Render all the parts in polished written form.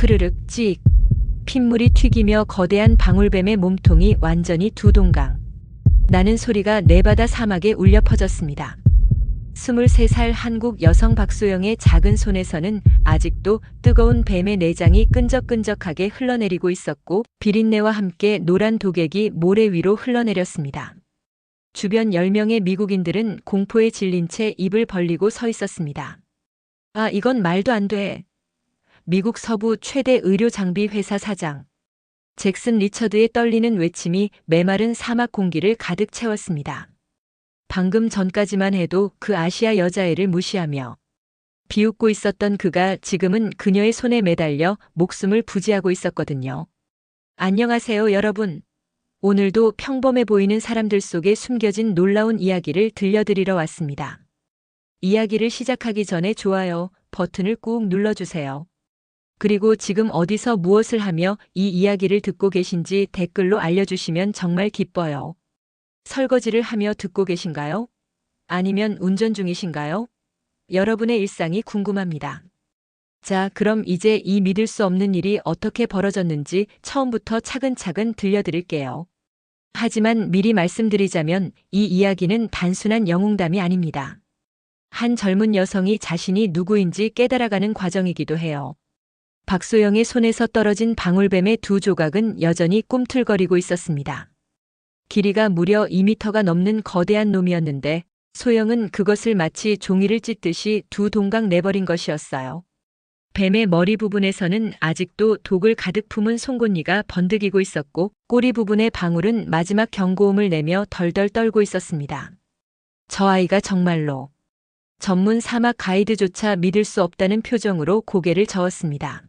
흐르륵 찍. 핏물이 튀기며 거대한 방울뱀의 몸통이 완전히 두 동강. 나는 소리가 네바다 사막에 울려 퍼졌습니다. 23살 한국 여성 박소영의 작은 손에서는 아직도 뜨거운 뱀의 내장이 끈적끈적하게 흘러내리고 있었고 비린내와 함께 노란 독액이 모래 위로 흘러내렸습니다. 주변 10명의 미국인들은 공포에 질린 채 입을 벌리고 서 있었습니다. 아, 이건 말도 안 돼. 미국 서부 최대 의료 장비 회사 사장 잭슨 리처드의 떨리는 외침이 메마른 사막 공기를 가득 채웠습니다. 방금 전까지만 해도 그 아시아 여자애를 무시하며 비웃고 있었던 그가 지금은 그녀의 손에 매달려 목숨을 부지하고 있었거든요. 안녕하세요, 여러분. 오늘도 평범해 보이는 사람들 속에 숨겨진 놀라운 이야기를 들려드리러 왔습니다. 이야기를 시작하기 전에 좋아요 버튼을 꾹 눌러주세요. 그리고 지금 어디서 무엇을 하며 이 이야기를 듣고 계신지 댓글로 알려주시면 정말 기뻐요. 설거지를 하며 듣고 계신가요? 아니면 운전 중이신가요? 여러분의 일상이 궁금합니다. 자, 그럼 이제 이 믿을 수 없는 일이 어떻게 벌어졌는지 처음부터 차근차근 들려드릴게요. 하지만 미리 말씀드리자면 이 이야기는 단순한 영웅담이 아닙니다. 한 젊은 여성이 자신이 누구인지 깨달아가는 과정이기도 해요. 박소영의 손에서 떨어진 방울뱀의 두 조각은 여전히 꿈틀거리고 있었습니다. 길이가 무려 2미터가 넘는 거대한 놈이었는데 소영은 그것을 마치 종이를 찢듯이 두 동강 내버린 것이었어요. 뱀의 머리 부분에서는 아직도 독을 가득 품은 송곳니가 번득이고 있었고 꼬리 부분의 방울은 마지막 경고음을 내며 덜덜 떨고 있었습니다. 저 아이가 정말로 전문 사막 가이드조차 믿을 수 없다는 표정으로 고개를 저었습니다.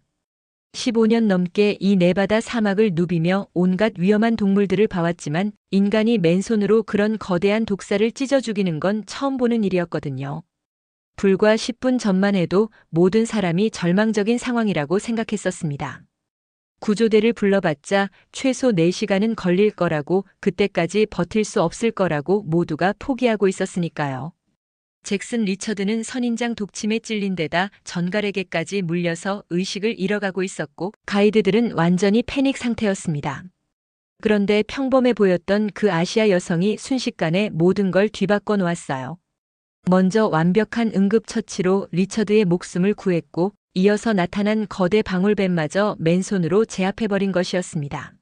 15년 넘게 이 네바다 사막을 누비며 온갖 위험한 동물들을 봐왔지만 인간이 맨손으로 그런 거대한 독사를 찢어 죽이는 건 처음 보는 일이었거든요. 불과 10분 전만 해도 모든 사람이 절망적인 상황이라고 생각했었습니다. 구조대를 불러봤자 최소 4시간은 걸릴 거라고, 그때까지 버틸 수 없을 거라고 모두가 포기하고 있었으니까요. 잭슨 리처드는 선인장 독침에 찔린 데다 전갈에게까지 물려서 의식을 잃어가고 있었고 가이드들은 완전히 패닉 상태였습니다. 그런데 평범해 보였던 그 아시아 여성이 순식간에 모든 걸 뒤바꿔 놓았어요. 먼저 완벽한 응급처치로 리처드의 목숨을 구했고 이어서 나타난 거대 방울뱀마저 맨손으로 제압해버린 것이었습니다.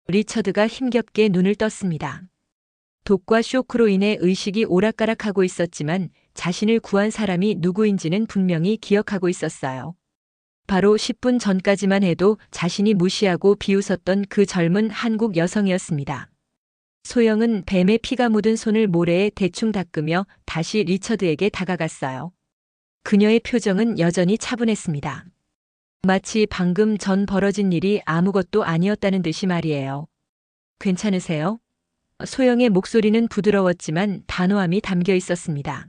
리처드가 힘겹게 눈을 떴습니다. 독과 쇼크로 인해 의식이 오락가락하고 있었지만 자신을 구한 사람이 누구인지는 분명히 기억하고 있었어요. 바로 10분 전까지만 해도 자신이 무시하고 비웃었던 그 젊은 한국 여성이었습니다. 소영은 뱀의 피가 묻은 손을 모래에 대충 닦으며 다시 리처드에게 다가갔어요. 그녀의 표정은 여전히 차분했습니다. 마치 방금 전 벌어진 일이 아무것도 아니었다는 듯이 말이에요. 괜찮으세요? 소영의 목소리는 부드러웠지만 단호함이 담겨 있었습니다.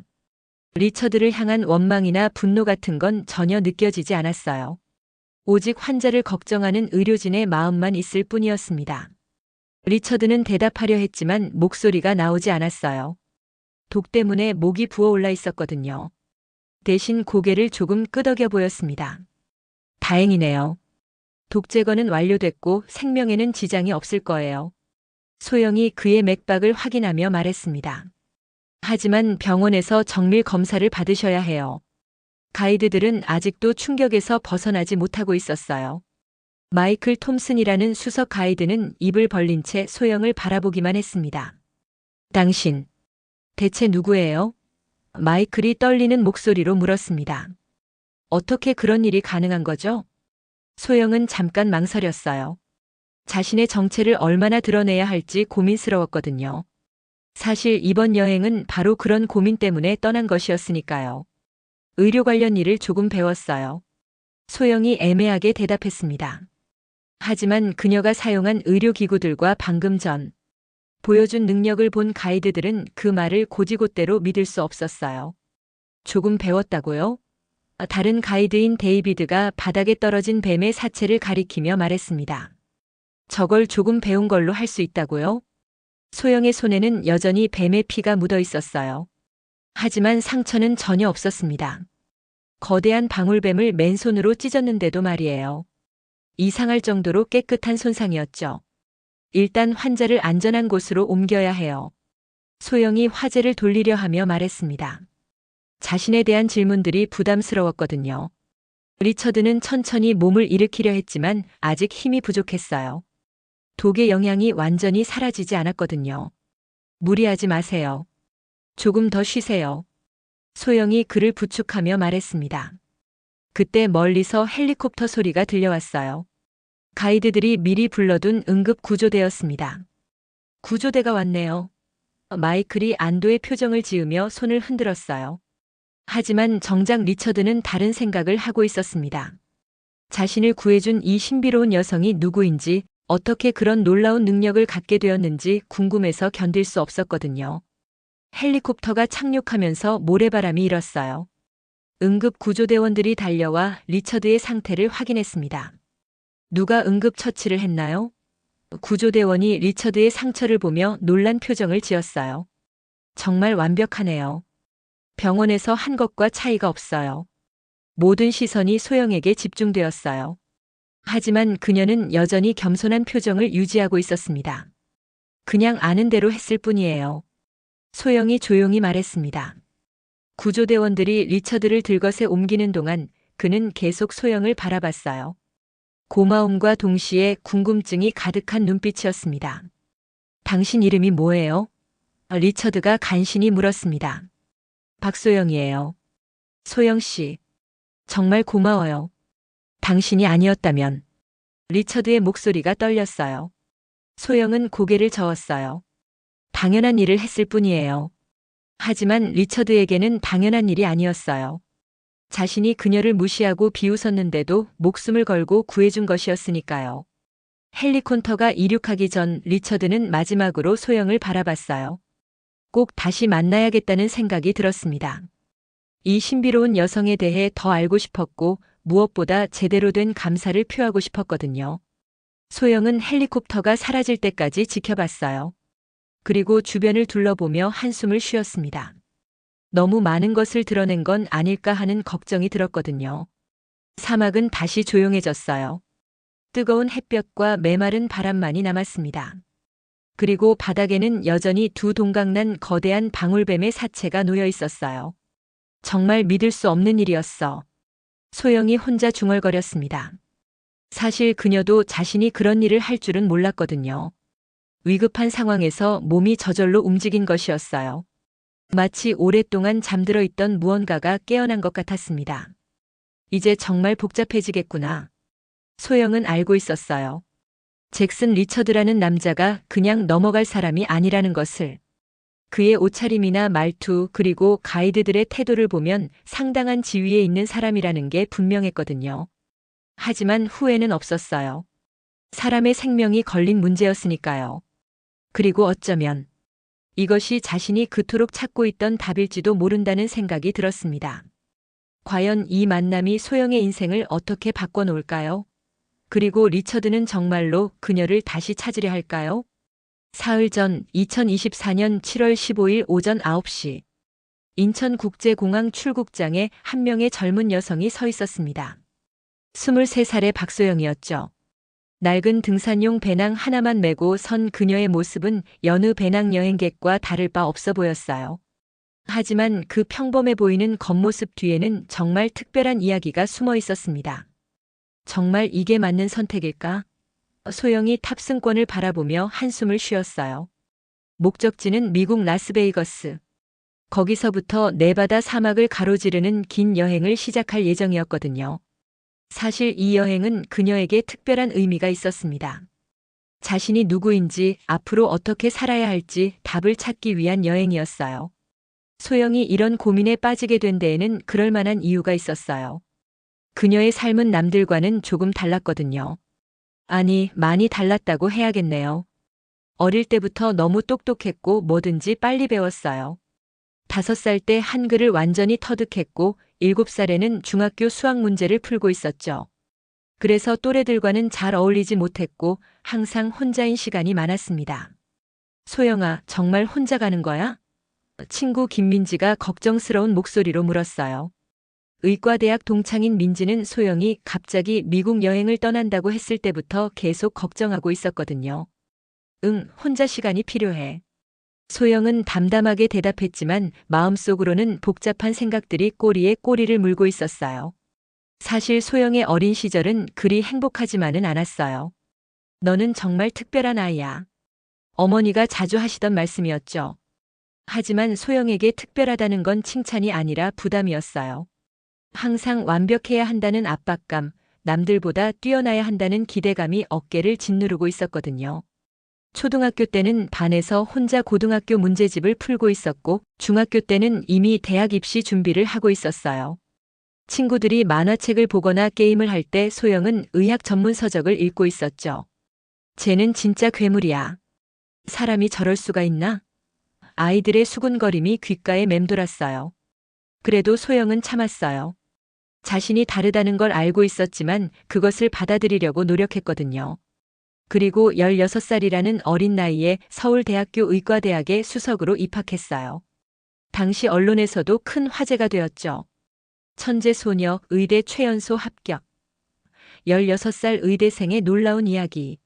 리처드를 향한 원망이나 분노 같은 건 전혀 느껴지지 않았어요. 오직 환자를 걱정하는 의료진의 마음만 있을 뿐이었습니다. 리처드는 대답하려 했지만 목소리가 나오지 않았어요. 독 때문에 목이 부어올라 있었거든요. 대신 고개를 조금 끄덕여 보였습니다. 다행이네요. 독 제거는 완료됐고 생명에는 지장이 없을 거예요. 소영이 그의 맥박을 확인하며 말했습니다. 하지만 병원에서 정밀 검사를 받으셔야 해요. 가이드들은 아직도 충격에서 벗어나지 못하고 있었어요. 마이클 톰슨이라는 수석 가이드는 입을 벌린 채 소영을 바라보기만 했습니다. 당신, 대체 누구예요? 마이클이 떨리는 목소리로 물었습니다. 어떻게 그런 일이 가능한 거죠? 소영은 잠깐 망설였어요. 자신의 정체를 얼마나 드러내야 할지 고민스러웠거든요. 사실 이번 여행은 바로 그런 고민 때문에 떠난 것이었으니까요. 의료 관련 일을 조금 배웠어요. 소영이 애매하게 대답했습니다. 하지만 그녀가 사용한 의료기구들과 방금 전 보여준 능력을 본 가이드들은 그 말을 곧이곧대로 믿을 수 없었어요. 조금 배웠다고요? 다른 가이드인 데이비드가 바닥에 떨어진 뱀의 사체를 가리키며 말했습니다. 저걸 조금 배운 걸로 할 수 있다고요? 소영의 손에는 여전히 뱀의 피가 묻어 있었어요. 하지만 상처는 전혀 없었습니다. 거대한 방울뱀을 맨손으로 찢었는데도 말이에요. 이상할 정도로 깨끗한 손상이었죠. 일단 환자를 안전한 곳으로 옮겨야 해요. 소영이 화제를 돌리려 하며 말했습니다. 자신에 대한 질문들이 부담스러웠거든요. 리처드는 천천히 몸을 일으키려 했지만 아직 힘이 부족했어요. 독의 영향이 완전히 사라지지 않았거든요. 무리하지 마세요. 조금 더 쉬세요. 소영이 그를 부축하며 말했습니다. 그때 멀리서 헬리콥터 소리가 들려왔어요. 가이드들이 미리 불러둔 응급구조대였습니다. 구조대가 왔네요. 마이클이 안도의 표정을 지으며 손을 흔들었어요. 하지만 정작 리처드는 다른 생각을 하고 있었습니다. 자신을 구해준 이 신비로운 여성이 누구인지, 어떻게 그런 놀라운 능력을 갖게 되었는지 궁금해서 견딜 수 없었거든요. 헬리콥터가 착륙하면서 모래바람이 일었어요. 응급구조대원들이 달려와 리처드의 상태를 확인했습니다. 누가 응급처치를 했나요? 구조대원이 리처드의 상처를 보며 놀란 표정을 지었어요. 정말 완벽하네요. 병원에서 한 것과 차이가 없어요. 모든 시선이 소영에게 집중되었어요. 하지만 그녀는 여전히 겸손한 표정을 유지하고 있었습니다. 그냥 아는 대로 했을 뿐이에요. 소영이 조용히 말했습니다. 구조대원들이 리처드를 들것에 옮기는 동안 그는 계속 소영을 바라봤어요. 고마움과 동시에 궁금증이 가득한 눈빛이었습니다. 당신 이름이 뭐예요? 리처드가 간신히 물었습니다. 박소영이에요. 소영 씨, 정말 고마워요. 당신이 아니었다면. 리처드의 목소리가 떨렸어요. 소영은 고개를 저었어요. 당연한 일을 했을 뿐이에요. 하지만 리처드에게는 당연한 일이 아니었어요. 자신이 그녀를 무시하고 비웃었는데도 목숨을 걸고 구해준 것이었으니까요. 헬리콥터가 이륙하기 전 리처드는 마지막으로 소영을 바라봤어요. 꼭 다시 만나야겠다는 생각이 들었습니다. 이 신비로운 여성에 대해 더 알고 싶었고 무엇보다 제대로 된 감사를 표하고 싶었거든요. 소영은 헬리콥터가 사라질 때까지 지켜봤어요. 그리고 주변을 둘러보며 한숨을 쉬었습니다. 너무 많은 것을 드러낸 건 아닐까 하는 걱정이 들었거든요. 사막은 다시 조용해졌어요. 뜨거운 햇볕과 메마른 바람만이 남았습니다. 그리고 바닥에는 여전히 두 동강난 거대한 방울뱀의 사체가 놓여 있었어요. 정말 믿을 수 없는 일이었어. 소영이 혼자 중얼거렸습니다. 사실 그녀도 자신이 그런 일을 할 줄은 몰랐거든요. 위급한 상황에서 몸이 저절로 움직인 것이었어요. 마치 오랫동안 잠들어 있던 무언가가 깨어난 것 같았습니다. 이제 정말 복잡해지겠구나. 소영은 알고 있었어요. 잭슨 리처드라는 남자가 그냥 넘어갈 사람이 아니라는 것을. 그의 옷차림이나 말투 그리고 가이드들의 태도를 보면 상당한 지위에 있는 사람이라는 게 분명했거든요. 하지만 후회는 없었어요. 사람의 생명이 걸린 문제였으니까요. 그리고 어쩌면 이것이 자신이 그토록 찾고 있던 답일지도 모른다는 생각이 들었습니다. 과연 이 만남이 소영의 인생을 어떻게 바꿔놓을까요? 그리고 리처드는 정말로 그녀를 다시 찾으려 할까요? 사흘 전 2024년 7월 15일 오전 9시 인천국제공항 출국장에 한 명의 젊은 여성이 서 있었습니다. 23살의 박소영이었죠. 낡은 등산용 배낭 하나만 메고 선 그녀의 모습은 여느 배낭 여행객과 다를 바 없어 보였어요. 하지만 그 평범해 보이는 겉모습 뒤에는 정말 특별한 이야기가 숨어 있었습니다. 정말 이게 맞는 선택일까? 소영이 탑승권을 바라보며 한숨을 쉬었어요. 목적지는 미국 라스베이거스. 거기서부터 네바다 사막을 가로지르는 긴 여행을 시작할 예정이었거든요. 사실 이 여행은 그녀에게 특별한 의미가 있었습니다. 자신이 누구인지, 앞으로 어떻게 살아야 할지 답을 찾기 위한 여행이었어요. 소영이 이런 고민에 빠지게 된 데에는 그럴 만한 이유가 있었어요. 그녀의 삶은 남들과는 조금 달랐거든요. 아니, 많이 달랐다고 해야겠네요. 어릴 때부터 너무 똑똑했고 뭐든지 빨리 배웠어요. 5살 때 한글을 완전히 터득했고 7살에는 중학교 수학 문제를 풀고 있었죠. 그래서 또래들과는 잘 어울리지 못했고 항상 혼자인 시간이 많았습니다. 소영아, 정말 혼자 가는 거야? 친구 김민지가 걱정스러운 목소리로 물었어요. 의과대학 동창인 민지는 소영이 갑자기 미국 여행을 떠난다고 했을 때부터 계속 걱정하고 있었거든요. 응, 혼자 시간이 필요해. 소영은 담담하게 대답했지만 마음속으로는 복잡한 생각들이 꼬리에 꼬리를 물고 있었어요. 사실 소영의 어린 시절은 그리 행복하지만은 않았어요. 너는 정말 특별한 아이야. 어머니가 자주 하시던 말씀이었죠. 하지만 소영에게 특별하다는 건 칭찬이 아니라 부담이었어요. 항상 완벽해야 한다는 압박감, 남들보다 뛰어나야 한다는 기대감이 어깨를 짓누르고 있었거든요. 초등학교 때는 반에서 혼자 고등학교 문제집을 풀고 있었고, 중학교 때는 이미 대학 입시 준비를 하고 있었어요. 친구들이 만화책을 보거나 게임을 할 때 소영은 의학 전문 서적을 읽고 있었죠. 쟤는 진짜 괴물이야. 사람이 저럴 수가 있나? 아이들의 수군거림이 귓가에 맴돌았어요. 그래도 소영은 참았어요. 자신이 다르다는 걸 알고 있었지만 그것을 받아들이려고 노력했거든요. 그리고 16살이라는 어린 나이에 서울대학교 의과대학에 수석으로 입학했어요. 당시 언론에서도 큰 화제가 되었죠. 천재 소녀 의대 최연소 합격. 16살 의대생의 놀라운 이야기.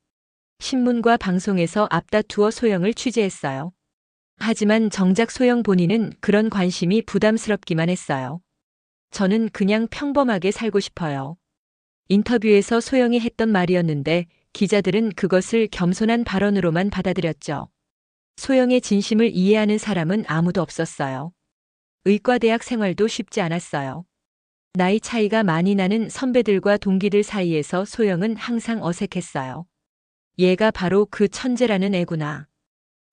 신문과 방송에서 앞다투어 소영을 취재했어요. 하지만 정작 소영 본인은 그런 관심이 부담스럽기만 했어요. 저는 그냥 평범하게 살고 싶어요. 인터뷰에서 소영이 했던 말이었는데 기자들은 그것을 겸손한 발언으로만 받아들였죠. 소영의 진심을 이해하는 사람은 아무도 없었어요. 의과대학 생활도 쉽지 않았어요. 나이 차이가 많이 나는 선배들과 동기들 사이에서 소영은 항상 어색했어요. 얘가 바로 그 천재라는 애구나.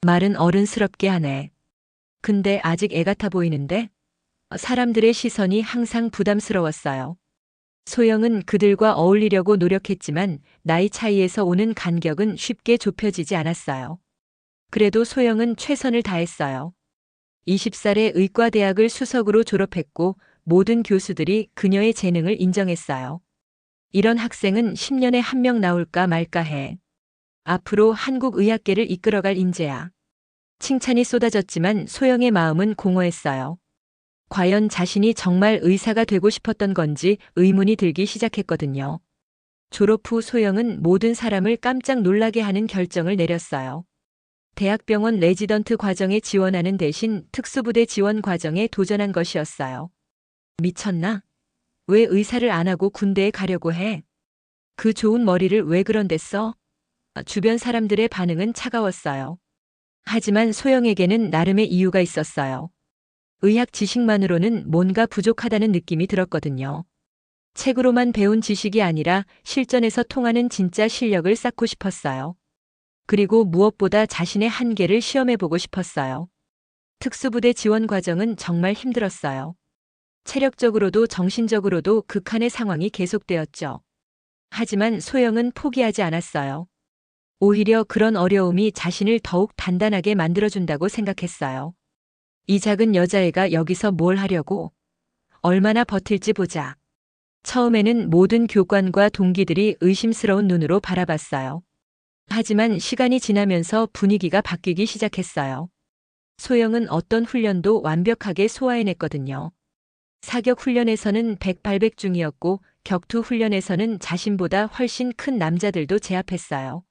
말은 어른스럽게 하네. 근데 아직 애 같아 보이는데? 사람들의 시선이 항상 부담스러웠어요. 소영은 그들과 어울리려고 노력했지만 나이 차이에서 오는 간격은 쉽게 좁혀지지 않았어요. 그래도 소영은 최선을 다했어요. 20살에 의과대학을 수석으로 졸업했고 모든 교수들이 그녀의 재능을 인정했어요. 이런 학생은 10년에 한 명 나올까 말까 해. 앞으로 한국 의학계를 이끌어갈 인재야. 칭찬이 쏟아졌지만 소영의 마음은 공허했어요. 과연 자신이 정말 의사가 되고 싶었던 건지 의문이 들기 시작했거든요. 졸업 후 소영은 모든 사람을 깜짝 놀라게 하는 결정을 내렸어요. 대학병원 레지던트 과정에 지원하는 대신 특수부대 지원 과정에 도전한 것이었어요. 미쳤나? 왜 의사를 안 하고 군대에 가려고 해? 그 좋은 머리를 왜 그런데 써? 주변 사람들의 반응은 차가웠어요. 하지만 소영에게는 나름의 이유가 있었어요. 의학 지식만으로는 뭔가 부족하다는 느낌이 들었거든요. 책으로만 배운 지식이 아니라 실전에서 통하는 진짜 실력을 쌓고 싶었어요. 그리고 무엇보다 자신의 한계를 시험해보고 싶었어요. 특수부대 지원 과정은 정말 힘들었어요. 체력적으로도 정신적으로도 극한의 상황이 계속되었죠. 하지만 소영은 포기하지 않았어요. 오히려 그런 어려움이 자신을 더욱 단단하게 만들어준다고 생각했어요. 이 작은 여자애가 여기서 뭘 하려고? 얼마나 버틸지 보자. 처음에는 모든 교관과 동기들이 의심스러운 눈으로 바라봤어요. 하지만 시간이 지나면서 분위기가 바뀌기 시작했어요. 소영은 어떤 훈련도 완벽하게 소화해냈거든요. 사격 훈련에서는 백발백중이었고 격투 훈련에서는 자신보다 훨씬 큰 남자들도 제압했어요.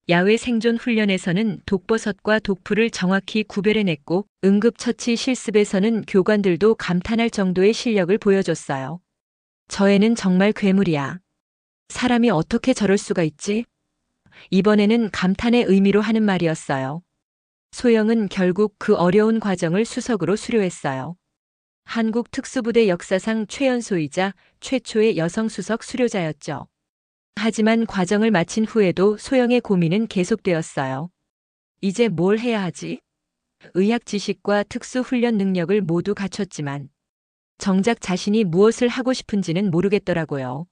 야외 생존 훈련에서는 독버섯과 독풀을 정확히 구별해냈고 응급처치 실습에서는 교관들도 감탄할 정도의 실력을 보여줬어요. 저 애는 정말 괴물이야. 사람이 어떻게 저럴 수가 있지? 이번에는 감탄의 의미로 하는 말이었어요. 소영은 결국 그 어려운 과정을 수석으로 수료했어요. 한국 특수부대 역사상 최연소이자 최초의 여성 수석 수료자였죠. 하지만 과정을 마친 후에도 소영의 고민은 계속되었어요. 이제 뭘 해야 하지? 의학 지식과 특수 훈련 능력을 모두 갖췄지만 정작 자신이 무엇을 하고 싶은지는 모르겠더라고요.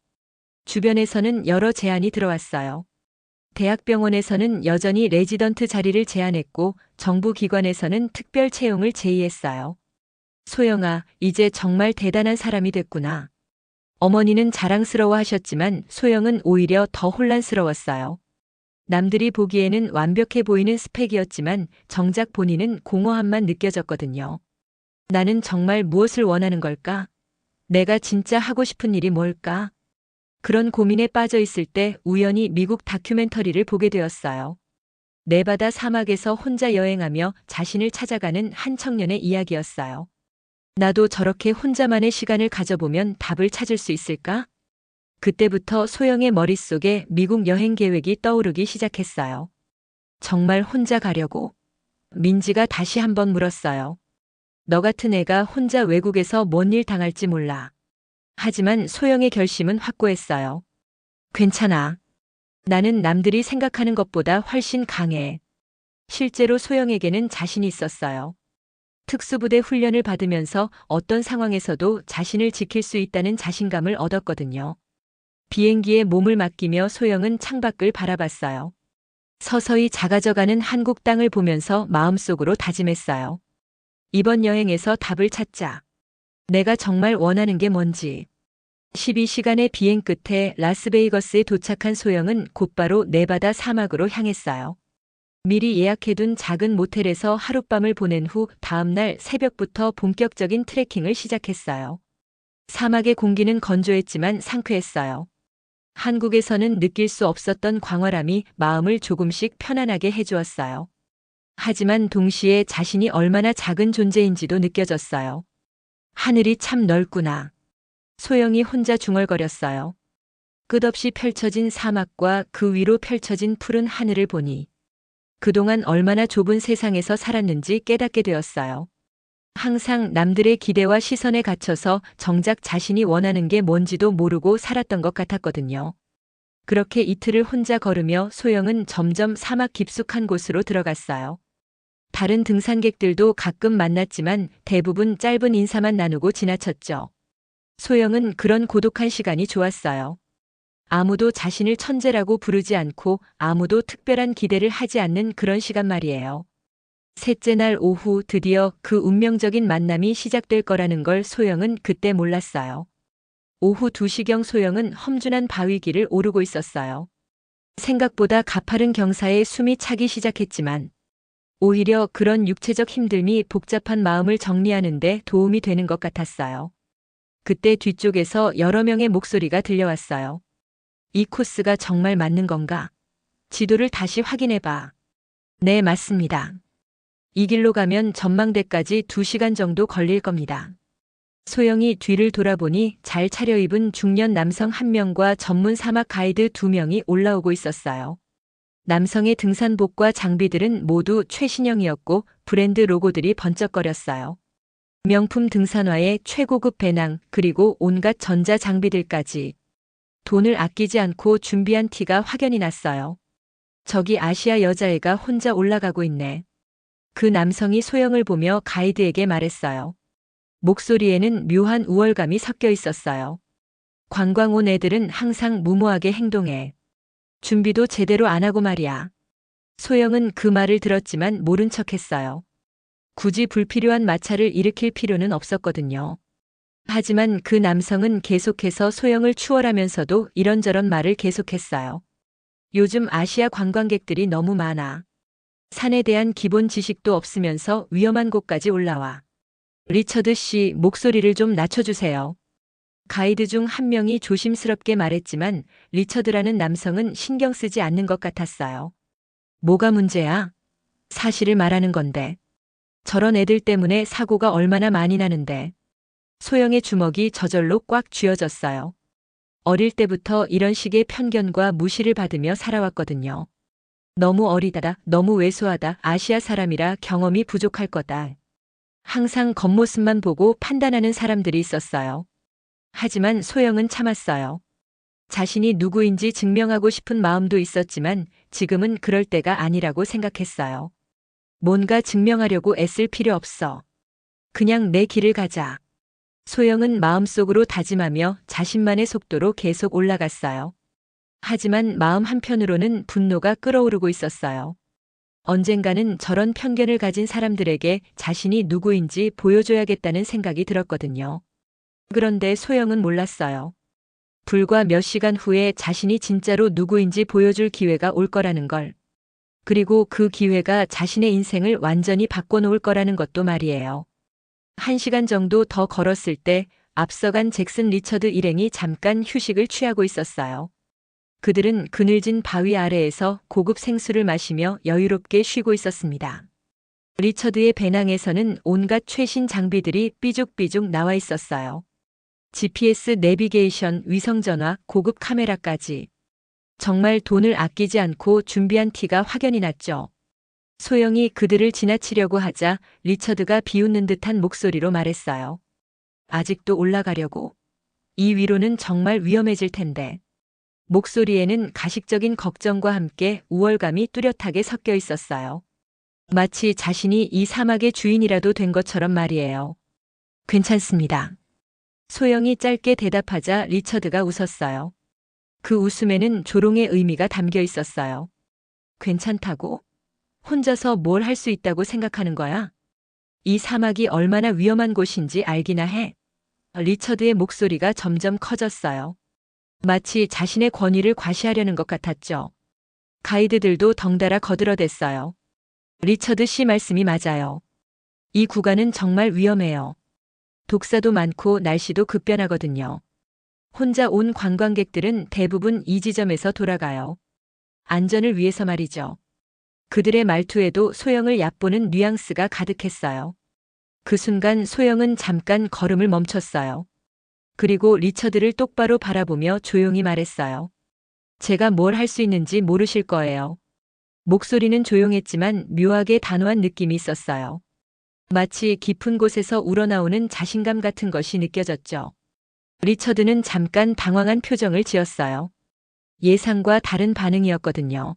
주변에서는 여러 제안이 들어왔어요. 대학병원에서는 여전히 레지던트 자리를 제안했고 정부 기관에서는 특별 채용을 제의했어요. 소영아, 이제 정말 대단한 사람이 됐구나. 어머니는 자랑스러워 하셨지만 소영은 오히려 더 혼란스러웠어요. 남들이 보기에는 완벽해 보이는 스펙이었지만 정작 본인은 공허함만 느껴졌거든요. 나는 정말 무엇을 원하는 걸까? 내가 진짜 하고 싶은 일이 뭘까? 그런 고민에 빠져 있을 때 우연히 미국 다큐멘터리를 보게 되었어요. 네바다 사막에서 혼자 여행하며 자신을 찾아가는 한 청년의 이야기였어요. 나도 저렇게 혼자만의 시간을 가져보면 답을 찾을 수 있을까? 그때부터 소영의 머릿속에 미국 여행 계획이 떠오르기 시작했어요. 정말 혼자 가려고? 민지가 다시 한번 물었어요. 너 같은 애가 혼자 외국에서 뭔 일 당할지 몰라. 하지만 소영의 결심은 확고했어요. 괜찮아. 나는 남들이 생각하는 것보다 훨씬 강해. 실제로 소영에게는 자신이 있었어요. 특수부대 훈련을 받으면서 어떤 상황에서도 자신을 지킬 수 있다는 자신감을 얻었거든요. 비행기에 몸을 맡기며 소영은 창밖을 바라봤어요. 서서히 작아져가는 한국 땅을 보면서 마음속으로 다짐했어요. 이번 여행에서 답을 찾자. 내가 정말 원하는 게 뭔지. 12시간의 비행 끝에 라스베이거스에 도착한 소영은 곧바로 네바다 사막으로 향했어요. 미리 예약해둔 작은 모텔에서 하룻밤을 보낸 후 다음날 새벽부터 본격적인 트레킹을 시작했어요. 사막의 공기는 건조했지만 상쾌했어요. 한국에서는 느낄 수 없었던 광활함이 마음을 조금씩 편안하게 해주었어요. 하지만 동시에 자신이 얼마나 작은 존재인지도 느껴졌어요. 하늘이 참 넓구나. 소영이 혼자 중얼거렸어요. 끝없이 펼쳐진 사막과 그 위로 펼쳐진 푸른 하늘을 보니 그동안 얼마나 좁은 세상에서 살았는지 깨닫게 되었어요. 항상 남들의 기대와 시선에 갇혀서 정작 자신이 원하는 게 뭔지도 모르고 살았던 것 같았거든요. 그렇게 이틀을 혼자 걸으며 소영은 점점 사막 깊숙한 곳으로 들어갔어요. 다른 등산객들도 가끔 만났지만 대부분 짧은 인사만 나누고 지나쳤죠. 소영은 그런 고독한 시간이 좋았어요. 아무도 자신을 천재라고 부르지 않고 아무도 특별한 기대를 하지 않는 그런 시간 말이에요. 셋째 날 오후 드디어 그 운명적인 만남이 시작될 거라는 걸 소영은 그때 몰랐어요. 오후 2시경 소영은 험준한 바위길을 오르고 있었어요. 생각보다 가파른 경사에 숨이 차기 시작했지만 오히려 그런 육체적 힘듦이 복잡한 마음을 정리하는 데 도움이 되는 것 같았어요. 그때 뒤쪽에서 여러 명의 목소리가 들려왔어요. 이 코스가 정말 맞는 건가? 지도를 다시 확인해봐. 네, 맞습니다. 이 길로 가면 전망대까지 2시간 정도 걸릴 겁니다. 소영이 뒤를 돌아보니 잘 차려입은 중년 남성 한 명과 전문 사막 가이드 2명이 올라오고 있었어요. 남성의 등산복과 장비들은 모두 최신형이었고 브랜드 로고들이 번쩍거렸어요. 명품 등산화에 최고급 배낭 그리고 온갖 전자 장비들까지. 돈을 아끼지 않고 준비한 티가 확연히 났어요. 저기 아시아 여자애가 혼자 올라가고 있네. 그 남성이 소영을 보며 가이드에게 말했어요. 목소리에는 묘한 우월감이 섞여 있었어요. 관광 온 애들은 항상 무모하게 행동해. 준비도 제대로 안 하고 말이야. 소영은 그 말을 들었지만 모른 척했어요. 굳이 불필요한 마찰을 일으킬 필요는 없었거든요. 하지만 그 남성은 계속해서 소영을 추월하면서도 이런저런 말을 계속했어요. 요즘 아시아 관광객들이 너무 많아. 산에 대한 기본 지식도 없으면서 위험한 곳까지 올라와. 리처드 씨, 목소리를 좀 낮춰주세요. 가이드 중 한 명이 조심스럽게 말했지만 리처드라는 남성은 신경 쓰지 않는 것 같았어요. 뭐가 문제야? 사실을 말하는 건데. 저런 애들 때문에 사고가 얼마나 많이 나는데. 소영의 주먹이 저절로 꽉 쥐어졌어요. 어릴 때부터 이런 식의 편견과 무시를 받으며 살아왔거든요. 너무 어리다다, 너무 왜소하다, 아시아 사람이라 경험이 부족할 거다. 항상 겉모습만 보고 판단하는 사람들이 있었어요. 하지만 소영은 참았어요. 자신이 누구인지 증명하고 싶은 마음도 있었지만 지금은 그럴 때가 아니라고 생각했어요. 뭔가 증명하려고 애쓸 필요 없어. 그냥 내 길을 가자. 소영은 마음속으로 다짐하며 자신만의 속도로 계속 올라갔어요. 하지만 마음 한편으로는 분노가 끓어오르고 있었어요. 언젠가는 저런 편견을 가진 사람들에게 자신이 누구인지 보여줘야겠다는 생각이 들었거든요. 그런데 소영은 몰랐어요. 불과 몇 시간 후에 자신이 진짜로 누구인지 보여줄 기회가 올 거라는 걸. 그리고 그 기회가 자신의 인생을 완전히 바꿔놓을 거라는 것도 말이에요. 1시간 정도 더 걸었을 때 앞서간 잭슨 리처드 일행이 잠깐 휴식을 취하고 있었어요. 그들은 그늘진 바위 아래에서 고급 생수를 마시며 여유롭게 쉬고 있었습니다. 리처드의 배낭에서는 온갖 최신 장비들이 삐죽삐죽 나와 있었어요. GPS 내비게이션, 위성전화, 고급 카메라까지. 정말 돈을 아끼지 않고 준비한 티가 확연히 났죠. 소영이 그들을 지나치려고 하자 리처드가 비웃는 듯한 목소리로 말했어요. 아직도 올라가려고. 이 위로는 정말 위험해질 텐데. 목소리에는 가식적인 걱정과 함께 우월감이 뚜렷하게 섞여 있었어요. 마치 자신이 이 사막의 주인이라도 된 것처럼 말이에요. 괜찮습니다. 소영이 짧게 대답하자 리처드가 웃었어요. 그 웃음에는 조롱의 의미가 담겨 있었어요. 괜찮다고? 혼자서 뭘 할 수 있다고 생각하는 거야? 이 사막이 얼마나 위험한 곳인지 알기나 해. 리처드의 목소리가 점점 커졌어요. 마치 자신의 권위를 과시하려는 것 같았죠. 가이드들도 덩달아 거들어댔어요. 리처드 씨 말씀이 맞아요. 이 구간은 정말 위험해요. 독사도 많고 날씨도 급변하거든요. 혼자 온 관광객들은 대부분 이 지점에서 돌아가요. 안전을 위해서 말이죠. 그들의 말투에도 소영을 얕보는 뉘앙스가 가득했어요. 그 순간 소영은 잠깐 걸음을 멈췄어요. 그리고 리처드를 똑바로 바라보며 조용히 말했어요. 제가 뭘 할 수 있는지 모르실 거예요. 목소리는 조용했지만 묘하게 단호한 느낌이 있었어요. 마치 깊은 곳에서 우러나오는 자신감 같은 것이 느껴졌죠. 리처드는 잠깐 당황한 표정을 지었어요. 예상과 다른 반응이었거든요.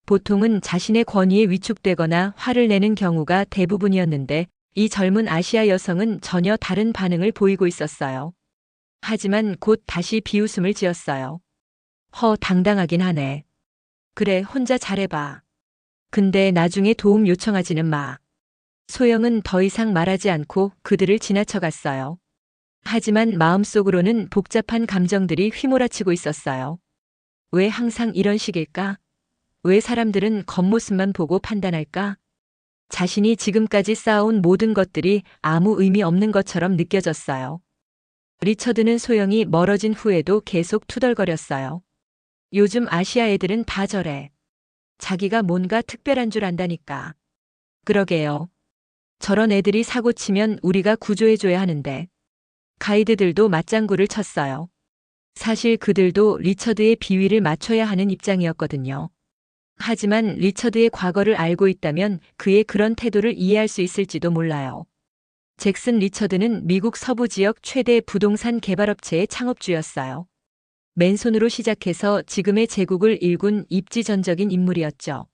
보통은 자신의 권위에 위축되거나 화를 내는 경우가 대부분이었는데 이 젊은 아시아 여성은 전혀 다른 반응을 보이고 있었어요. 하지만 곧 다시 비웃음을 지었어요. 당당하긴 하네. 그래, 혼자 잘해봐. 근데 나중에 도움 요청하지는 마. 소영은 더 이상 말하지 않고 그들을 지나쳐갔어요. 하지만 마음속으로는 복잡한 감정들이 휘몰아치고 있었어요. 왜 항상 이런 식일까? 왜 사람들은 겉모습만 보고 판단할까? 자신이 지금까지 쌓아온 모든 것들이 아무 의미 없는 것처럼 느껴졌어요. 리처드는 소영이 멀어진 후에도 계속 투덜거렸어요. 요즘 아시아 애들은 다 저래. 자기가 뭔가 특별한 줄 안다니까. 그러게요. 저런 애들이 사고치면 우리가 구조해줘야 하는데. 가이드들도 맞장구를 쳤어요. 사실 그들도 리처드의 비위를 맞춰야 하는 입장이었거든요. 하지만 리처드의 과거를 알고 있다면 그의 그런 태도를 이해할 수 있을지도 몰라요. 잭슨 리처드는 미국 서부 지역 최대 부동산 개발업체의 창업주였어요. 맨손으로 시작해서 지금의 제국을 일군 입지전적인 인물이었죠.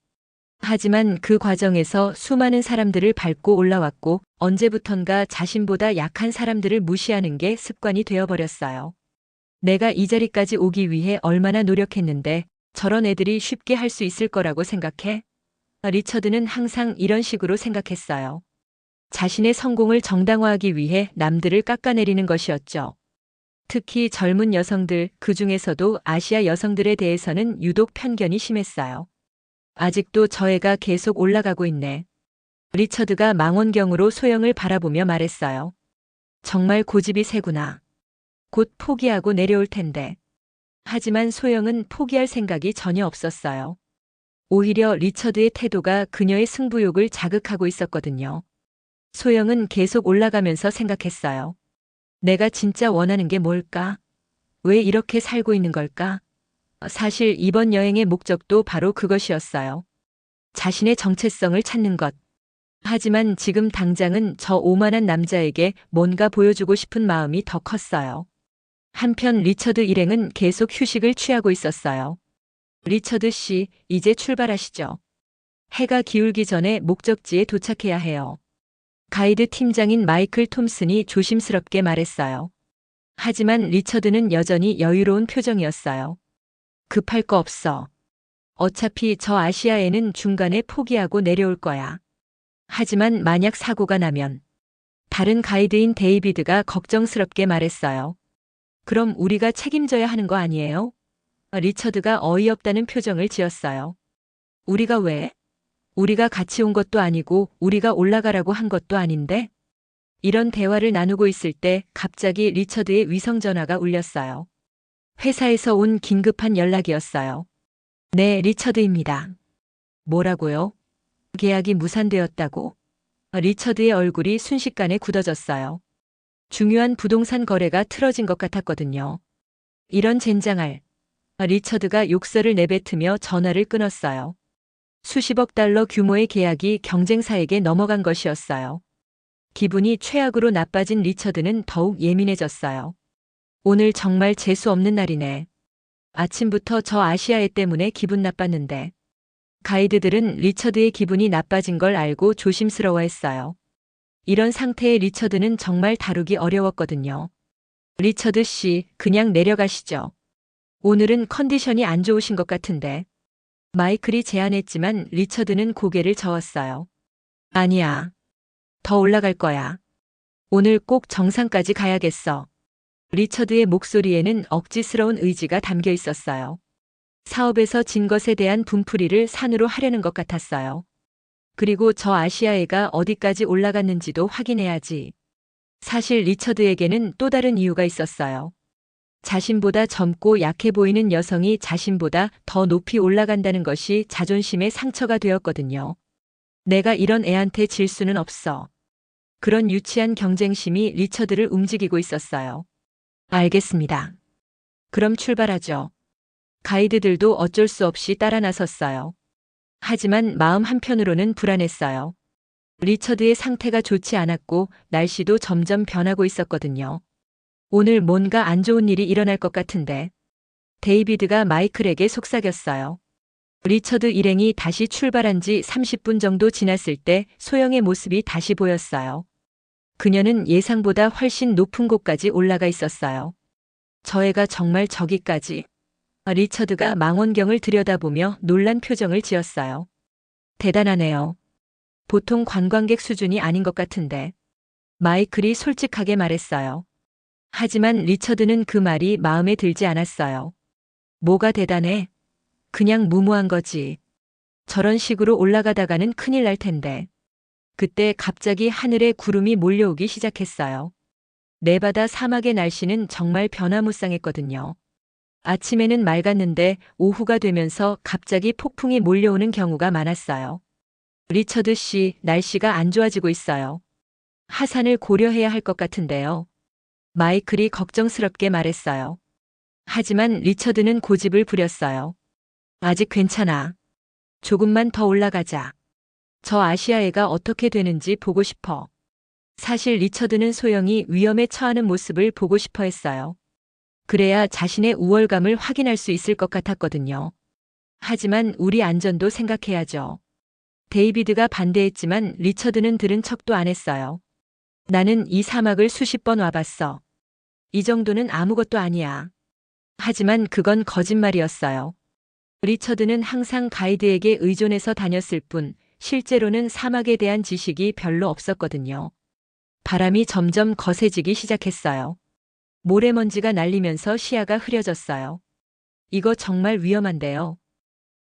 하지만 그 과정에서 수많은 사람들을 밟고 올라왔고 언제부턴가 자신보다 약한 사람들을 무시하는 게 습관이 되어버렸어요. 내가 이 자리까지 오기 위해 얼마나 노력했는데 저런 애들이 쉽게 할 수 있을 거라고 생각해? 리처드는 항상 이런 식으로 생각했어요. 자신의 성공을 정당화하기 위해 남들을 깎아내리는 것이었죠. 특히 젊은 여성들, 그 중에서도 아시아 여성들에 대해서는 유독 편견이 심했어요. 아직도 저 애가 계속 올라가고 있네. 리처드가 망원경으로 소영을 바라보며 말했어요. 정말 고집이 세구나. 곧 포기하고 내려올 텐데. 하지만 소영은 포기할 생각이 전혀 없었어요. 오히려 리처드의 태도가 그녀의 승부욕을 자극하고 있었거든요. 소영은 계속 올라가면서 생각했어요. 내가 진짜 원하는 게 뭘까? 왜 이렇게 살고 있는 걸까? 사실 이번 여행의 목적도 바로 그것이었어요. 자신의 정체성을 찾는 것. 하지만 지금 당장은 저 오만한 남자에게 뭔가 보여주고 싶은 마음이 더 컸어요. 한편 리처드 일행은 계속 휴식을 취하고 있었어요. 리처드 씨, 이제 출발하시죠. 해가 기울기 전에 목적지에 도착해야 해요. 가이드 팀장인 마이클 톰슨이 조심스럽게 말했어요. 하지만 리처드는 여전히 여유로운 표정이었어요. 급할 거 없어. 어차피 저 아시아에는 중간에 포기하고 내려올 거야. 하지만 만약 사고가 나면. 다른 가이드인 데이비드가 걱정스럽게 말했어요. 그럼 우리가 책임져야 하는 거 아니에요? 리처드가 어이없다는 표정을 지었어요. 우리가 왜? 우리가 같이 온 것도 아니고 우리가 올라가라고 한 것도 아닌데? 이런 대화를 나누고 있을 때 갑자기 리처드의 위성 전화가 울렸어요. 회사에서 온 긴급한 연락이었어요. 네, 리처드입니다. 뭐라고요? 계약이 무산되었다고? 리처드의 얼굴이 순식간에 굳어졌어요. 중요한 부동산 거래가 틀어진 것 같았거든요. 이런 젠장할. 리처드가 욕설을 내뱉으며 전화를 끊었어요. 수십억 달러 규모의 계약이 경쟁사에게 넘어간 것이었어요. 기분이 최악으로 나빠진 리처드는 더욱 예민해졌어요. 오늘 정말 재수 없는 날이네. 아침부터 저 아시아애 때문에 기분 나빴는데. 가이드들은 리처드의 기분이 나빠진 걸 알고 조심스러워했어요. 이런 상태의 리처드는 정말 다루기 어려웠거든요. 리처드 씨, 그냥 내려가시죠. 오늘은 컨디션이 안 좋으신 것 같은데. 마이클이 제안했지만 리처드는 고개를 저었어요. 아니야. 더 올라갈 거야. 오늘 꼭 정상까지 가야겠어. 리처드의 목소리에는 억지스러운 의지가 담겨 있었어요. 사업에서 진 것에 대한 분풀이를 산으로 하려는 것 같았어요. 그리고 저 아시아애가 어디까지 올라갔는지도 확인해야지. 사실 리처드에게는 또 다른 이유가 있었어요. 자신보다 젊고 약해 보이는 여성이 자신보다 더 높이 올라간다는 것이 자존심의 상처가 되었거든요. 내가 이런 애한테 질 수는 없어. 그런 유치한 경쟁심이 리처드를 움직이고 있었어요. 알겠습니다. 그럼 출발하죠. 가이드들도 어쩔 수 없이 따라 나섰어요. 하지만 마음 한편으로는 불안했어요. 리처드의 상태가 좋지 않았고 날씨도 점점 변하고 있었거든요. 오늘 뭔가 안 좋은 일이 일어날 것 같은데. 데이비드가 마이클에게 속삭였어요. 리처드 일행이 다시 출발한 지 30분 정도 지났을 때 소영의 모습이 다시 보였어요. 그녀는 예상보다 훨씬 높은 곳까지 올라가 있었어요. 저 애가 정말 저기까지. 리처드가 망원경을 들여다보며 놀란 표정을 지었어요. 대단하네요. 보통 관광객 수준이 아닌 것 같은데. 마이클이 솔직하게 말했어요. 하지만 리처드는 그 말이 마음에 들지 않았어요. 뭐가 대단해? 그냥 무모한 거지. 저런 식으로 올라가다가는 큰일 날 텐데. 그때 갑자기 하늘에 구름이 몰려오기 시작했어요. 네바다 사막의 날씨는 정말 변화무쌍했거든요. 아침에는 맑았는데 오후가 되면서 갑자기 폭풍이 몰려오는 경우가 많았어요. 리처드 씨, 날씨가 안 좋아지고 있어요. 하산을 고려해야 할 것 같은데요. 마이클이 걱정스럽게 말했어요. 하지만 리처드는 고집을 부렸어요. 아직 괜찮아. 조금만 더 올라가자. 저 아시아애가 어떻게 되는지 보고 싶어. 사실 리처드는 소영이 위험에 처하는 모습을 보고 싶어 했어요. 그래야 자신의 우월감을 확인할 수 있을 것 같았거든요. 하지만 우리 안전도 생각해야죠. 데이비드가 반대했지만 리처드는 들은 척도 안 했어요. 나는 이 사막을 수십 번 와봤어. 이 정도는 아무것도 아니야. 하지만 그건 거짓말이었어요. 리처드는 항상 가이드에게 의존해서 다녔을 뿐 실제로는 사막에 대한 지식이 별로 없었거든요. 바람이 점점 거세지기 시작했어요. 모래먼지가 날리면서 시야가 흐려졌어요. 이거 정말 위험한데요.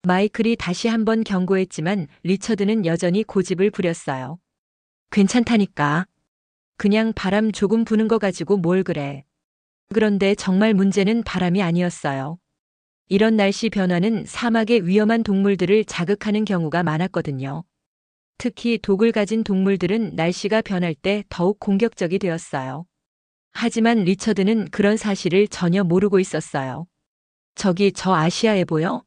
마이클이 다시 한번 경고했지만 리처드는 여전히 고집을 부렸어요. 괜찮다니까. 그냥 바람 조금 부는 거 가지고 뭘 그래. 그런데 정말 문제는 바람이 아니었어요. 이런 날씨 변화는 사막의 위험한 동물들을 자극하는 경우가 많았거든요. 특히 독을 가진 동물들은 날씨가 변할 때 더욱 공격적이 되었어요. 하지만 리처드는 그런 사실을 전혀 모르고 있었어요. 저기 저 아시아애 보여?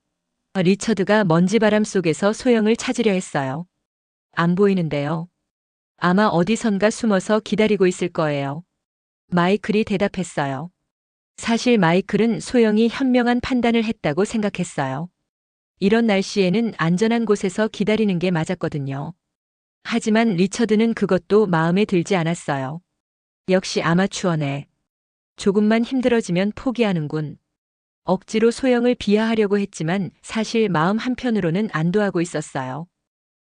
리처드가 먼지바람 속에서 소영을 찾으려 했어요. 안 보이는데요. 아마 어디선가 숨어서 기다리고 있을 거예요. 마이클이 대답했어요. 사실 마이클은 소영이 현명한 판단을 했다고 생각했어요. 이런 날씨에는 안전한 곳에서 기다리는 게 맞았거든요. 하지만 리처드는 그것도 마음에 들지 않았어요. 역시 아마추어네. 조금만 힘들어지면 포기하는군. 억지로 소영을 비하하려고 했지만 사실 마음 한편으로는 안도하고 있었어요.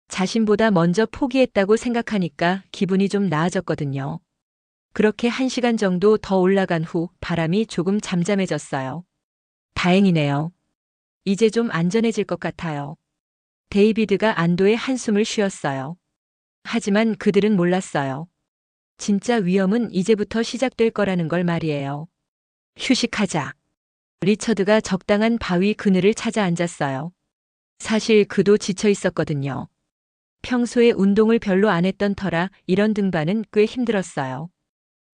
자신보다 먼저 포기했다고 생각하니까 기분이 좀 나아졌거든요. 그렇게 1시간 정도 더 올라간 후 바람이 조금 잠잠해졌어요. 다행이네요. 이제 좀 안전해질 것 같아요. 데이비드가 안도의 한숨을 쉬었어요. 하지만 그들은 몰랐어요. 진짜 위험은 이제부터 시작될 거라는 걸 말이에요. 휴식하자. 리처드가 적당한 바위 그늘을 찾아 앉았어요. 사실 그도 지쳐 있었거든요. 평소에 운동을 별로 안 했던 터라 이런 등반은 꽤 힘들었어요.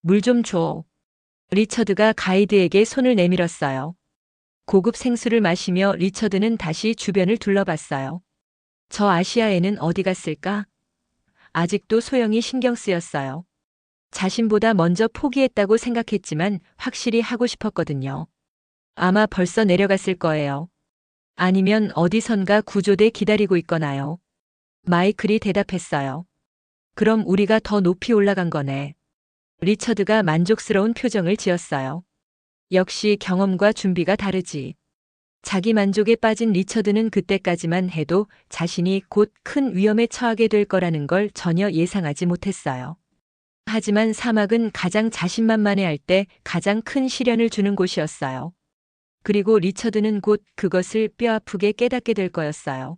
물 좀 줘. 리처드가 가이드에게 손을 내밀었어요. 고급 생수를 마시며 리처드는 다시 주변을 둘러봤어요. 저 아시아에는 어디 갔을까? 아직도 소영이 신경 쓰였어요. 자신보다 먼저 포기했다고 생각했지만 확실히 하고 싶었거든요. 아마 벌써 내려갔을 거예요. 아니면 어디선가 구조대 기다리고 있거나요. 마이클이 대답했어요. 그럼 우리가 더 높이 올라간 거네. 리처드가 만족스러운 표정을 지었어요. 역시 경험과 준비가 다르지. 자기 만족에 빠진 리처드는 그때까지만 해도 자신이 곧 큰 위험에 처하게 될 거라는 걸 전혀 예상하지 못했어요. 하지만 사막은 가장 자신만만해할 때 가장 큰 시련을 주는 곳이었어요. 그리고 리처드는 곧 그것을 뼈아프게 깨닫게 될 거였어요.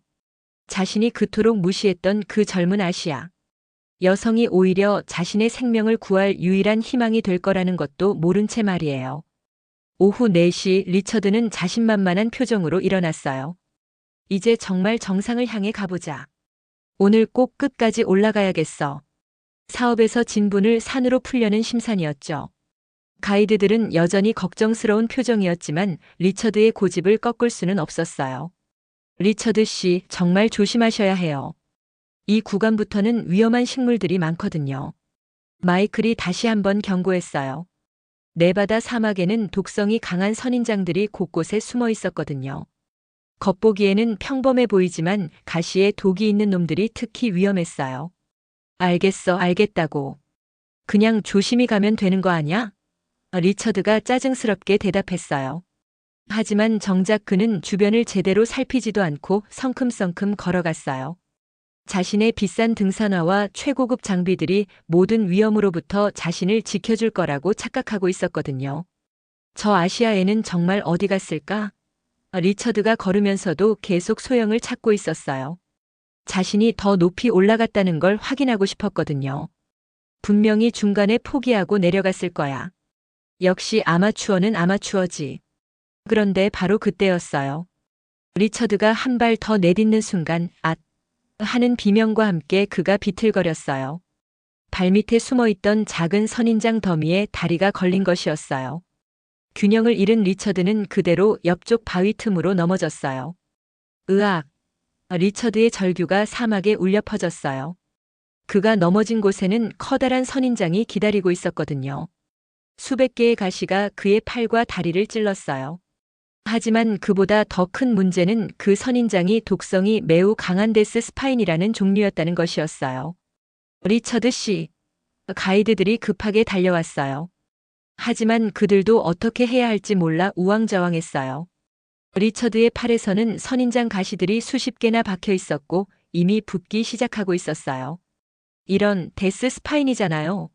자신이 그토록 무시했던 그 젊은 아시아. 여성이 오히려 자신의 생명을 구할 유일한 희망이 될 거라는 것도 모른 채 말이에요. 오후 4시 리처드는 자신만만한 표정으로 일어났어요. 이제 정말 정상을 향해 가보자. 오늘 꼭 끝까지 올라가야겠어. 사업에서 진분을 산으로 풀려는 심산이었죠. 가이드들은 여전히 걱정스러운 표정이었지만 리처드의 고집을 꺾을 수는 없었어요. 리처드 씨, 정말 조심하셔야 해요. 이 구간부터는 위험한 식물들이 많거든요. 마이클이 다시 한번 경고했어요. 네바다 사막에는 독성이 강한 선인장들이 곳곳에 숨어 있었거든요. 겉보기에는 평범해 보이지만 가시에 독이 있는 놈들이 특히 위험했어요. 알겠어, 알겠다고. 그냥 조심히 가면 되는 거 아냐? 리처드가 짜증스럽게 대답했어요. 하지만 정작 그는 주변을 제대로 살피지도 않고 성큼성큼 걸어갔어요. 자신의 비싼 등산화와 최고급 장비들이 모든 위험으로부터 자신을 지켜줄 거라고 착각하고 있었거든요. 저 아시아에는 정말 어디 갔을까? 리처드가 걸으면서도 계속 소영을 찾고 있었어요. 자신이 더 높이 올라갔다는 걸 확인하고 싶었거든요. 분명히 중간에 포기하고 내려갔을 거야. 역시 아마추어는 아마추어지. 그런데 바로 그때였어요. 리처드가 한 발 더 내딛는 순간 앗! 하는 비명과 함께 그가 비틀거렸어요. 발밑에 숨어있던 작은 선인장 더미에 다리가 걸린 것이었어요. 균형을 잃은 리처드는 그대로 옆쪽 바위 틈으로 넘어졌어요. 으악! 리처드의 절규가 사막에 울려 퍼졌어요. 그가 넘어진 곳에는 커다란 선인장이 기다리고 있었거든요. 수백 개의 가시가 그의 팔과 다리를 찔렀어요. 하지만 그보다 더 큰 문제는 그 선인장이 독성이 매우 강한 데스 스파인이라는 종류였다는 것이었어요. 리처드 씨, 가이드들이 급하게 달려왔어요. 하지만 그들도 어떻게 해야 할지 몰라 우왕좌왕했어요. 리처드의 팔에서는 선인장 가시들이 수십 개나 박혀 있었고 이미 붓기 시작하고 있었어요. 이런 데스 스파인이잖아요.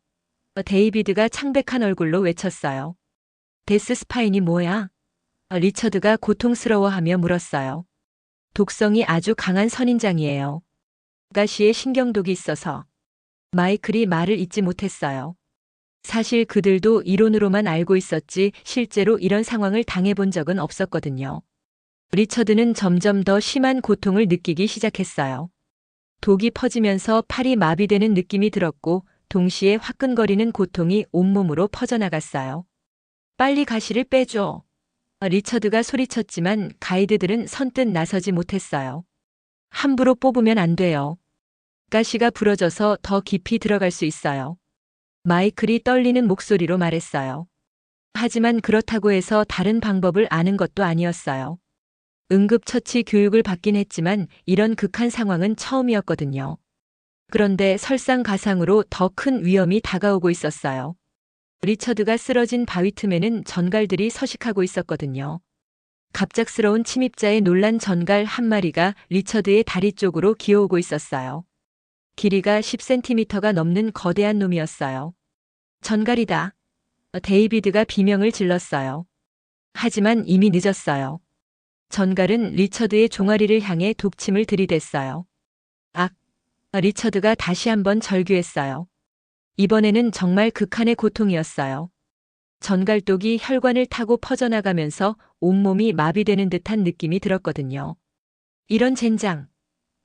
데이비드가 창백한 얼굴로 외쳤어요. 데스 스파인이 뭐야? 리처드가 고통스러워하며 물었어요. 독성이 아주 강한 선인장이에요. 가시에 신경독이 있어서. 마이클이 말을 잇지 못했어요. 사실 그들도 이론으로만 알고 있었지 실제로 이런 상황을 당해본 적은 없었거든요. 리처드는 점점 더 심한 고통을 느끼기 시작했어요. 독이 퍼지면서 팔이 마비되는 느낌이 들었고 동시에 화끈거리는 고통이 온몸으로 퍼져나갔어요. 빨리 가시를 빼줘. 리처드가 소리쳤지만 가이드들은 선뜻 나서지 못했어요. 함부로 뽑으면 안 돼요. 가시가 부러져서 더 깊이 들어갈 수 있어요. 마이클이 떨리는 목소리로 말했어요. 하지만 그렇다고 해서 다른 방법을 아는 것도 아니었어요. 응급처치 교육을 받긴 했지만 이런 극한 상황은 처음이었거든요. 그런데 설상가상으로 더 큰 위험이 다가오고 있었어요. 리처드가 쓰러진 바위 틈에는 전갈들이 서식하고 있었거든요. 갑작스러운 침입자의 놀란 전갈 한 마리가 리처드의 다리 쪽으로 기어오고 있었어요. 길이가 10cm가 넘는 거대한 놈이었어요. 전갈이다. 데이비드가 비명을 질렀어요. 하지만 이미 늦었어요. 전갈은 리처드의 종아리를 향해 독침을 들이댔어요. 악! 리처드가 다시 한번 절규했어요. 이번에는 정말 극한의 고통이었어요. 전갈독이 혈관을 타고 퍼져나가면서 온몸이 마비되는 듯한 느낌이 들었거든요. 이런 젠장.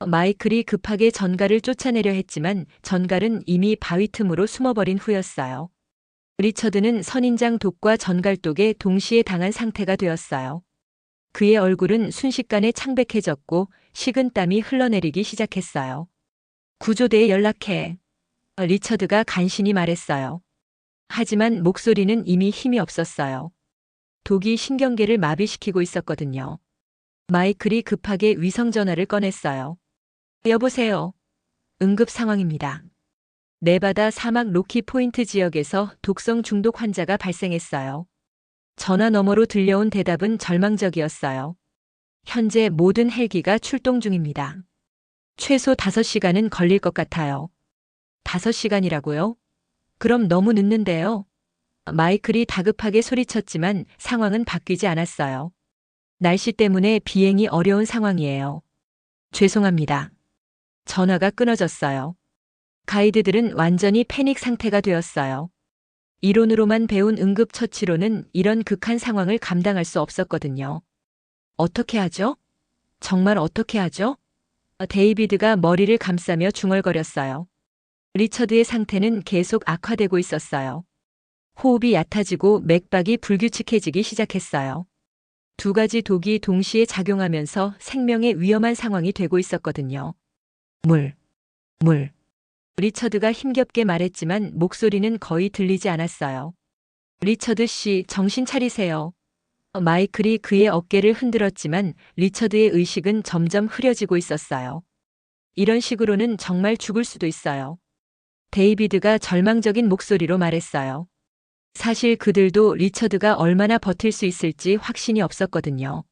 마이클이 급하게 전갈을 쫓아내려 했지만 전갈은 이미 바위 틈으로 숨어버린 후였어요. 리처드는 선인장 독과 전갈독에 동시에 당한 상태가 되었어요. 그의 얼굴은 순식간에 창백해졌고 식은 땀이 흘러내리기 시작했어요. 구조대에 연락해. 리처드가 간신히 말했어요. 하지만 목소리는 이미 힘이 없었어요. 독이 신경계를 마비시키고 있었거든요. 마이클이 급하게 위성전화를 꺼냈어요. 여보세요. 응급 상황입니다. 네바다 사막 로키 포인트 지역에서 독성 중독 환자가 발생했어요. 전화 너머로 들려온 대답은 절망적이었어요. 현재 모든 헬기가 출동 중입니다. 최소 5시간은 걸릴 것 같아요. 5시간이라고요? 그럼 너무 늦는데요. 마이클이 다급하게 소리쳤지만 상황은 바뀌지 않았어요. 날씨 때문에 비행이 어려운 상황이에요. 죄송합니다. 전화가 끊어졌어요. 가이드들은 완전히 패닉 상태가 되었어요. 이론으로만 배운 응급처치로는 이런 극한 상황을 감당할 수 없었거든요. 어떻게 하죠? 정말 어떻게 하죠? 데이비드가 머리를 감싸며 중얼거렸어요. 리처드의 상태는 계속 악화되고 있었어요. 호흡이 얕아지고 맥박이 불규칙해지기 시작했어요. 두 가지 독이 동시에 작용하면서 생명에 위험한 상황이 되고 있었거든요. 물. 리처드가 힘겹게 말했지만 목소리는 거의 들리지 않았어요. 리처드 씨, 정신 차리세요. 마이클이 그의 어깨를 흔들었지만 리처드의 의식은 점점 흐려지고 있었어요. 이런 식으로는 정말 죽을 수도 있어요. 데이비드가 절망적인 목소리로 말했어요. 사실 그들도 리처드가 얼마나 버틸 수 있을지 확신이 없었거든요.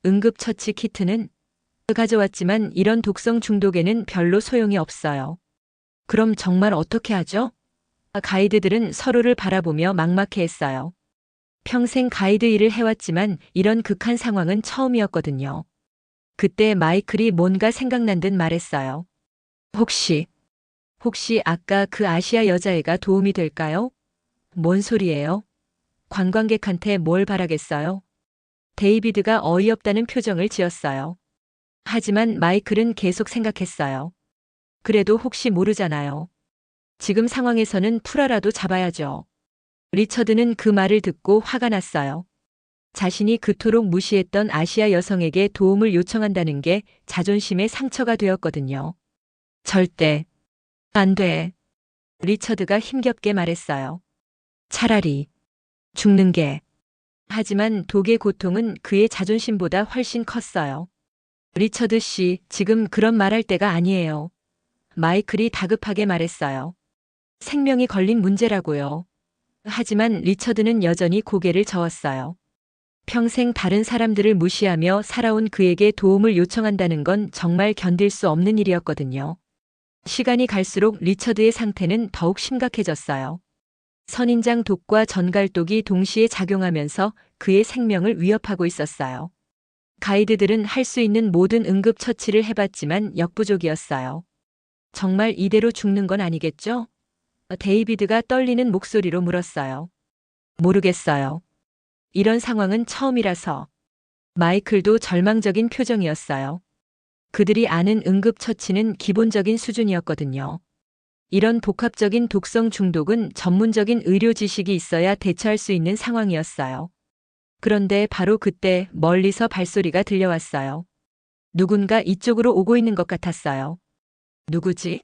응급처치 키트는 가져왔지만 이런 독성 중독에는 별로 소용이 없어요. 그럼 정말 어떻게 하죠? 가이드들은 서로를 바라보며 막막해했어요. 평생 가이드 일을 해왔지만 이런 극한 상황은 처음이었거든요. 그때 마이클이 뭔가 생각난 듯 말했어요. 혹시 아까 그 아시아 여자애가 도움이 될까요? 뭔 소리예요? 관광객한테 뭘 바라겠어요? 데이비드가 어이없다는 표정을 지었어요. 하지만 마이클은 계속 생각했어요. 그래도 혹시 모르잖아요. 지금 상황에서는 풀어라도 잡아야죠. 리처드는 그 말을 듣고 화가 났어요. 자신이 그토록 무시했던 아시아 여성에게 도움을 요청한다는 게 자존심의 상처가 되었거든요. 절대 안 돼. 리처드가 힘겹게 말했어요. 차라리 죽는 게. 하지만 독의 고통은 그의 자존심보다 훨씬 컸어요. 리처드 씨, 지금 그런 말할 때가 아니에요. 마이클이 다급하게 말했어요. 생명이 걸린 문제라고요. 하지만 리처드는 여전히 고개를 저었어요. 평생 다른 사람들을 무시하며 살아온 그에게 도움을 요청한다는 건 정말 견딜 수 없는 일이었거든요. 시간이 갈수록 리처드의 상태는 더욱 심각해졌어요. 선인장 독과 전갈독이 동시에 작용하면서 그의 생명을 위협하고 있었어요. 가이드들은 할 수 있는 모든 응급처치를 해봤지만 역부족이었어요. 정말 이대로 죽는 건 아니겠죠? 데이비드가 떨리는 목소리로 물었어요. 모르겠어요. 이런 상황은 처음이라서. 마이클도 절망적인 표정이었어요. 그들이 아는 응급처치는 기본적인 수준이었거든요. 이런 복합적인 독성 중독은 전문적인 의료 지식이 있어야 대처할 수 있는 상황이었어요. 그런데 바로 그때 멀리서 발소리가 들려왔어요. 누군가 이쪽으로 오고 있는 것 같았어요. 누구지?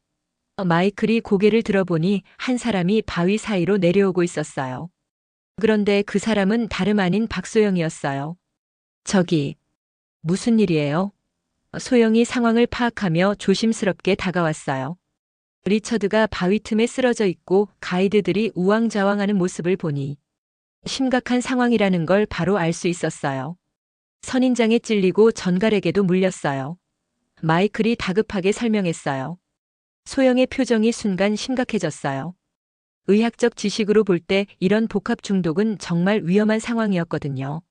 마이클이 고개를 들어보니 한 사람이 바위 사이로 내려오고 있었어요. 그런데 그 사람은 다름 아닌 박소영이었어요. 저기, 무슨 일이에요? 소영이 상황을 파악하며 조심스럽게 다가왔어요. 리처드가 바위 틈에 쓰러져 있고 가이드들이 우왕좌왕하는 모습을 보니 심각한 상황이라는 걸 바로 알 수 있었어요. 선인장에 찔리고 전갈에게도 물렸어요. 마이클이 다급하게 설명했어요. 소영의 표정이 순간 심각해졌어요. 의학적 지식으로 볼 때 이런 복합 중독은 정말 위험한 상황이었거든요.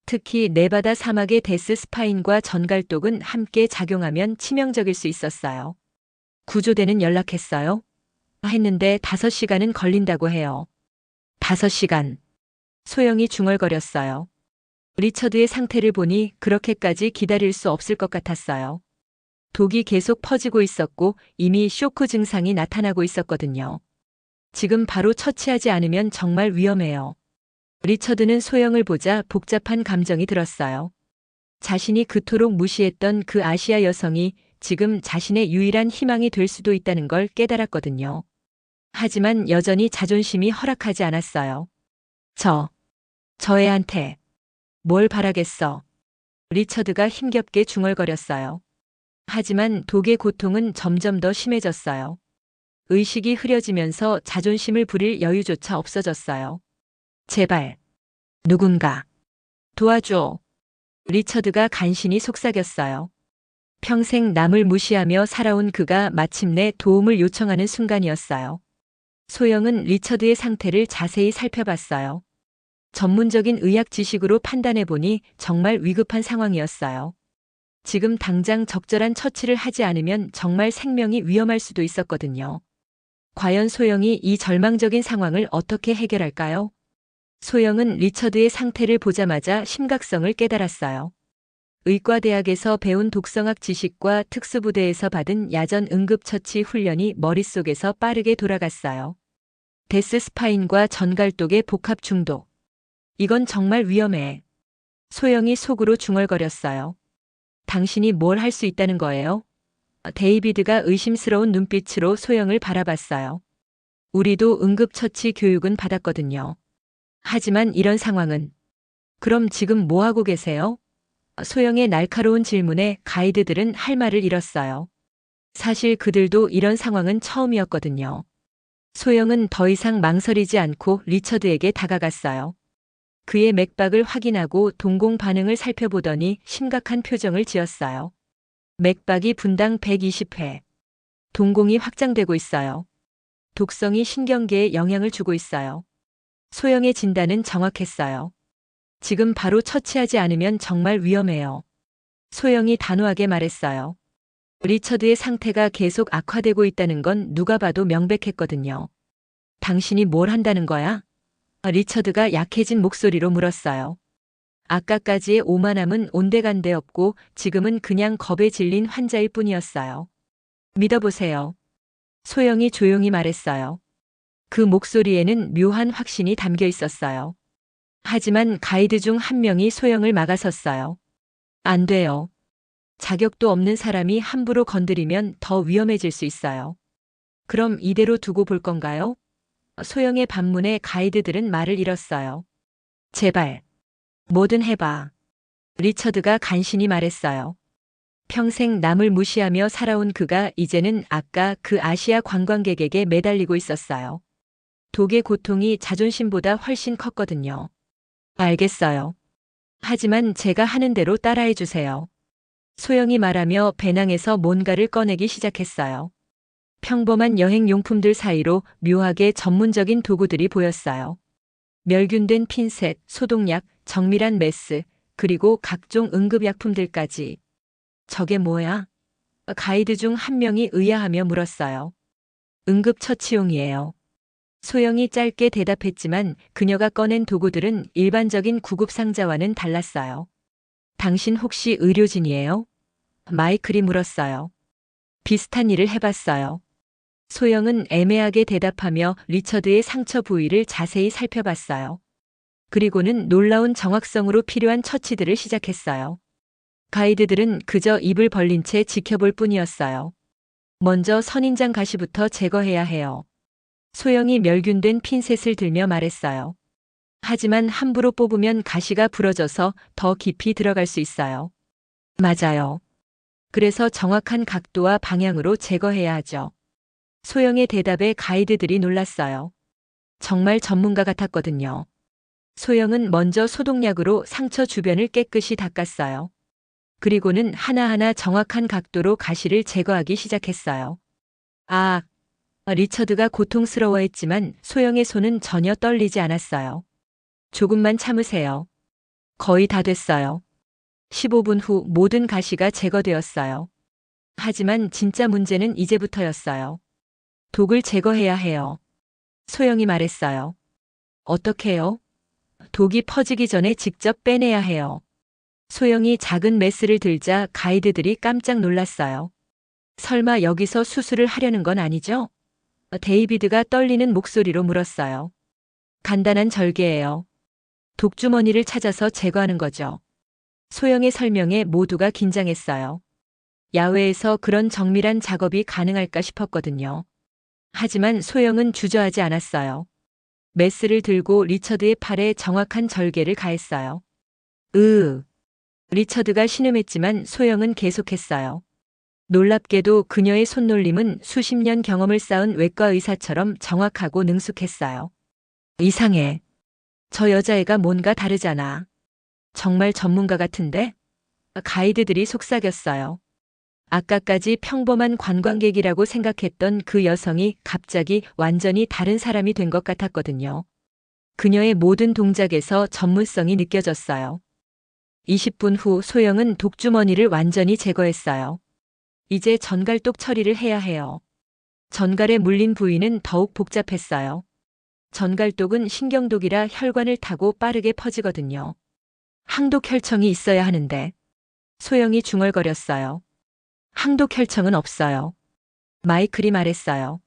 특히 네바다 사막의 데스 스파인과 전갈독은 함께 작용하면 치명적일 수 있었어요. 구조대는 연락했어요? 했는데 5시간은 걸린다고 해요. 5시간. 소영이 중얼거렸어요. 리처드의 상태를 보니 그렇게까지 기다릴 수 없을 것 같았어요. 독이 계속 퍼지고 있었고 이미 쇼크 증상이 나타나고 있었거든요. 지금 바로 처치하지 않으면 정말 위험해요. 리처드는 소영을 보자 복잡한 감정이 들었어요. 자신이 그토록 무시했던 그 아시아 여성이 지금 자신의 유일한 희망이 될 수도 있다는 걸 깨달았거든요. 하지만 여전히 자존심이 허락하지 않았어요. 저 애한테 뭘 바라겠어. 리처드가 힘겹게 중얼거렸어요. 하지만 독의 고통은 점점 더 심해졌어요. 의식이 흐려지면서 자존심을 부릴 여유조차 없어졌어요. 제발, 누군가 도와줘. 리처드가 간신히 속삭였어요. 평생 남을 무시하며 살아온 그가 마침내 도움을 요청하는 순간이었어요. 소영은 리처드의 상태를 자세히 살펴봤어요. 전문적인 의학 지식으로 판단해보니 정말 위급한 상황이었어요. 지금 당장 적절한 처치를 하지 않으면 정말 생명이 위험할 수도 있었거든요. 과연 소영이 이 절망적인 상황을 어떻게 해결할까요? 소영은 리처드의 상태를 보자마자 심각성을 깨달았어요. 의과대학에서 배운 독성학 지식과 특수부대에서 받은 야전 응급처치 훈련이 머릿속에서 빠르게 돌아갔어요. 데스스파인과 전갈독의 복합 중독. 이건 정말 위험해. 소영이 속으로 중얼거렸어요. 당신이 뭘 할 수 있다는 거예요? 데이비드가 의심스러운 눈빛으로 소영을 바라봤어요. 우리도 응급처치 교육은 받았거든요. 하지만 이런 상황은. 그럼 지금 뭐 하고 계세요? 소영의 날카로운 질문에 가이드들은 할 말을 잃었어요. 사실 그들도 이런 상황은 처음이었거든요. 소영은 더 이상 망설이지 않고 리처드에게 다가갔어요. 그의 맥박을 확인하고 동공 반응을 살펴보더니 심각한 표정을 지었어요. 맥박이 분당 120회. 동공이 확장되고 있어요. 독성이 신경계에 영향을 주고 있어요. 소영의 진단은 정확했어요. 지금 바로 처치하지 않으면 정말 위험해요. 소영이 단호하게 말했어요. 리처드의 상태가 계속 악화되고 있다는 건 누가 봐도 명백했거든요. 당신이 뭘 한다는 거야? 리처드가 약해진 목소리로 물었어요. 아까까지의 오만함은 온데간데 없고 지금은 그냥 겁에 질린 환자일 뿐이었어요. 믿어보세요. 소영이 조용히 말했어요. 그 목소리에는 묘한 확신이 담겨 있었어요. 하지만 가이드 중 한 명이 소영을 막아섰어요. 안 돼요. 자격도 없는 사람이 함부로 건드리면 더 위험해질 수 있어요. 그럼 이대로 두고 볼 건가요? 소영의 반문에 가이드들은 말을 잃었어요. 제발, 뭐든 해봐. 리처드가 간신히 말했어요. 평생 남을 무시하며 살아온 그가 이제는 아까 그 아시아 관광객에게 매달리고 있었어요. 독의 고통이 자존심보다 훨씬 컸거든요. 알겠어요. 하지만 제가 하는 대로 따라해 주세요. 소영이 말하며 배낭에서 뭔가를 꺼내기 시작했어요. 평범한 여행 용품들 사이로 묘하게 전문적인 도구들이 보였어요. 멸균된 핀셋, 소독약, 정밀한 메스, 그리고 각종 응급약품들까지. 저게 뭐야? 가이드 중 한 명이 의아하며 물었어요. 응급처치용이에요. 소영이 짧게 대답했지만 그녀가 꺼낸 도구들은 일반적인 구급상자와는 달랐어요. 당신 혹시 의료진이에요? 마이클이 물었어요. 비슷한 일을 해봤어요. 소영은 애매하게 대답하며 리처드의 상처 부위를 자세히 살펴봤어요. 그리고는 놀라운 정확성으로 필요한 처치들을 시작했어요. 가이드들은 그저 입을 벌린 채 지켜볼 뿐이었어요. 먼저 선인장 가시부터 제거해야 해요. 소영이 멸균된 핀셋을 들며 말했어요. 하지만 함부로 뽑으면 가시가 부러져서 더 깊이 들어갈 수 있어요. 맞아요. 그래서 정확한 각도와 방향으로 제거해야 하죠. 소영의 대답에 가이드들이 놀랐어요. 정말 전문가 같았거든요. 소영은 먼저 소독약으로 상처 주변을 깨끗이 닦았어요. 그리고는 하나하나 정확한 각도로 가시를 제거하기 시작했어요. 아, 리처드가 고통스러워했지만 소영의 손은 전혀 떨리지 않았어요. 조금만 참으세요. 거의 다 됐어요. 15분 후 모든 가시가 제거되었어요. 하지만 진짜 문제는 이제부터였어요. 독을 제거해야 해요. 소영이 말했어요. 어떻게요? 독이 퍼지기 전에 직접 빼내야 해요. 소영이 작은 메스를 들자 가이드들이 깜짝 놀랐어요. 설마 여기서 수술을 하려는 건 아니죠? 데이비드가 떨리는 목소리로 물었어요. 간단한 절개예요. 독주머니를 찾아서 제거하는 거죠. 소영의 설명에 모두가 긴장했어요. 야외에서 그런 정밀한 작업이 가능할까 싶었거든요. 하지만 소영은 주저하지 않았어요. 메스를 들고 리처드의 팔에 정확한 절개를 가했어요. 리처드가 신음했지만 소영은 계속했어요. 놀랍게도 그녀의 손놀림은 수십 년 경험을 쌓은 외과 의사처럼 정확하고 능숙했어요. 이상해. 저 여자애가 뭔가 다르잖아. 정말 전문가 같은데? 가이드들이 속삭였어요. 아까까지 평범한 관광객이라고 생각했던 그 여성이 갑자기 완전히 다른 사람이 된 것 같았거든요. 그녀의 모든 동작에서 전문성이 느껴졌어요. 20분 후 소영은 독주머니를 완전히 제거했어요. 이제 전갈독 처리를 해야 해요. 전갈에 물린 부위는 더욱 복잡했어요. 전갈독은 신경독이라 혈관을 타고 빠르게 퍼지거든요. 항독혈청이 있어야 하는데. 소영이 중얼거렸어요. 항독혈청은 없어요. 마이클이 말했어요.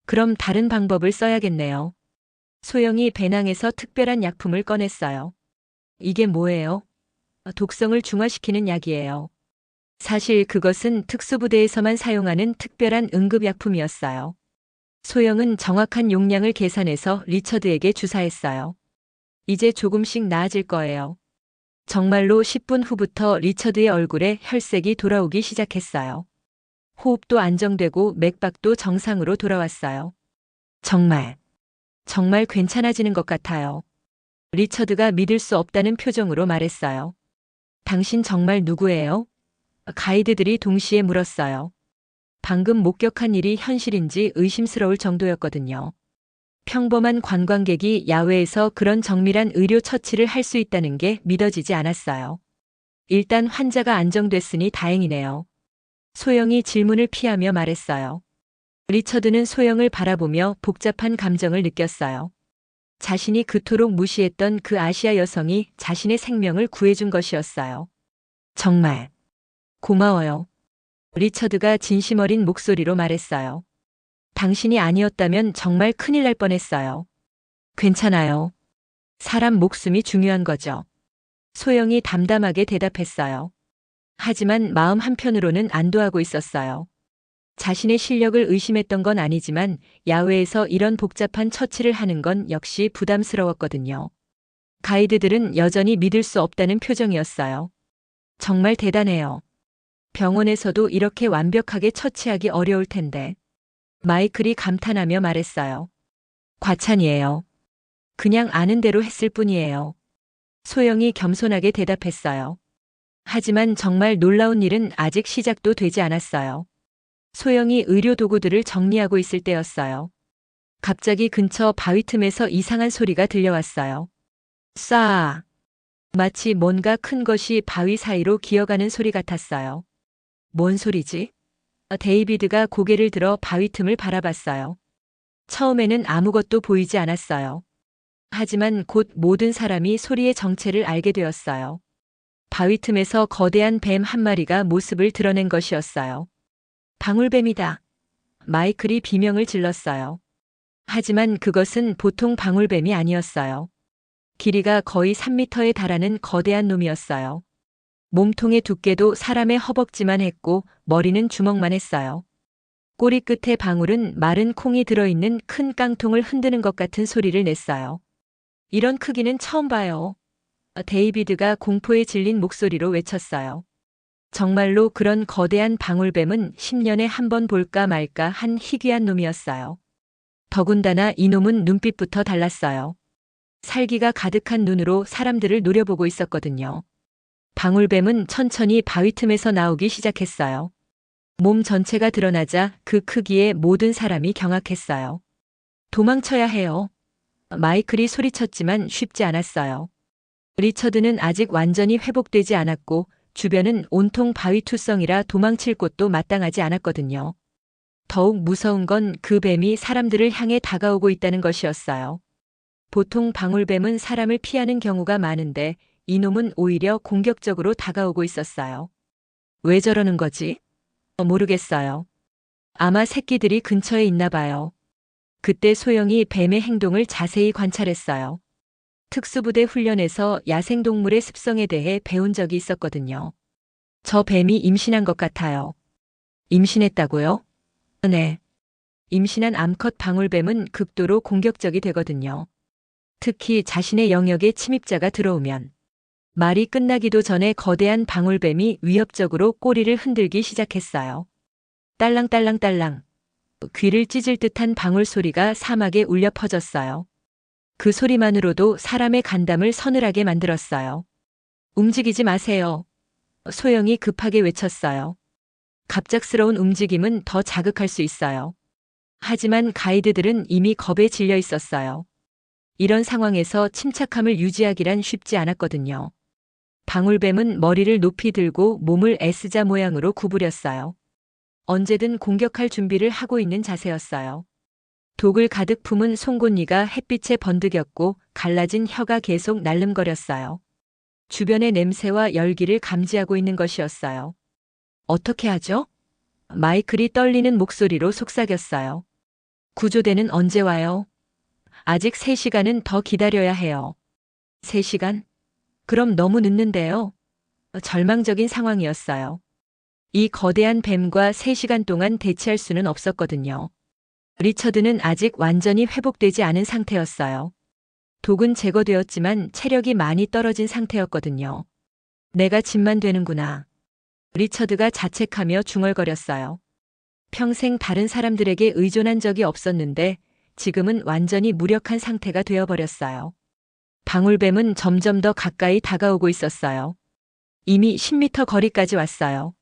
그럼 다른 방법을 써야겠네요. 소영이 배낭에서 특별한 약품을 꺼냈어요. 이게 뭐예요? 독성을 중화시키는 약이에요. 사실 그것은 특수부대에서만 사용하는 특별한 응급약품이었어요. 소영은 정확한 용량을 계산해서 리처드에게 주사했어요. 이제 조금씩 나아질 거예요. 정말로 10분 후부터 리처드의 얼굴에 혈색이 돌아오기 시작했어요. 호흡도 안정되고 맥박도 정상으로 돌아왔어요. 정말 괜찮아지는 것 같아요. 리처드가 믿을 수 없다는 표정으로 말했어요. 당신 정말 누구예요? 가이드들이 동시에 물었어요. 방금 목격한 일이 현실인지 의심스러울 정도였거든요. 평범한 관광객이 야외에서 그런 정밀한 의료 처치를 할 수 있다는 게 믿어지지 않았어요. 일단 환자가 안정됐으니 다행이네요. 소영이 질문을 피하며 말했어요. 리처드는 소영을 바라보며 복잡한 감정을 느꼈어요. 자신이 그토록 무시했던 그 아시아 여성이 자신의 생명을 구해준 것이었어요. 정말 고마워요. 리처드가 진심 어린 목소리로 말했어요. 당신이 아니었다면 정말 큰일 날 뻔했어요. 괜찮아요. 사람 목숨이 중요한 거죠. 소영이 담담하게 대답했어요. 하지만 마음 한편으로는 안도하고 있었어요. 자신의 실력을 의심했던 건 아니지만 야외에서 이런 복잡한 처치를 하는 건 역시 부담스러웠거든요. 가이드들은 여전히 믿을 수 없다는 표정이었어요. 정말 대단해요. 병원에서도 이렇게 완벽하게 처치하기 어려울 텐데. 마이클이 감탄하며 말했어요. 과찬이에요. 그냥 아는 대로 했을 뿐이에요. 소영이 겸손하게 대답했어요. 하지만 정말 놀라운 일은 아직 시작도 되지 않았어요. 소영이 의료 도구들을 정리하고 있을 때였어요. 갑자기 근처 바위 틈에서 이상한 소리가 들려왔어요. 싸. 마치 뭔가 큰 것이 바위 사이로 기어가는 소리 같았어요. 뭔 소리지? 데이비드가 고개를 들어 바위 틈을 바라봤어요. 처음에는 아무것도 보이지 않았어요. 하지만 곧 모든 사람이 소리의 정체를 알게 되었어요. 바위 틈에서 거대한 뱀 한 마리가 모습을 드러낸 것이었어요. 방울뱀이다. 마이클이 비명을 질렀어요. 하지만 그것은 보통 방울뱀이 아니었어요. 길이가 거의 3미터에 달하는 거대한 놈이었어요. 몸통의 두께도 사람의 허벅지만 했고 머리는 주먹만 했어요. 꼬리 끝에 방울은 마른 콩이 들어있는 큰 깡통을 흔드는 것 같은 소리를 냈어요. 이런 크기는 처음 봐요. 데이비드가 공포에 질린 목소리로 외쳤어요. 정말로 그런 거대한 방울뱀은 10년에 한 번 볼까 말까 한 희귀한 놈이었어요. 더군다나 이놈은 눈빛부터 달랐어요. 살기가 가득한 눈으로 사람들을 노려보고 있었거든요. 방울뱀은 천천히 바위 틈에서 나오기 시작했어요. 몸 전체가 드러나자 그 크기에 모든 사람이 경악했어요. 도망쳐야 해요. 마이클이 소리쳤지만 쉽지 않았어요. 리처드는 아직 완전히 회복되지 않았고 주변은 온통 바위 투성이라 도망칠 곳도 마땅하지 않았거든요. 더욱 무서운 건 그 뱀이 사람들을 향해 다가오고 있다는 것이었어요. 보통 방울뱀은 사람을 피하는 경우가 많은데 이놈은 오히려 공격적으로 다가오고 있었어요. 왜 저러는 거지? 모르겠어요. 아마 새끼들이 근처에 있나 봐요. 그때 소영이 뱀의 행동을 자세히 관찰했어요. 특수부대 훈련에서 야생동물의 습성에 대해 배운 적이 있었거든요. 저 뱀이 임신한 것 같아요. 임신했다고요? 네. 임신한 암컷 방울뱀은 극도로 공격적이 되거든요. 특히 자신의 영역에 침입자가 들어오면. 말이 끝나기도 전에 거대한 방울뱀이 위협적으로 꼬리를 흔들기 시작했어요. 딸랑딸랑딸랑. 귀를 찢을 듯한 방울 소리가 사막에 울려 퍼졌어요. 그 소리만으로도 사람의 간담을 서늘하게 만들었어요. 움직이지 마세요. 소영이 급하게 외쳤어요. 갑작스러운 움직임은 더 자극할 수 있어요. 하지만 가이드들은 이미 겁에 질려 있었어요. 이런 상황에서 침착함을 유지하기란 쉽지 않았거든요. 방울뱀은 머리를 높이 들고 몸을 S자 모양으로 구부렸어요. 언제든 공격할 준비를 하고 있는 자세였어요. 독을 가득 품은 송곳니가 햇빛에 번득였고 갈라진 혀가 계속 날름거렸어요. 주변의 냄새와 열기를 감지하고 있는 것이었어요. 어떻게 하죠? 마이클이 떨리는 목소리로 속삭였어요. 구조대는 언제 와요? 아직 3시간은 더 기다려야 해요. 3시간? 그럼 너무 늦는데요. 절망적인 상황이었어요. 이 거대한 뱀과 3시간 동안 대치할 수는 없었거든요. 리처드는 아직 완전히 회복되지 않은 상태였어요. 독은 제거되었지만 체력이 많이 떨어진 상태였거든요. 내가 짐만 되는구나. 리처드가 자책하며 중얼거렸어요. 평생 다른 사람들에게 의존한 적이 없었는데 지금은 완전히 무력한 상태가 되어버렸어요. 방울뱀은 점점 더 가까이 다가오고 있었어요. 이미 10m 거리까지 왔어요.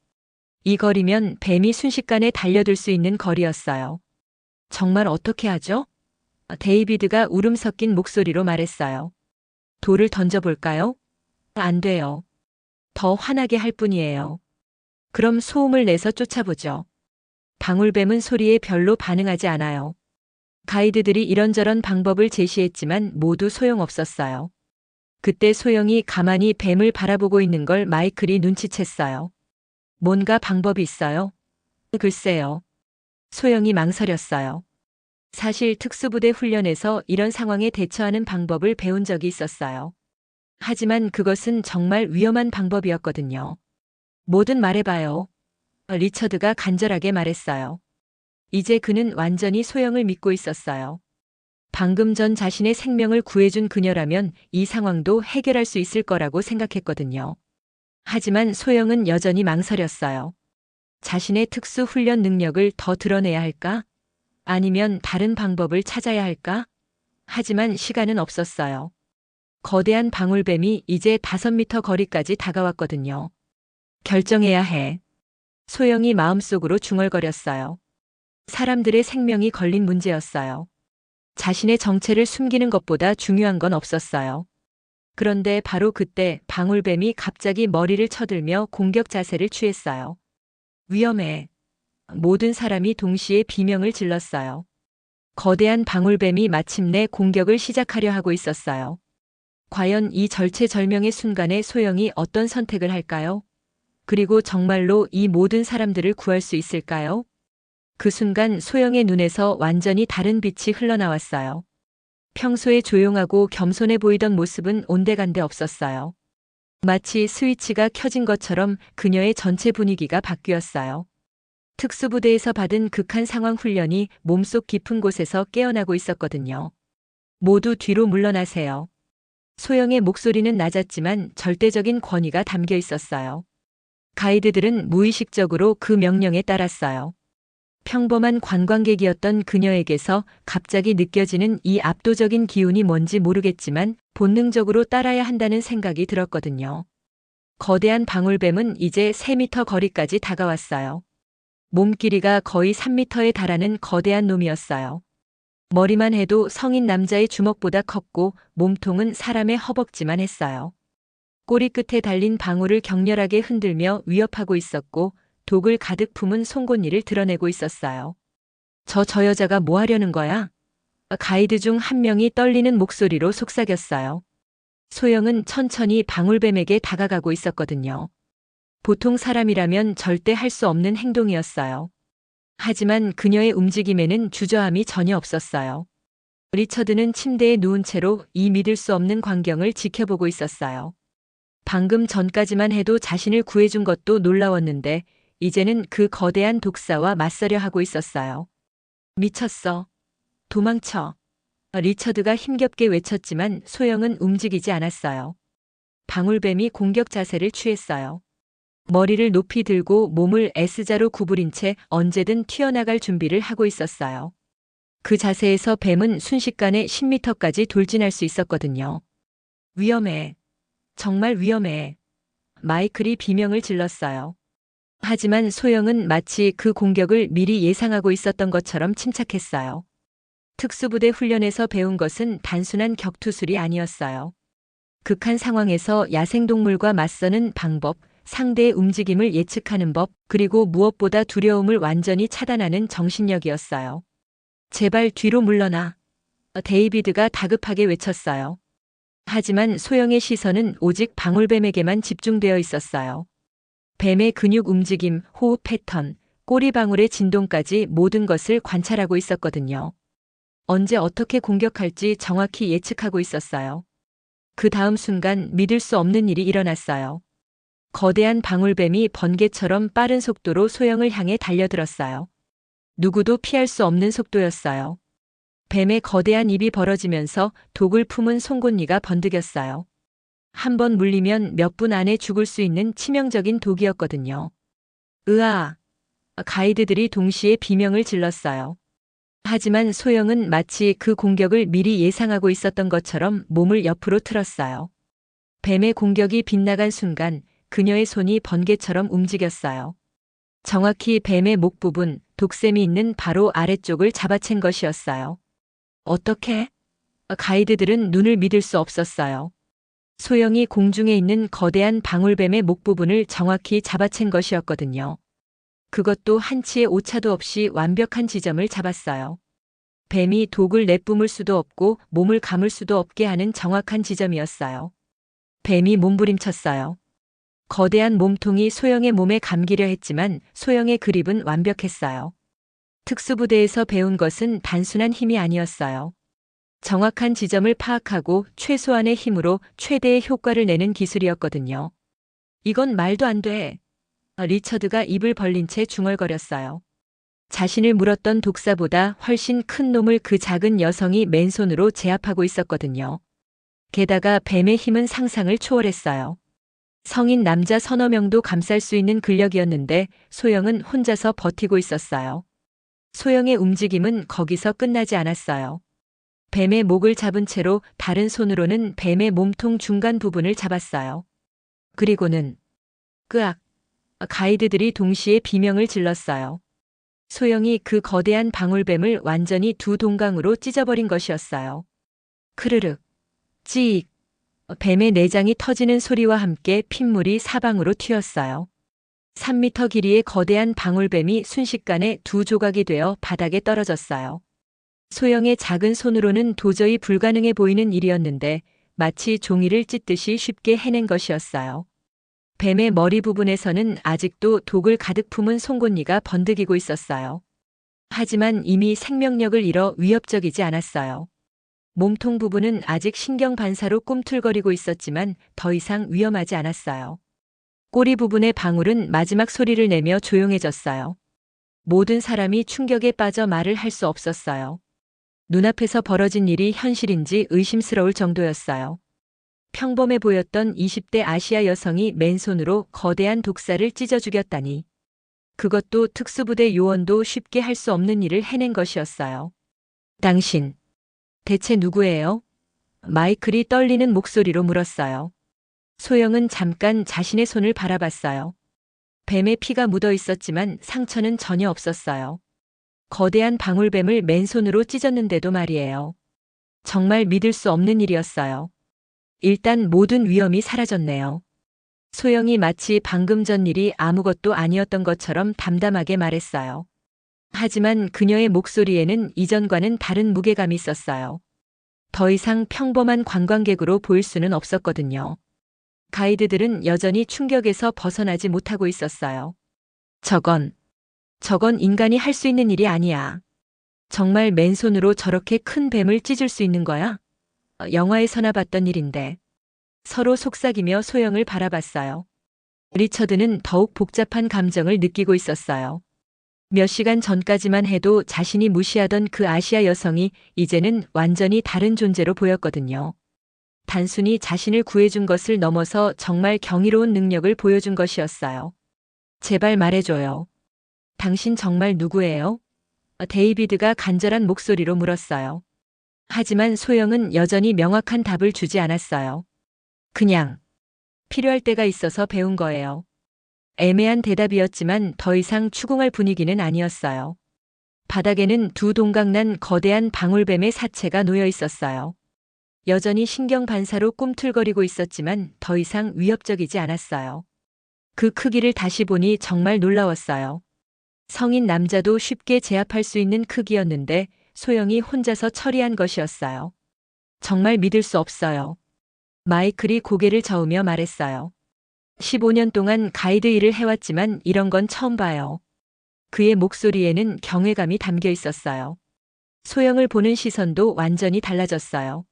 이 거리면 뱀이 순식간에 달려들 수 있는 거리였어요. 정말 어떻게 하죠? 데이비드가 울음 섞인 목소리로 말했어요. 돌을 던져볼까요? 안 돼요. 더 화나게 할 뿐이에요. 그럼 소음을 내서 쫓아보죠. 방울뱀은 소리에 별로 반응하지 않아요. 가이드들이 이런저런 방법을 제시했지만 모두 소용없었어요. 그때 소영이 가만히 뱀을 바라보고 있는 걸 마이클이 눈치챘어요. 뭔가 방법이 있어요? 글쎄요. 소영이 망설였어요. 사실 특수부대 훈련에서 이런 상황에 대처하는 방법을 배운 적이 있었어요. 하지만 그것은 정말 위험한 방법이었거든요. 뭐든 말해봐요. 리처드가 간절하게 말했어요. 이제 그는 완전히 소영을 믿고 있었어요. 방금 전 자신의 생명을 구해준 그녀라면 이 상황도 해결할 수 있을 거라고 생각했거든요. 하지만 소영은 여전히 망설였어요. 자신의 특수 훈련 능력을 더 드러내야 할까? 아니면 다른 방법을 찾아야 할까? 하지만 시간은 없었어요. 거대한 방울뱀이 이제 5m 거리까지 다가왔거든요. 결정해야 해. 소영이 마음속으로 중얼거렸어요. 사람들의 생명이 걸린 문제였어요. 자신의 정체를 숨기는 것보다 중요한 건 없었어요. 그런데 바로 그때 방울뱀이 갑자기 머리를 쳐들며 공격 자세를 취했어요. 위험해. 모든 사람이 동시에 비명을 질렀어요. 거대한 방울뱀이 마침내 공격을 시작하려 하고 있었어요. 과연 이 절체절명의 순간에 소영이 어떤 선택을 할까요? 그리고 정말로 이 모든 사람들을 구할 수 있을까요? 그 순간 소영의 눈에서 완전히 다른 빛이 흘러나왔어요. 평소에 조용하고 겸손해 보이던 모습은 온데간데 없었어요. 마치 스위치가 켜진 것처럼 그녀의 전체 분위기가 바뀌었어요. 특수부대에서 받은 극한 상황 훈련이 몸속 깊은 곳에서 깨어나고 있었거든요. 모두 뒤로 물러나세요. 소영의 목소리는 낮았지만 절대적인 권위가 담겨 있었어요. 가이드들은 무의식적으로 그 명령에 따랐어요. 평범한 관광객이었던 그녀에게서 갑자기 느껴지는 이 압도적인 기운이 뭔지 모르겠지만 본능적으로 따라야 한다는 생각이 들었거든요. 거대한 방울뱀은 이제 3m 거리까지 다가왔어요. 몸 길이가 거의 3m에 달하는 거대한 놈이었어요. 머리만 해도 성인 남자의 주먹보다 컸고 몸통은 사람의 허벅지만 했어요. 꼬리 끝에 달린 방울을 격렬하게 흔들며 위협하고 있었고 독을 가득 품은 송곳니를 드러내고 있었어요. 저 여자가 뭐 하려는 거야? 가이드 중 한 명이 떨리는 목소리로 속삭였어요. 소영은 천천히 방울뱀에게 다가가고 있었거든요. 보통 사람이라면 절대 할 수 없는 행동이었어요. 하지만 그녀의 움직임에는 주저함이 전혀 없었어요. 리처드는 침대에 누운 채로 이 믿을 수 없는 광경을 지켜보고 있었어요. 방금 전까지만 해도 자신을 구해준 것도 놀라웠는데 이제는 그 거대한 독사와 맞서려 하고 있었어요. 미쳤어. 도망쳐. 리처드가 힘겹게 외쳤지만 소영은 움직이지 않았어요. 방울뱀이 공격 자세를 취했어요. 머리를 높이 들고 몸을 S자로 구부린 채 언제든 튀어나갈 준비를 하고 있었어요. 그 자세에서 뱀은 순식간에 10m까지 돌진할 수 있었거든요. 위험해. 정말 위험해. 마이클이 비명을 질렀어요. 하지만 소영은 마치 그 공격을 미리 예상하고 있었던 것처럼 침착했어요. 특수부대 훈련에서 배운 것은 단순한 격투술이 아니었어요. 극한 상황에서 야생동물과 맞서는 방법, 상대의 움직임을 예측하는 법, 그리고 무엇보다 두려움을 완전히 차단하는 정신력이었어요. 제발 뒤로 물러나. 데이비드가 다급하게 외쳤어요. 하지만 소영의 시선은 오직 방울뱀에게만 집중되어 있었어요. 뱀의 근육 움직임, 호흡 패턴, 꼬리방울의 진동까지 모든 것을 관찰하고 있었거든요. 언제 어떻게 공격할지 정확히 예측하고 있었어요. 그 다음 순간 믿을 수 없는 일이 일어났어요. 거대한 방울뱀이 번개처럼 빠른 속도로 소영을 향해 달려들었어요. 누구도 피할 수 없는 속도였어요. 뱀의 거대한 입이 벌어지면서 독을 품은 송곳니가 번득였어요. 한 번 물리면 몇 분 안에 죽을 수 있는 치명적인 독이었거든요. 으아! 가이드들이 동시에 비명을 질렀어요. 하지만 소영은 마치 그 공격을 미리 예상하고 있었던 것처럼 몸을 옆으로 틀었어요. 뱀의 공격이 빗나간 순간 그녀의 손이 번개처럼 움직였어요. 정확히 뱀의 목 부분, 독샘이 있는 바로 아래쪽을 잡아챈 것이었어요. 어떻게? 가이드들은 눈을 믿을 수 없었어요. 소영이 공중에 있는 거대한 방울뱀의 목 부분을 정확히 잡아챈 것이었거든요. 그것도 한치의 오차도 없이 완벽한 지점을 잡았어요. 뱀이 독을 내뿜을 수도 없고 몸을 감을 수도 없게 하는 정확한 지점이었어요. 뱀이 몸부림쳤어요. 거대한 몸통이 소영의 몸에 감기려 했지만 소영의 그립은 완벽했어요. 특수부대에서 배운 것은 단순한 힘이 아니었어요. 정확한 지점을 파악하고 최소한의 힘으로 최대의 효과를 내는 기술이었거든요. 이건 말도 안 돼. 리처드가 입을 벌린 채 중얼거렸어요. 자신을 물었던 독사보다 훨씬 큰 놈을 그 작은 여성이 맨손으로 제압하고 있었거든요. 게다가 뱀의 힘은 상상을 초월했어요. 성인 남자 서너 명도 감쌀 수 있는 근력이었는데 소영은 혼자서 버티고 있었어요. 소영의 움직임은 거기서 끝나지 않았어요. 뱀의 목을 잡은 채로 다른 손으로는 뱀의 몸통 중간 부분을 잡았어요. 그리고는 끄악! 가이드들이 동시에 비명을 질렀어요. 소영이 그 거대한 방울뱀을 완전히 두 동강으로 찢어버린 것이었어요. 크르륵! 찌익! 뱀의 내장이 터지는 소리와 함께 핏물이 사방으로 튀었어요. 3m 길이의 거대한 방울뱀이 순식간에 두 조각이 되어 바닥에 떨어졌어요. 소영의 작은 손으로는 도저히 불가능해 보이는 일이었는데 마치 종이를 찢듯이 쉽게 해낸 것이었어요. 뱀의 머리 부분에서는 아직도 독을 가득 품은 송곳니가 번득이고 있었어요. 하지만 이미 생명력을 잃어 위협적이지 않았어요. 몸통 부분은 아직 신경 반사로 꿈틀거리고 있었지만 더 이상 위험하지 않았어요. 꼬리 부분의 방울은 마지막 소리를 내며 조용해졌어요. 모든 사람이 충격에 빠져 말을 할 수 없었어요. 눈앞에서 벌어진 일이 현실인지 의심스러울 정도였어요. 평범해 보였던 20대 아시아 여성이 맨손으로 거대한 독사를 찢어 죽였다니. 그것도 특수부대 요원도 쉽게 할 수 없는 일을 해낸 것이었어요. 당신, 대체 누구예요? 마이클이 떨리는 목소리로 물었어요. 소영은 잠깐 자신의 손을 바라봤어요. 뱀에 피가 묻어 있었지만 상처는 전혀 없었어요. 거대한 방울뱀을 맨손으로 찢었는데도 말이에요. 정말 믿을 수 없는 일이었어요. 일단 모든 위험이 사라졌네요. 소영이 마치 방금 전 일이 아무것도 아니었던 것처럼 담담하게 말했어요. 하지만 그녀의 목소리에는 이전과는 다른 무게감이 있었어요. 더 이상 평범한 관광객으로 보일 수는 없었거든요. 가이드들은 여전히 충격에서 벗어나지 못하고 있었어요. 저건 인간이 할 수 있는 일이 아니야. 정말 맨손으로 저렇게 큰 뱀을 찢을 수 있는 거야? 영화에서나 봤던 일인데. 서로 속삭이며 소영을 바라봤어요. 리처드는 더욱 복잡한 감정을 느끼고 있었어요. 몇 시간 전까지만 해도 자신이 무시하던 그 아시아 여성이 이제는 완전히 다른 존재로 보였거든요. 단순히 자신을 구해준 것을 넘어서 정말 경이로운 능력을 보여준 것이었어요. 제발 말해줘요. 당신 정말 누구예요? 데이비드가 간절한 목소리로 물었어요. 하지만 소영은 여전히 명확한 답을 주지 않았어요. 그냥 필요할 때가 있어서 배운 거예요. 애매한 대답이었지만 더 이상 추궁할 분위기는 아니었어요. 바닥에는 두 동강난 거대한 방울뱀의 사체가 놓여 있었어요. 여전히 신경 반사로 꿈틀거리고 있었지만 더 이상 위협적이지 않았어요. 그 크기를 다시 보니 정말 놀라웠어요. 성인 남자도 쉽게 제압할 수 있는 크기였는데 소영이 혼자서 처리한 것이었어요. 정말 믿을 수 없어요. 마이클이 고개를 저으며 말했어요. 15년 동안 가이드 일을 해왔지만 이런 건 처음 봐요. 그의 목소리에는 경외감이 담겨 있었어요. 소영을 보는 시선도 완전히 달라졌어요.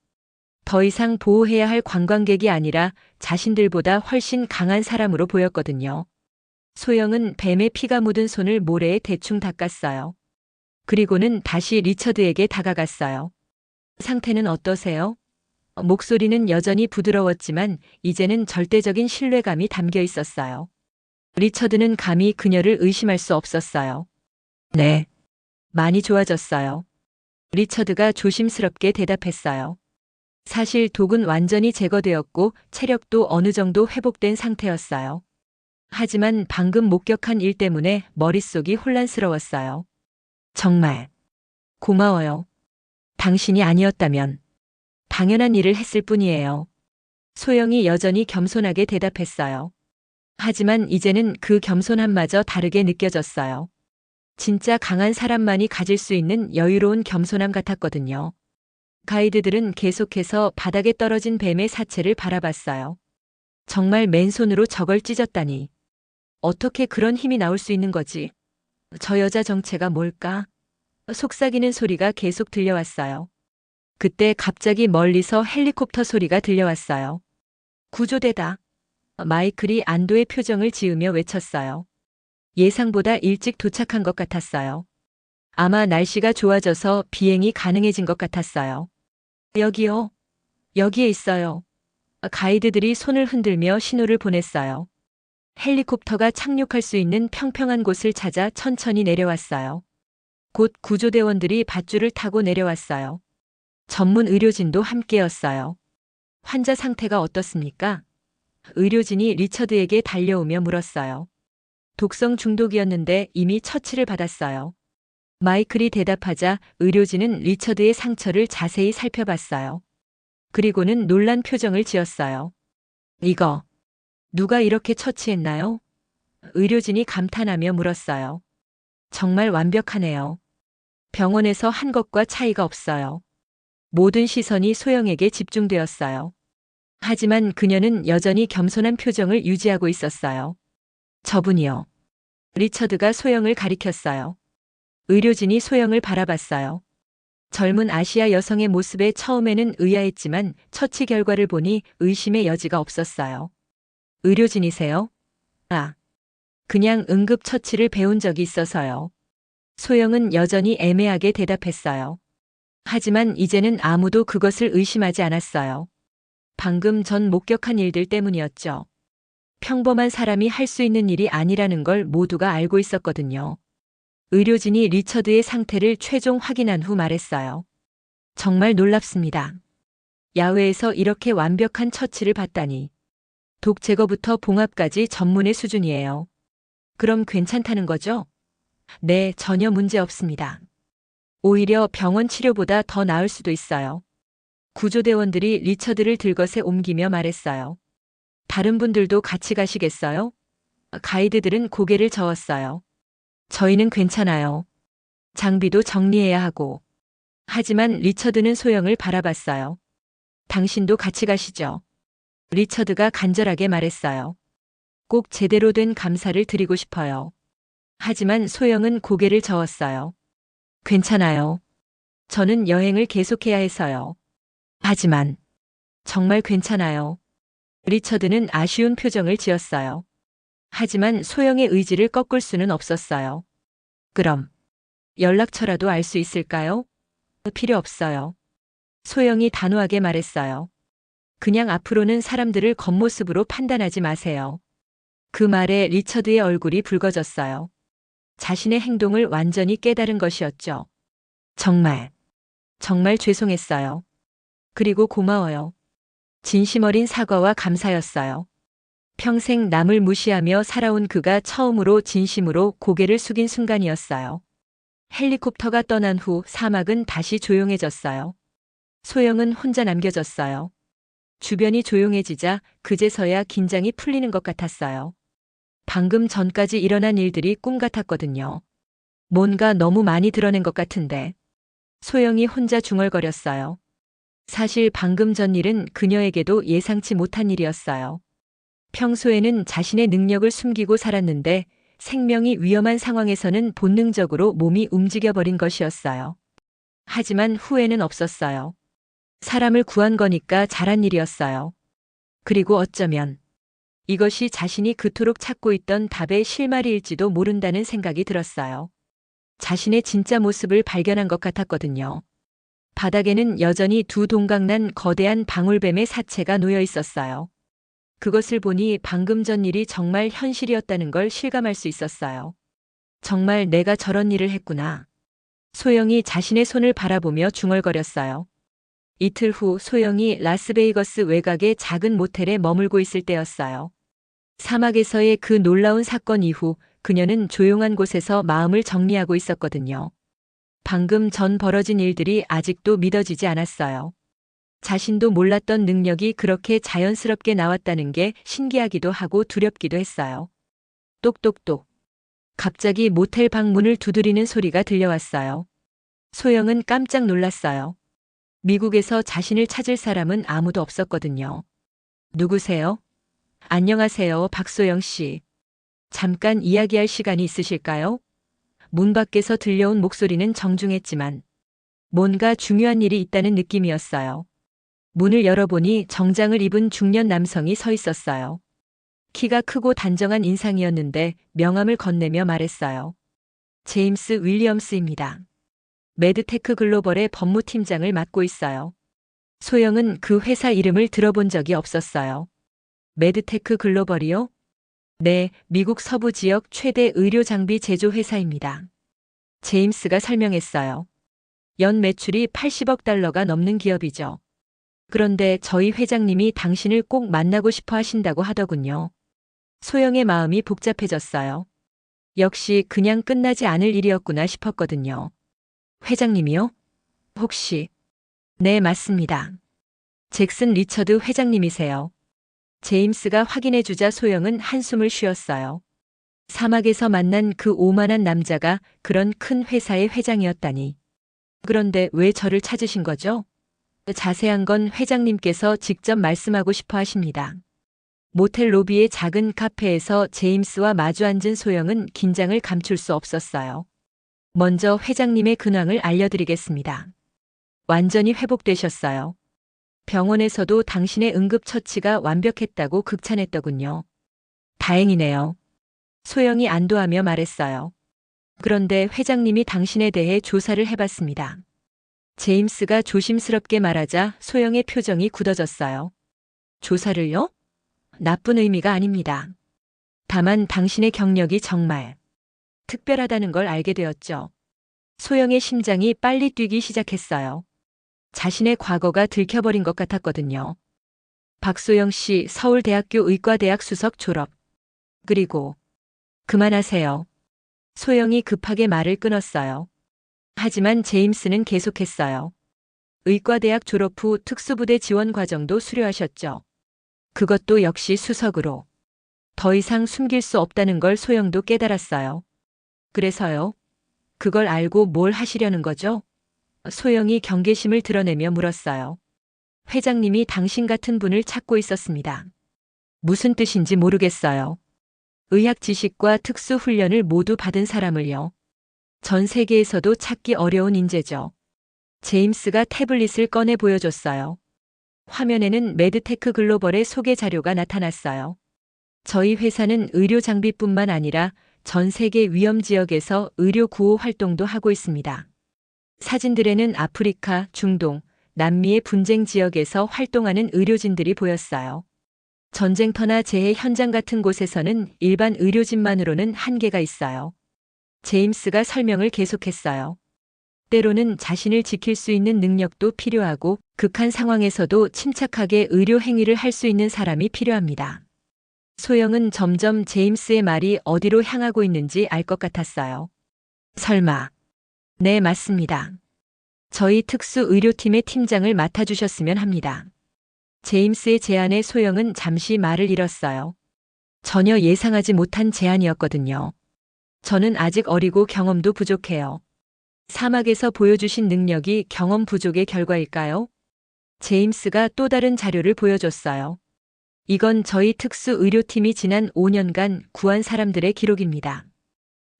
더 이상 보호해야 할 관광객이 아니라 자신들보다 훨씬 강한 사람으로 보였거든요. 소영은 뱀의 피가 묻은 손을 모래에 대충 닦았어요. 그리고는 다시 리처드에게 다가갔어요. 상태는 어떠세요? 목소리는 여전히 부드러웠지만 이제는 절대적인 신뢰감이 담겨 있었어요. 리처드는 감히 그녀를 의심할 수 없었어요. 네, 많이 좋아졌어요. 리처드가 조심스럽게 대답했어요. 사실 독은 완전히 제거되었고 체력도 어느 정도 회복된 상태였어요. 하지만 방금 목격한 일 때문에 머릿속이 혼란스러웠어요. 정말 고마워요. 당신이 아니었다면 당연한 일을 했을 뿐이에요. 소영이 여전히 겸손하게 대답했어요. 하지만 이제는 그 겸손함마저 다르게 느껴졌어요. 진짜 강한 사람만이 가질 수 있는 여유로운 겸손함 같았거든요. 가이드들은 계속해서 바닥에 떨어진 뱀의 사체를 바라봤어요. 정말 맨손으로 저걸 찢었다니. 어떻게 그런 힘이 나올 수 있는 거지? 저 여자 정체가 뭘까? 속삭이는 소리가 계속 들려왔어요. 그때 갑자기 멀리서 헬리콥터 소리가 들려왔어요. 구조대다. 마이클이 안도의 표정을 지으며 외쳤어요. 예상보다 일찍 도착한 것 같았어요. 아마 날씨가 좋아져서 비행이 가능해진 것 같았어요. 여기요. 여기에 있어요. 가이드들이 손을 흔들며 신호를 보냈어요. 헬리콥터가 착륙할 수 있는 평평한 곳을 찾아 천천히 내려왔어요. 곧 구조대원들이 밧줄을 타고 내려왔어요. 전문 의료진도 함께였어요. 환자 상태가 어떻습니까? 의료진이 리처드에게 달려오며 물었어요. 독성 중독이었는데 이미 처치를 받았어요. 마이클이 대답하자 의료진은 리처드의 상처를 자세히 살펴봤어요. 그리고는 놀란 표정을 지었어요. 이거 누가 이렇게 처치했나요? 의료진이 감탄하며 물었어요. 정말 완벽하네요. 병원에서 한 것과 차이가 없어요. 모든 시선이 소영에게 집중되었어요. 하지만 그녀는 여전히 겸손한 표정을 유지하고 있었어요. 저분이요. 리처드가 소영을 가리켰어요. 의료진이 소영을 바라봤어요. 젊은 아시아 여성의 모습에 처음에는 의아했지만 처치 결과를 보니 의심의 여지가 없었어요. 의료진이세요? 아, 그냥 응급처치를 배운 적이 있어서요. 소영은 여전히 애매하게 대답했어요. 하지만 이제는 아무도 그것을 의심하지 않았어요. 방금 전 목격한 일들 때문이었죠. 평범한 사람이 할 수 있는 일이 아니라는 걸 모두가 알고 있었거든요. 의료진이 리처드의 상태를 최종 확인한 후 말했어요. 정말 놀랍습니다. 야외에서 이렇게 완벽한 처치를 받다니. 독 제거부터 봉합까지 전문의 수준이에요. 그럼 괜찮다는 거죠? 네, 전혀 문제 없습니다. 오히려 병원 치료보다 더 나을 수도 있어요. 구조대원들이 리처드를 들것에 옮기며 말했어요. 다른 분들도 같이 가시겠어요? 가이드들은 고개를 저었어요. 저희는 괜찮아요. 장비도 정리해야 하고. 하지만 리처드는 소영을 바라봤어요. 당신도 같이 가시죠. 리처드가 간절하게 말했어요. 꼭 제대로 된 감사를 드리고 싶어요. 하지만 소영은 고개를 저었어요. 괜찮아요. 저는 여행을 계속해야 해서요. 하지만 정말 괜찮아요. 리처드는 아쉬운 표정을 지었어요. 하지만 소영의 의지를 꺾을 수는 없었어요. 그럼 연락처라도 알 수 있을까요? 필요 없어요. 소영이 단호하게 말했어요. 그냥 앞으로는 사람들을 겉모습으로 판단하지 마세요. 그 말에 리처드의 얼굴이 붉어졌어요. 자신의 행동을 완전히 깨달은 것이었죠. 정말 죄송했어요. 그리고 고마워요. 진심 어린 사과와 감사였어요. 평생 남을 무시하며 살아온 그가 처음으로 진심으로 고개를 숙인 순간이었어요. 헬리콥터가 떠난 후 사막은 다시 조용해졌어요. 소영은 혼자 남겨졌어요. 주변이 조용해지자 그제서야 긴장이 풀리는 것 같았어요. 방금 전까지 일어난 일들이 꿈 같았거든요. 뭔가 너무 많이 드러낸 것 같은데. 소영이 혼자 중얼거렸어요. 사실 방금 전 일은 그녀에게도 예상치 못한 일이었어요. 평소에는 자신의 능력을 숨기고 살았는데 생명이 위험한 상황에서는 본능적으로 몸이 움직여버린 것이었어요. 하지만 후회는 없었어요. 사람을 구한 거니까 잘한 일이었어요. 그리고 어쩌면 이것이 자신이 그토록 찾고 있던 답의 실마리일지도 모른다는 생각이 들었어요. 자신의 진짜 모습을 발견한 것 같았거든요. 바닥에는 여전히 두 동강난 거대한 방울뱀의 사체가 놓여 있었어요. 그것을 보니 방금 전 일이 정말 현실이었다는 걸 실감할 수 있었어요. 정말 내가 저런 일을 했구나. 소영이 자신의 손을 바라보며 중얼거렸어요. 이틀 후 소영이 라스베이거스 외곽의 작은 모텔에 머물고 있을 때였어요. 사막에서의 그 놀라운 사건 이후 그녀는 조용한 곳에서 마음을 정리하고 있었거든요. 방금 전 벌어진 일들이 아직도 믿어지지 않았어요. 자신도 몰랐던 능력이 그렇게 자연스럽게 나왔다는 게 신기하기도 하고 두렵기도 했어요. 똑똑똑. 갑자기 모텔 방 문을 두드리는 소리가 들려왔어요. 소영은 깜짝 놀랐어요. 미국에서 자신을 찾을 사람은 아무도 없었거든요. 누구세요? 안녕하세요, 박소영 씨. 잠깐 이야기할 시간이 있으실까요? 문 밖에서 들려온 목소리는 정중했지만 뭔가 중요한 일이 있다는 느낌이었어요. 문을 열어보니 정장을 입은 중년 남성이 서 있었어요. 키가 크고 단정한 인상이었는데 명함을 건네며 말했어요. 제임스 윌리엄스입니다. 매드테크 글로벌의 법무팀장을 맡고 있어요. 소영은 그 회사 이름을 들어본 적이 없었어요. 매드테크 글로벌이요? 네, 미국 서부 지역 최대 의료 장비 제조 회사입니다. 제임스가 설명했어요. 연 매출이 80억 달러가 넘는 기업이죠. 그런데 저희 회장님이 당신을 꼭 만나고 싶어 하신다고 하더군요. 소영의 마음이 복잡해졌어요. 역시 그냥 끝나지 않을 일이었구나 싶었거든요. 회장님이요? 혹시? 네, 맞습니다. 잭슨 리처드 회장님이세요. 제임스가 확인해주자 소영은 한숨을 쉬었어요. 사막에서 만난 그 오만한 남자가 그런 큰 회사의 회장이었다니. 그런데 왜 저를 찾으신 거죠? 자세한 건 회장님께서 직접 말씀하고 싶어 하십니다. 모텔 로비의 작은 카페에서 제임스와 마주 앉은 소영은 긴장을 감출 수 없었어요. 먼저 회장님의 근황을 알려드리겠습니다. 완전히 회복되셨어요. 병원에서도 당신의 응급처치가 완벽했다고 극찬했더군요. 다행이네요. 소영이 안도하며 말했어요. 그런데 회장님이 당신에 대해 조사를 해봤습니다. 제임스가 조심스럽게 말하자 소영의 표정이 굳어졌어요. 조사를요? 나쁜 의미가 아닙니다. 다만 당신의 경력이 정말 특별하다는 걸 알게 되었죠. 소영의 심장이 빨리 뛰기 시작했어요. 자신의 과거가 들켜버린 것 같았거든요. 박소영 씨 서울대학교 의과대학 수석 졸업. 그리고 그만하세요. 소영이 급하게 말을 끊었어요. 하지만 제임스는 계속했어요. 의과대학 졸업 후 특수부대 지원 과정도 수료하셨죠. 그것도 역시 수석으로. 더 이상 숨길 수 없다는 걸 소영도 깨달았어요. 그래서요? 그걸 알고 뭘 하시려는 거죠? 소영이 경계심을 드러내며 물었어요. 회장님이 당신 같은 분을 찾고 있었습니다. 무슨 뜻인지 모르겠어요. 의학 지식과 특수 훈련을 모두 받은 사람을요. 전 세계에서도 찾기 어려운 인재죠. 제임스가 태블릿을 꺼내 보여줬어요. 화면에는 매드테크 글로벌의 소개 자료가 나타났어요. 저희 회사는 의료 장비뿐만 아니라 전 세계 위험 지역에서 의료 구호 활동도 하고 있습니다. 사진들에는 아프리카, 중동, 남미의 분쟁 지역에서 활동하는 의료진들이 보였어요. 전쟁터나 재해 현장 같은 곳에서는 일반 의료진만으로는 한계가 있어요. 제임스가 설명을 계속했어요. 때로는 자신을 지킬 수 있는 능력도 필요하고 극한 상황에서도 침착하게 의료 행위를 할 수 있는 사람이 필요합니다. 소영은 점점 제임스의 말이 어디로 향하고 있는지 알 것 같았어요. 설마. 네, 맞습니다. 저희 특수의료팀의 팀장을 맡아주셨으면 합니다. 제임스의 제안에 소영은 잠시 말을 잃었어요. 전혀 예상하지 못한 제안이었거든요. 저는 아직 어리고 경험도 부족해요. 사막에서 보여주신 능력이 경험 부족의 결과일까요? 제임스가 또 다른 자료를 보여줬어요. 이건 저희 특수의료팀이 지난 5년간 구한 사람들의 기록입니다.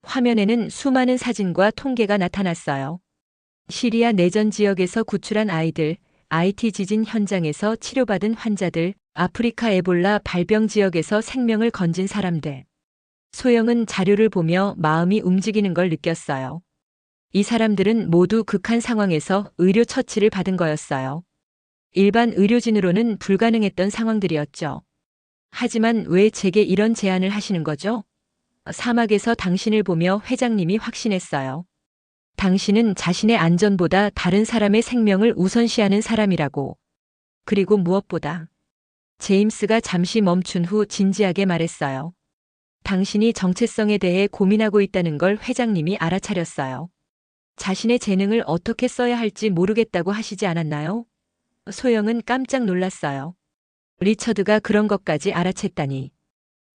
화면에는 수많은 사진과 통계가 나타났어요. 시리아 내전 지역에서 구출한 아이들, IT 지진 현장에서 치료받은 환자들, 아프리카 에볼라 발병 지역에서 생명을 건진 사람들. 소영은 자료를 보며 마음이 움직이는 걸 느꼈어요. 이 사람들은 모두 극한 상황에서 의료 처치를 받은 거였어요. 일반 의료진으로는 불가능했던 상황들이었죠. 하지만 왜 제게 이런 제안을 하시는 거죠? 사막에서 당신을 보며 회장님이 확신했어요. 당신은 자신의 안전보다 다른 사람의 생명을 우선시하는 사람이라고. 그리고 무엇보다. 제임스가 잠시 멈춘 후 진지하게 말했어요. 당신이 정체성에 대해 고민하고 있다는 걸 회장님이 알아차렸어요. 자신의 재능을 어떻게 써야 할지 모르겠다고 하시지 않았나요? 소영은 깜짝 놀랐어요. 리처드가 그런 것까지 알아챘다니.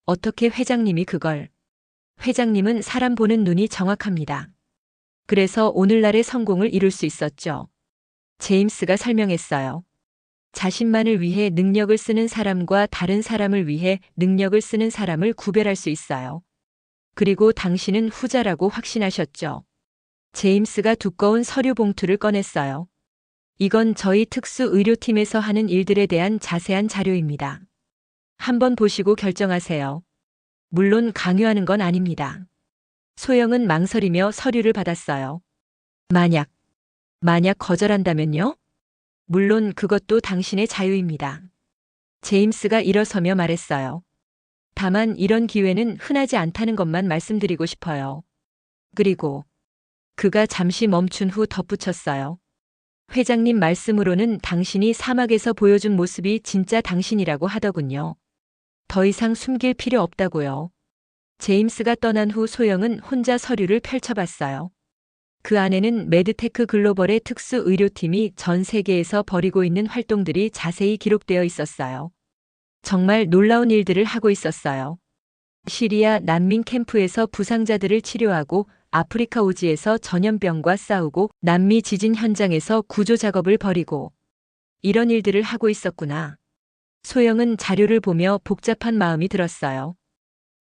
어떻게 회장님이 그걸. 회장님은 사람 보는 눈이 정확합니다. 그래서 오늘날의 성공을 이룰 수 있었죠. 제임스가 설명했어요. 자신만을 위해 능력을 쓰는 사람과 다른 사람을 위해 능력을 쓰는 사람을 구별할 수 있어요. 그리고 당신은 후자라고 확신하셨죠. 제임스가 두꺼운 서류 봉투를 꺼냈어요. 이건 저희 특수의료팀에서 하는 일들에 대한 자세한 자료입니다. 한번 보시고 결정하세요. 물론 강요하는 건 아닙니다. 소영은 망설이며 서류를 받았어요. 만약 거절한다면요? 물론 그것도 당신의 자유입니다. 제임스가 일어서며 말했어요. 다만 이런 기회는 흔하지 않다는 것만 말씀드리고 싶어요. 그리고 그가 잠시 멈춘 후 덧붙였어요. 회장님 말씀으로는 당신이 사막에서 보여준 모습이 진짜 당신이라고 하더군요. 더 이상 숨길 필요 없다고요. 제임스가 떠난 후 소영은 혼자 서류를 펼쳐봤어요. 그 안에는 매드테크 글로벌의 특수의료팀이 전 세계에서 벌이고 있는 활동들이 자세히 기록되어 있었어요. 정말 놀라운 일들을 하고 있었어요. 시리아 난민 캠프에서 부상자들을 치료하고 아프리카 오지에서 전염병과 싸우고 남미 지진 현장에서 구조 작업을 벌이고 이런 일들을 하고 있었구나. 소영은 자료를 보며 복잡한 마음이 들었어요.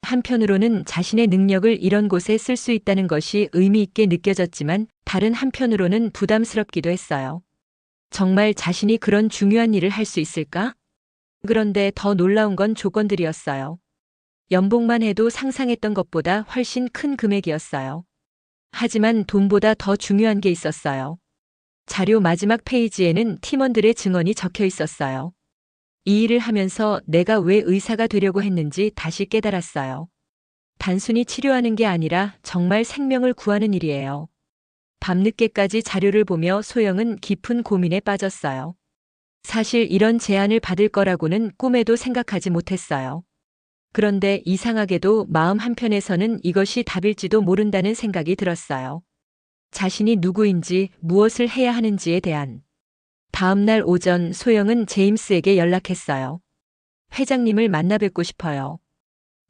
한편으로는 자신의 능력을 이런 곳에 쓸 수 있다는 것이 의미 있게 느껴졌지만 다른 한편으로는 부담스럽기도 했어요. 정말 자신이 그런 중요한 일을 할 수 있을까? 그런데 더 놀라운 건 조건들이었어요. 연봉만 해도 상상했던 것보다 훨씬 큰 금액이었어요. 하지만 돈보다 더 중요한 게 있었어요. 자료 마지막 페이지에는 팀원들의 증언이 적혀 있었어요. 이 일을 하면서 내가 왜 의사가 되려고 했는지 다시 깨달았어요. 단순히 치료하는 게 아니라 정말 생명을 구하는 일이에요. 밤늦게까지 자료를 보며 소영은 깊은 고민에 빠졌어요. 사실 이런 제안을 받을 거라고는 꿈에도 생각하지 못했어요. 그런데 이상하게도 마음 한편에서는 이것이 답일지도 모른다는 생각이 들었어요. 자신이 누구인지 무엇을 해야 하는지에 대한. 다음 날 오전 소영은 제임스에게 연락했어요. 회장님을 만나 뵙고 싶어요.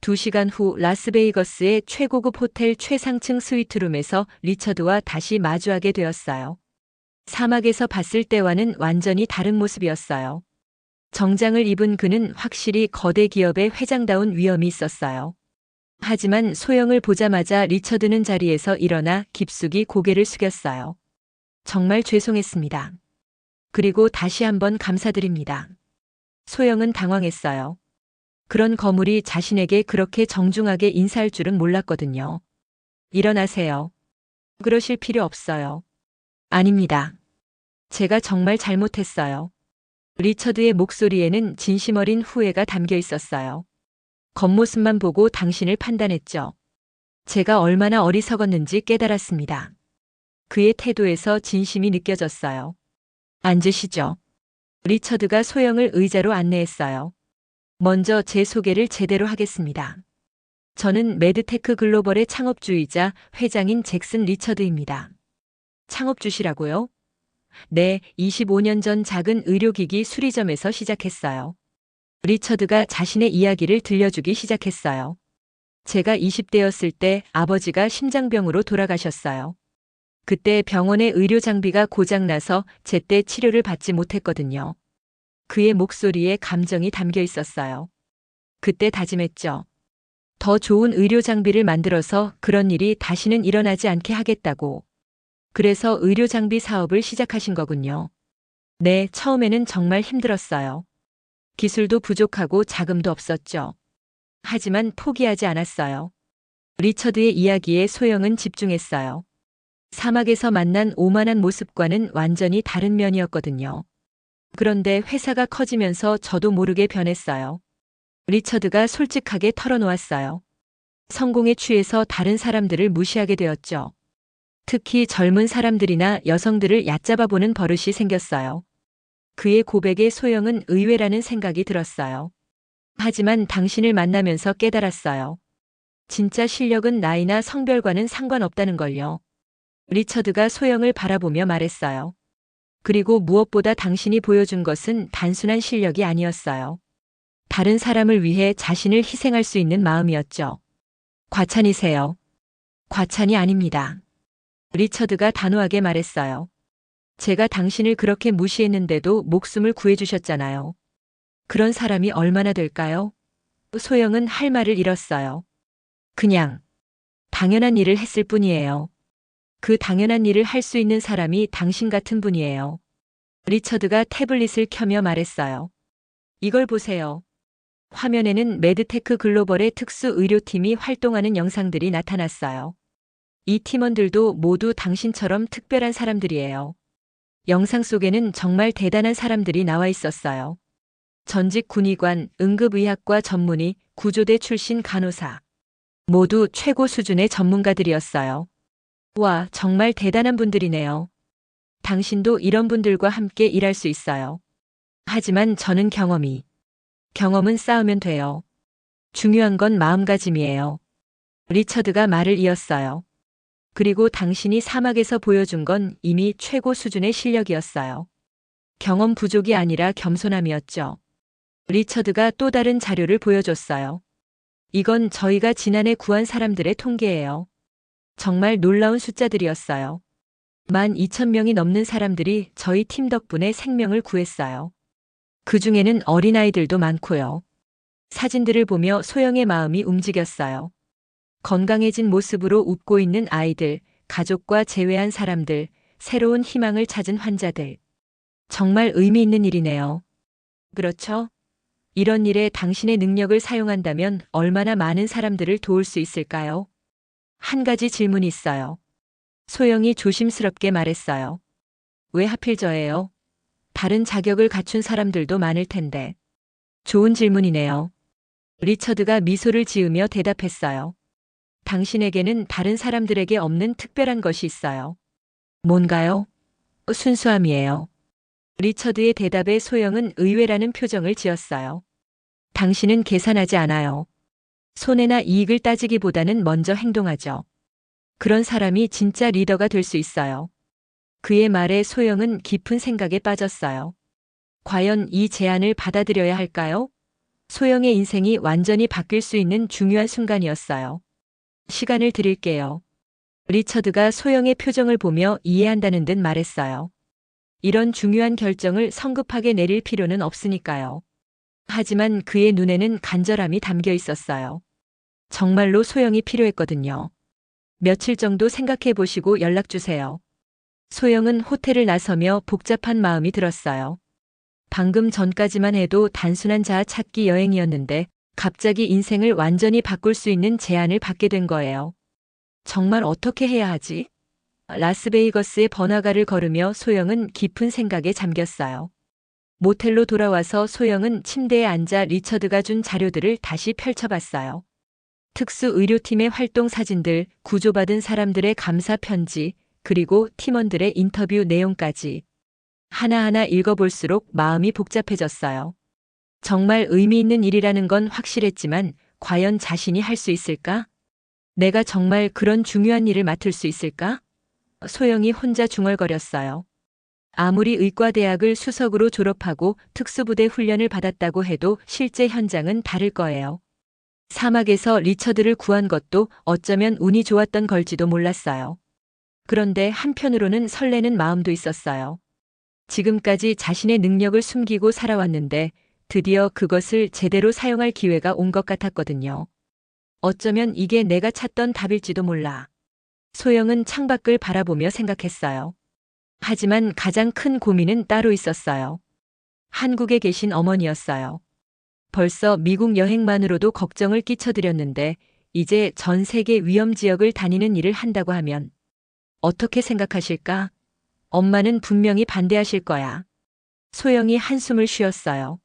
2시간 후 라스베이거스의 최고급 호텔 최상층 스위트룸에서 리처드와 다시 마주하게 되었어요. 사막에서 봤을 때와는 완전히 다른 모습이었어요. 정장을 입은 그는 확실히 거대 기업의 회장다운 위엄이 있었어요. 하지만 소영을 보자마자 리처드는 자리에서 일어나 깊숙이 고개를 숙였어요. 정말 죄송했습니다. 그리고 다시 한번 감사드립니다. 소영은 당황했어요. 그런 거물이 자신에게 그렇게 정중하게 인사할 줄은 몰랐거든요. 일어나세요. 그러실 필요 없어요. 아닙니다. 제가 정말 잘못했어요. 리처드의 목소리에는 진심 어린 후회가 담겨 있었어요. 겉모습만 보고 당신을 판단했죠. 제가 얼마나 어리석었는지 깨달았습니다. 그의 태도에서 진심이 느껴졌어요. 앉으시죠. 리처드가 소영을 의자로 안내했어요. 먼저 제 소개를 제대로 하겠습니다. 저는 매드테크 글로벌의 창업주이자 회장인 잭슨 리처드입니다. 창업주시라고요? 네, 25년 전 작은 의료기기 수리점에서 시작했어요. 리처드가 자신의 이야기를 들려주기 시작했어요. 제가 20대였을 때 아버지가 심장병으로 돌아가셨어요. 그때 병원의 의료 장비가 고장나서 제때 치료를 받지 못했거든요. 그의 목소리에 감정이 담겨 있었어요. 그때 다짐했죠. 더 좋은 의료 장비를 만들어서 그런 일이 다시는 일어나지 않게 하겠다고. 그래서 의료 장비 사업을 시작하신 거군요. 네, 처음에는 정말 힘들었어요. 기술도 부족하고 자금도 없었죠. 하지만 포기하지 않았어요. 리처드의 이야기에 소영은 집중했어요. 사막에서 만난 오만한 모습과는 완전히 다른 면이었거든요. 그런데 회사가 커지면서 저도 모르게 변했어요. 리처드가 솔직하게 털어놓았어요. 성공에 취해서 다른 사람들을 무시하게 되었죠. 특히 젊은 사람들이나 여성들을 얕잡아 보는 버릇이 생겼어요. 그의 고백에 소영은 의외라는 생각이 들었어요. 하지만 당신을 만나면서 깨달았어요. 진짜 실력은 나이나 성별과는 상관없다는 걸요. 리처드가 소영을 바라보며 말했어요. 그리고 무엇보다 당신이 보여준 것은 단순한 실력이 아니었어요. 다른 사람을 위해 자신을 희생할 수 있는 마음이었죠. 과찬이세요. 과찬이 아닙니다. 리처드가 단호하게 말했어요. 제가 당신을 그렇게 무시했는데도 목숨을 구해주셨잖아요. 그런 사람이 얼마나 될까요? 소영은 할 말을 잃었어요. 그냥 당연한 일을 했을 뿐이에요. 그 당연한 일을 할 수 있는 사람이 당신 같은 분이에요. 리처드가 태블릿을 켜며 말했어요. 이걸 보세요. 화면에는 매드테크 글로벌의 특수 의료팀이 활동하는 영상들이 나타났어요. 이 팀원들도 모두 당신처럼 특별한 사람들이에요. 영상 속에는 정말 대단한 사람들이 나와 있었어요. 전직 군의관, 응급의학과 전문의, 구조대 출신 간호사. 모두 최고 수준의 전문가들이었어요. 와, 정말 대단한 분들이네요. 당신도 이런 분들과 함께 일할 수 있어요. 하지만 저는 경험은 쌓으면 돼요. 중요한 건 마음가짐이에요. 리처드가 말을 이었어요. 그리고 당신이 사막에서 보여준 건 이미 최고 수준의 실력이었어요. 경험 부족이 아니라 겸손함이었죠. 리처드가 또 다른 자료를 보여줬어요. 이건 저희가 지난해 구한 사람들의 통계예요. 정말 놀라운 숫자들이었어요. 12,000명이 넘는 사람들이 저희 팀 덕분에 생명을 구했어요. 그 중에는 어린아이들도 많고요. 사진들을 보며 소영의 마음이 움직였어요. 건강해진 모습으로 웃고 있는 아이들, 가족과 재회한 사람들, 새로운 희망을 찾은 환자들. 정말 의미 있는 일이네요. 그렇죠? 이런 일에 당신의 능력을 사용한다면 얼마나 많은 사람들을 도울 수 있을까요? 한 가지 질문이 있어요. 소영이 조심스럽게 말했어요. 왜 하필 저예요? 다른 자격을 갖춘 사람들도 많을 텐데. 좋은 질문이네요. 리처드가 미소를 지으며 대답했어요. 당신에게는 다른 사람들에게 없는 특별한 것이 있어요. 뭔가요? 순수함이에요. 리처드의 대답에 소영은 의외라는 표정을 지었어요. 당신은 계산하지 않아요. 손해나 이익을 따지기보다는 먼저 행동하죠. 그런 사람이 진짜 리더가 될 수 있어요. 그의 말에 소영은 깊은 생각에 빠졌어요. 과연 이 제안을 받아들여야 할까요? 소영의 인생이 완전히 바뀔 수 있는 중요한 순간이었어요. 시간을 드릴게요. 리처드가 소영의 표정을 보며 이해한다는 듯 말했어요. 이런 중요한 결정을 성급하게 내릴 필요는 없으니까요. 하지만 그의 눈에는 간절함이 담겨 있었어요. 정말로 소영이 필요했거든요. 며칠 정도 생각해 보시고 연락 주세요. 소영은 호텔을 나서며 복잡한 마음이 들었어요. 방금 전까지만 해도 단순한 자아 찾기 여행이었는데 갑자기 인생을 완전히 바꿀 수 있는 제안을 받게 된 거예요. 정말 어떻게 해야 하지? 라스베이거스의 번화가를 걸으며 소영은 깊은 생각에 잠겼어요. 모텔로 돌아와서 소영은 침대에 앉아 리처드가 준 자료들을 다시 펼쳐봤어요. 특수 의료팀의 활동 사진들, 구조받은 사람들의 감사 편지, 그리고 팀원들의 인터뷰 내용까지. 하나하나 읽어볼수록 마음이 복잡해졌어요. 정말 의미 있는 일이라는 건 확실했지만 과연 자신이 할 수 있을까? 내가 정말 그런 중요한 일을 맡을 수 있을까? 소영이 혼자 중얼거렸어요. 아무리 의과대학을 수석으로 졸업하고 특수부대 훈련을 받았다고 해도 실제 현장은 다를 거예요. 사막에서 리처드를 구한 것도 어쩌면 운이 좋았던 걸지도 몰랐어요. 그런데 한편으로는 설레는 마음도 있었어요. 지금까지 자신의 능력을 숨기고 살아왔는데 드디어 그것을 제대로 사용할 기회가 온 것 같았거든요. 어쩌면 이게 내가 찾던 답일지도 몰라. 소영은 창밖을 바라보며 생각했어요. 하지만 가장 큰 고민은 따로 있었어요. 한국에 계신 어머니였어요. 벌써 미국 여행만으로도 걱정을 끼쳐드렸는데 이제 전 세계 위험 지역을 다니는 일을 한다고 하면 어떻게 생각하실까? 엄마는 분명히 반대하실 거야. 소영이 한숨을 쉬었어요.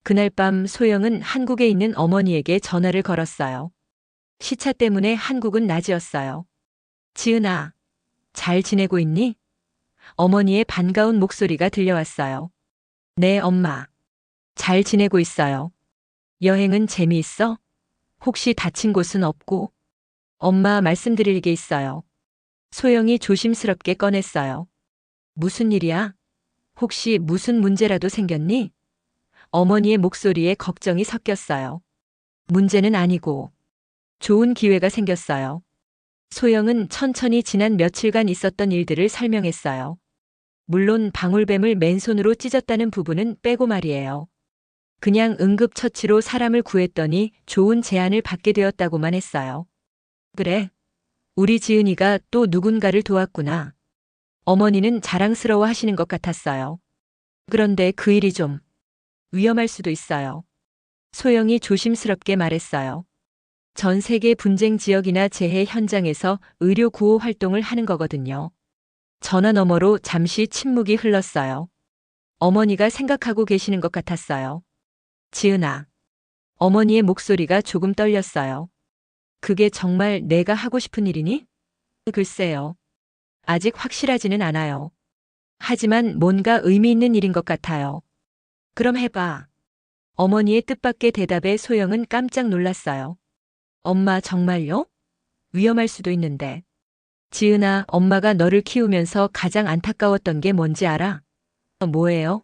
그날 밤 소영은 한국에 있는 어머니에게 전화를 걸었어요. 시차 때문에 한국은 낮이었어요. 지은아, 잘 지내고 있니? 어머니의 반가운 목소리가 들려왔어요. 네, 엄마. 잘 지내고 있어요. 여행은 재미있어? 혹시 다친 곳은 없고? 엄마 말씀드릴 게 있어요. 소영이 조심스럽게 꺼냈어요. 무슨 일이야? 혹시 무슨 문제라도 생겼니? 어머니의 목소리에 걱정이 섞였어요. 문제는 아니고 좋은 기회가 생겼어요. 소영은 천천히 지난 며칠간 있었던 일들을 설명했어요. 물론 방울뱀을 맨손으로 찢었다는 부분은 빼고 말이에요. 그냥 응급처치로 사람을 구했더니 좋은 제안을 받게 되었다고만 했어요. 그래, 우리 지은이가 또 누군가를 도왔구나. 어머니는 자랑스러워 하시는 것 같았어요. 그런데 그 일이 좀 위험할 수도 있어요. 소영이 조심스럽게 말했어요. 전 세계 분쟁 지역이나 재해 현장에서 의료 구호 활동을 하는 거거든요. 전화 너머로 잠시 침묵이 흘렀어요. 어머니가 생각하고 계시는 것 같았어요. 지은아. 어머니의 목소리가 조금 떨렸어요. 그게 정말 내가 하고 싶은 일이니? 글쎄요. 아직 확실하지는 않아요. 하지만 뭔가 의미 있는 일인 것 같아요. 그럼 해봐. 어머니의 뜻밖의 대답에 소영은 깜짝 놀랐어요. 엄마 정말요? 위험할 수도 있는데. 지은아, 엄마가 너를 키우면서 가장 안타까웠던 게 뭔지 알아? 뭐예요?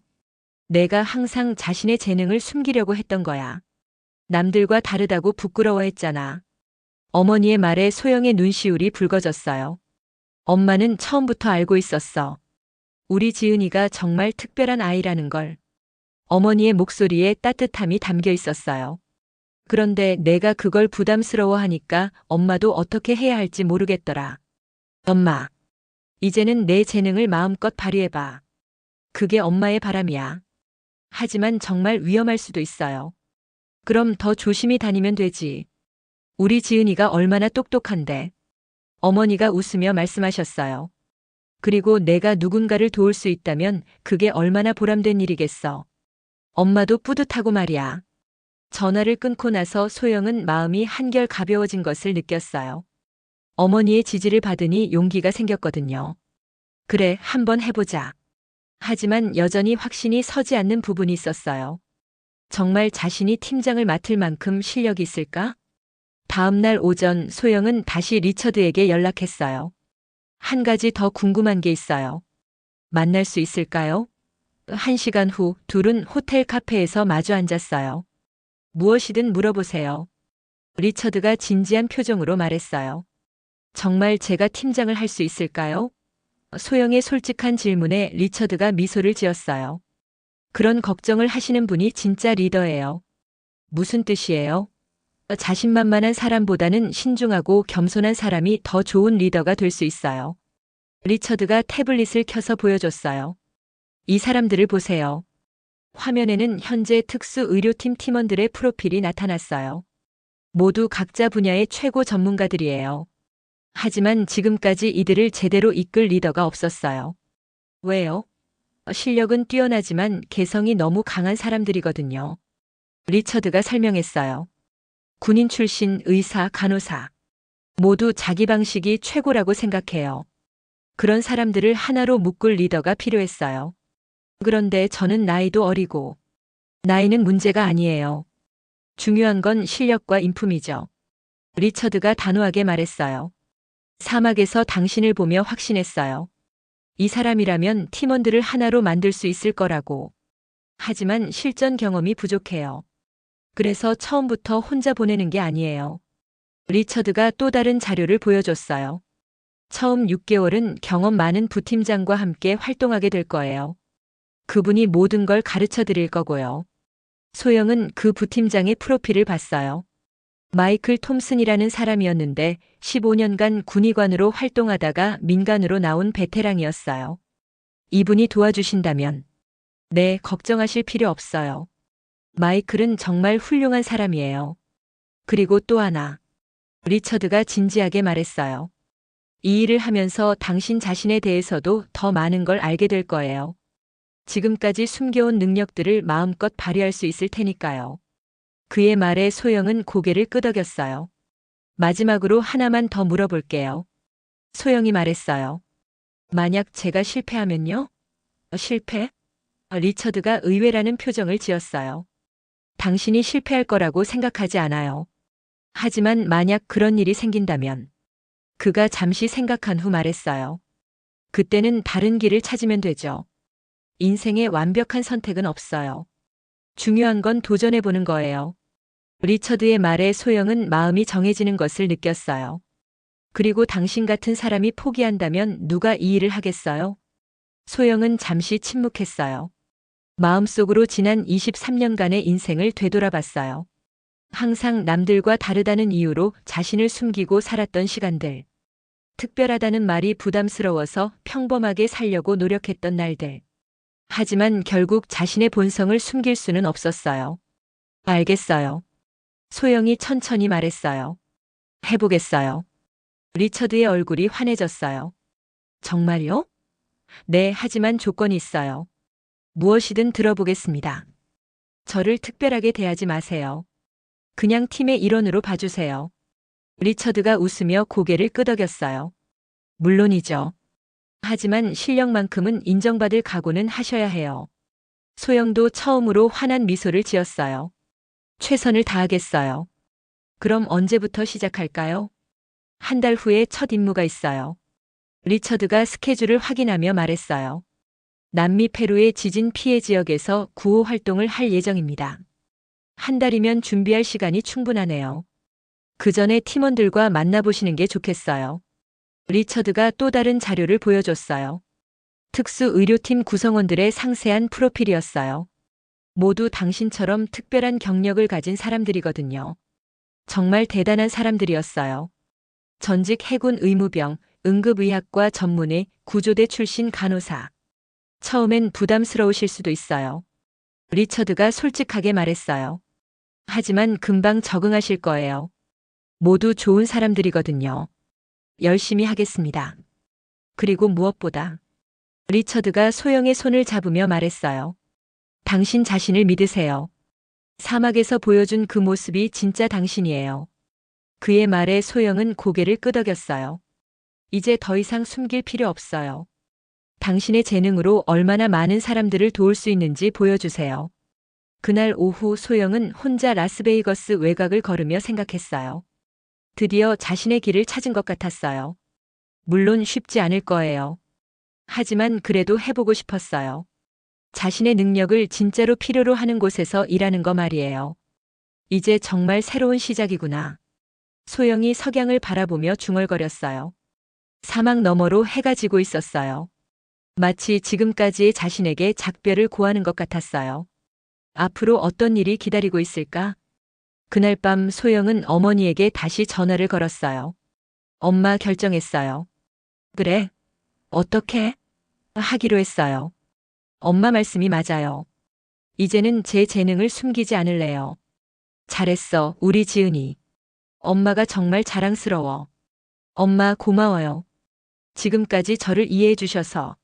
내가 항상 자신의 재능을 숨기려고 했던 거야. 남들과 다르다고 부끄러워했잖아. 어머니의 말에 소영의 눈시울이 붉어졌어요. 엄마는 처음부터 알고 있었어. 우리 지은이가 정말 특별한 아이라는 걸. 어머니의 목소리에 따뜻함이 담겨 있었어요. 그런데 내가 그걸 부담스러워하니까 엄마도 어떻게 해야 할지 모르겠더라. 엄마, 이제는 내 재능을 마음껏 발휘해봐. 그게 엄마의 바람이야. 하지만 정말 위험할 수도 있어요. 그럼 더 조심히 다니면 되지. 우리 지은이가 얼마나 똑똑한데. 어머니가 웃으며 말씀하셨어요. 그리고 내가 누군가를 도울 수 있다면 그게 얼마나 보람된 일이겠어. 엄마도 뿌듯하고 말이야. 전화를 끊고 나서 소영은 마음이 한결 가벼워진 것을 느꼈어요. 어머니의 지지를 받으니 용기가 생겼거든요. 그래, 한번 해보자. 하지만 여전히 확신이 서지 않는 부분이 있었어요. 정말 자신이 팀장을 맡을 만큼 실력이 있을까? 다음 날 오전 소영은 다시 리처드에게 연락했어요. 한 가지 더 궁금한 게 있어요. 만날 수 있을까요? 1시간 후 둘은 호텔 카페에서 마주 앉았어요. 무엇이든 물어보세요. 리처드가 진지한 표정으로 말했어요. 정말 제가 팀장을 할 수 있을까요? 소영의 솔직한 질문에 리처드가 미소를 지었어요. 그런 걱정을 하시는 분이 진짜 리더예요. 무슨 뜻이에요? 자신만만한 사람보다는 신중하고 겸손한 사람이 더 좋은 리더가 될 수 있어요. 리처드가 태블릿을 켜서 보여줬어요. 이 사람들을 보세요. 화면에는 현재 특수의료팀 팀원들의 프로필이 나타났어요. 모두 각자 분야의 최고 전문가들이에요. 하지만 지금까지 이들을 제대로 이끌 리더가 없었어요. 왜요? 실력은 뛰어나지만 개성이 너무 강한 사람들이거든요. 리처드가 설명했어요. 군인 출신 의사, 간호사. 모두 자기 방식이 최고라고 생각해요. 그런 사람들을 하나로 묶을 리더가 필요했어요. 그런데 저는 나이도 어리고. 나이는 문제가 아니에요. 중요한 건 실력과 인품이죠. 리처드가 단호하게 말했어요. 사막에서 당신을 보며 확신했어요. 이 사람이라면 팀원들을 하나로 만들 수 있을 거라고. 하지만 실전 경험이 부족해요. 그래서 처음부터 혼자 보내는 게 아니에요. 리처드가 또 다른 자료를 보여줬어요. 처음 6개월은 경험 많은 부팀장과 함께 활동하게 될 거예요. 그분이 모든 걸 가르쳐 드릴 거고요. 소영은 그 부팀장의 프로필을 봤어요. 마이클 톰슨이라는 사람이었는데 15년간 군의관으로 활동하다가 민간으로 나온 베테랑이었어요. 이분이 도와주신다면 네, 걱정하실 필요 없어요. 마이클은 정말 훌륭한 사람이에요. 그리고 또 하나. 리처드가 진지하게 말했어요. 이 일을 하면서 당신 자신에 대해서도 더 많은 걸 알게 될 거예요. 지금까지 숨겨온 능력들을 마음껏 발휘할 수 있을 테니까요. 그의 말에 소영은 고개를 끄덕였어요. 마지막으로 하나만 더 물어볼게요. 소영이 말했어요. 만약 제가 실패하면요? 실패? 리처드가 의외라는 표정을 지었어요. 당신이 실패할 거라고 생각하지 않아요. 하지만 만약 그런 일이 생긴다면 그가 잠시 생각한 후 말했어요. 그때는 다른 길을 찾으면 되죠. 인생에 완벽한 선택은 없어요. 중요한 건 도전해보는 거예요. 리처드의 말에 소영은 마음이 정해지는 것을 느꼈어요. 그리고 당신 같은 사람이 포기한다면 누가 이 일을 하겠어요? 소영은 잠시 침묵했어요. 마음속으로 지난 23년간의 인생을 되돌아봤어요. 항상 남들과 다르다는 이유로 자신을 숨기고 살았던 시간들. 특별하다는 말이 부담스러워서 평범하게 살려고 노력했던 날들. 하지만 결국 자신의 본성을 숨길 수는 없었어요. 알겠어요. 소영이 천천히 말했어요. 해보겠어요. 리처드의 얼굴이 환해졌어요. 정말요? 네, 하지만 조건이 있어요. 무엇이든 들어보겠습니다. 저를 특별하게 대하지 마세요. 그냥 팀의 일원으로 봐주세요. 리처드가 웃으며 고개를 끄덕였어요. 물론이죠. 하지만 실력만큼은 인정받을 각오는 하셔야 해요. 소영도 처음으로 환한 미소를 지었어요. 최선을 다하겠어요. 그럼 언제부터 시작할까요? 한 달 후에 첫 임무가 있어요. 리처드가 스케줄을 확인하며 말했어요. 남미 페루의 지진 피해 지역에서 구호 활동을 할 예정입니다. 한 달이면 준비할 시간이 충분하네요. 그 전에 팀원들과 만나보시는 게 좋겠어요. 리처드가 또 다른 자료를 보여줬어요. 특수의료팀 구성원들의 상세한 프로필이었어요. 모두 당신처럼 특별한 경력을 가진 사람들이거든요. 정말 대단한 사람들이었어요. 전직 해군 의무병, 응급의학과 전문의, 구조대 출신 간호사. 처음엔 부담스러우실 수도 있어요. 리처드가 솔직하게 말했어요. 하지만 금방 적응하실 거예요. 모두 좋은 사람들이거든요. 열심히 하겠습니다. 그리고 무엇보다 리처드가 소영의 손을 잡으며 말했어요. 당신 자신을 믿으세요. 사막에서 보여준 그 모습이 진짜 당신이에요. 그의 말에 소영은 고개를 끄덕였어요. 이제 더 이상 숨길 필요 없어요. 당신의 재능으로 얼마나 많은 사람들을 도울 수 있는지 보여주세요. 그날 오후 소영은 혼자 라스베이거스 외곽을 걸으며 생각했어요. 드디어 자신의 길을 찾은 것 같았어요. 물론 쉽지 않을 거예요. 하지만 그래도 해보고 싶었어요. 자신의 능력을 진짜로 필요로 하는 곳에서 일하는 거 말이에요. 이제 정말 새로운 시작이구나. 소영이 석양을 바라보며 중얼거렸어요. 사막 너머로 해가 지고 있었어요. 마치 지금까지의 자신에게 작별을 고하는 것 같았어요. 앞으로 어떤 일이 기다리고 있을까? 그날 밤 소영은 어머니에게 다시 전화를 걸었어요. 엄마 결정했어요. 그래? 어떻게? 하기로 했어요. 엄마 말씀이 맞아요. 이제는 제 재능을 숨기지 않을래요. 잘했어, 우리 지은이. 엄마가 정말 자랑스러워. 엄마 고마워요. 지금까지 저를 이해해 주셔서.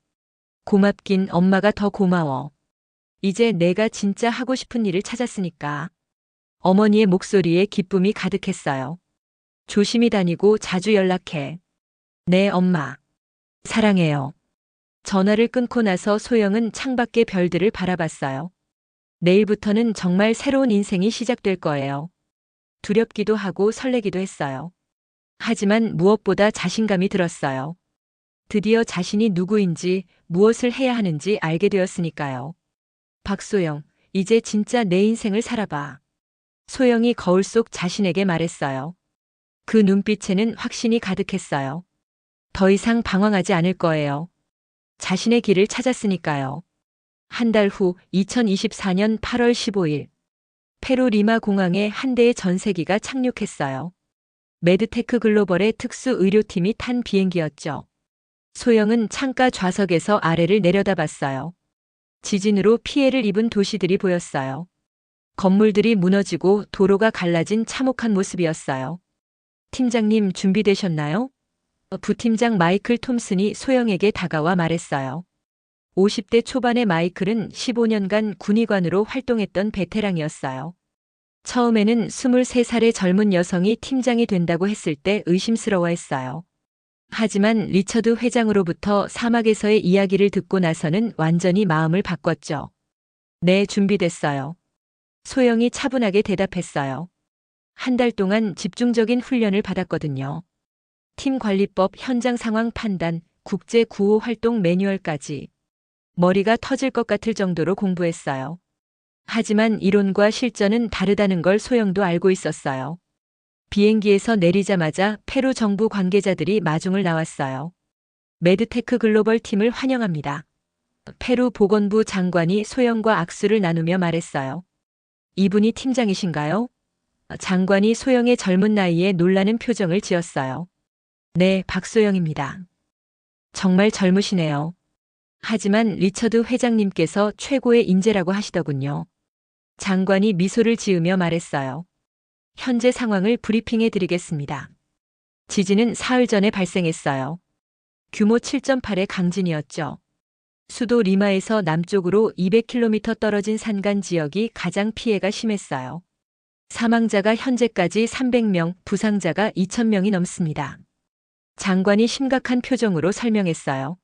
고맙긴 엄마가 더 고마워. 이제 내가 진짜 하고 싶은 일을 찾았으니까. 어머니의 목소리에 기쁨이 가득했어요. 조심히 다니고 자주 연락해. 네, 엄마. 사랑해요. 전화를 끊고 나서 소영은 창밖의 별들을 바라봤어요. 내일부터는 정말 새로운 인생이 시작될 거예요. 두렵기도 하고 설레기도 했어요. 하지만 무엇보다 자신감이 들었어요. 드디어 자신이 누구인지 무엇을 해야 하는지 알게 되었으니까요. 박소영, 이제 진짜 내 인생을 살아봐. 소영이 거울 속 자신에게 말했어요. 그 눈빛에는 확신이 가득했어요. 더 이상 방황하지 않을 거예요. 자신의 길을 찾았으니까요. 한 달 후 2024년 8월 15일 페루 리마 공항에 한 대의 전세기가 착륙했어요. 메드테크 글로벌의 특수 의료팀이 탄 비행기였죠. 소영은 창가 좌석에서 아래를 내려다봤어요. 지진으로 피해를 입은 도시들이 보였어요. 건물들이 무너지고 도로가 갈라진 참혹한 모습이었어요. 팀장님 준비되셨나요? 부팀장 마이클 톰슨이 소영에게 다가와 말했어요. 50대 초반의 마이클은 15년간 군의관으로 활동했던 베테랑이었어요. 처음에는 23살의 젊은 여성이 팀장이 된다고 했을 때 의심스러워했어요. 하지만 리처드 회장으로부터 사막에서의 이야기를 듣고 나서는 완전히 마음을 바꿨죠. 네, 준비됐어요. 소영이 차분하게 대답했어요. 한 달 동안 집중적인 훈련을 받았거든요. 팀 관리법, 현장 상황 판단, 국제 구호 활동 매뉴얼까지. 머리가 터질 것 같을 정도로 공부했어요. 하지만 이론과 실전은 다르다는 걸 소영도 알고 있었어요. 비행기에서 내리자마자 페루 정부 관계자들이 마중을 나왔어요. 메드테크 글로벌 팀을 환영합니다. 페루 보건부 장관이 소영과 악수를 나누며 말했어요. 이분이 팀장이신가요? 장관이 소영의 젊은 나이에 놀라는 표정을 지었어요. 네, 박소영입니다. 정말 젊으시네요. 하지만 리처드 회장님께서 최고의 인재라고 하시더군요. 장관이 미소를 지으며 말했어요. 현재 상황을 브리핑해 드리겠습니다. 지진은 사흘 전에 발생했어요. 규모 7.8의 강진이었죠. 수도 리마에서 남쪽으로 200km 떨어진 산간 지역이 가장 피해가 심했어요. 사망자가 현재까지 300명, 부상자가 2,000명이 넘습니다. 장관이 심각한 표정으로 설명했어요.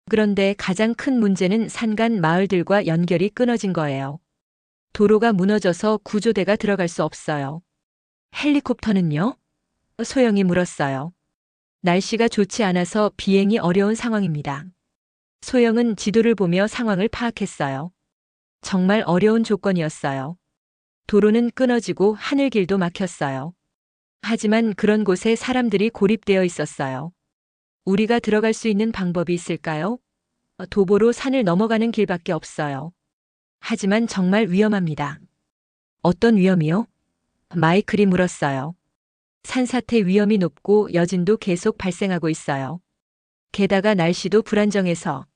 그런데 가장 큰 문제는 산간 마을들과 연결이 끊어진 거예요. 도로가 무너져서 구조대가 들어갈 수 없어요. 헬리콥터는요? 소영이 물었어요. 날씨가 좋지 않아서 비행이 어려운 상황입니다. 소영은 지도를 보며 상황을 파악했어요. 정말 어려운 조건이었어요. 도로는 끊어지고 하늘길도 막혔어요. 하지만 그런 곳에 사람들이 고립되어 있었어요. 우리가 들어갈 수 있는 방법이 있을까요? 도보로 산을 넘어가는 길밖에 없어요. 하지만 정말 위험합니다. 어떤 위험이요? 마이클이 물었어요. 산사태 위험이 높고 여진도 계속 발생하고 있어요. 게다가 날씨도 불안정해서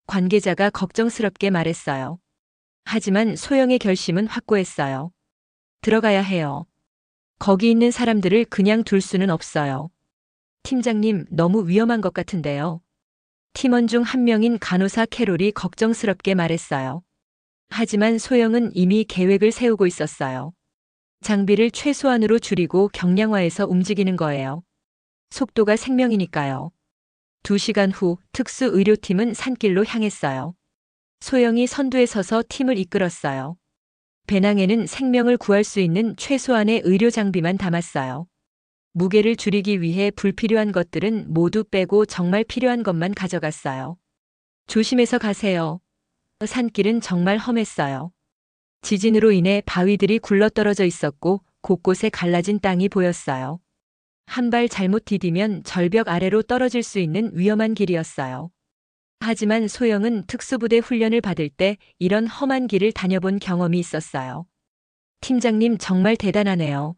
관계자가 걱정스럽게 말했어요. 하지만 소영의 결심은 확고했어요. 들어가야 해요. 거기 있는 사람들을 그냥 둘 수는 없어요. 팀장님, 너무 위험한 것 같은데요. 팀원 중 한 명인 간호사 캐롤이 걱정스럽게 말했어요. 하지만 소영은 이미 계획을 세우고 있었어요. 장비를 최소한으로 줄이고 경량화해서 움직이는 거예요. 속도가 생명이니까요. 2시간 후 특수 의료팀은 산길로 향했어요. 소영이 선두에 서서 팀을 이끌었어요. 배낭에는 생명을 구할 수 있는 최소한의 의료 장비만 담았어요. 무게를 줄이기 위해 불필요한 것들은 모두 빼고 정말 필요한 것만 가져갔어요. 조심해서 가세요. 산길은 정말 험했어요. 지진으로 인해 바위들이 굴러떨어져 있었고 곳곳에 갈라진 땅이 보였어요. 한 발 잘못 디디면 절벽 아래로 떨어질 수 있는 위험한 길이었어요. 하지만 소영은 특수부대 훈련을 받을 때 이런 험한 길을 다녀본 경험이 있었어요. 팀장님 정말 대단하네요.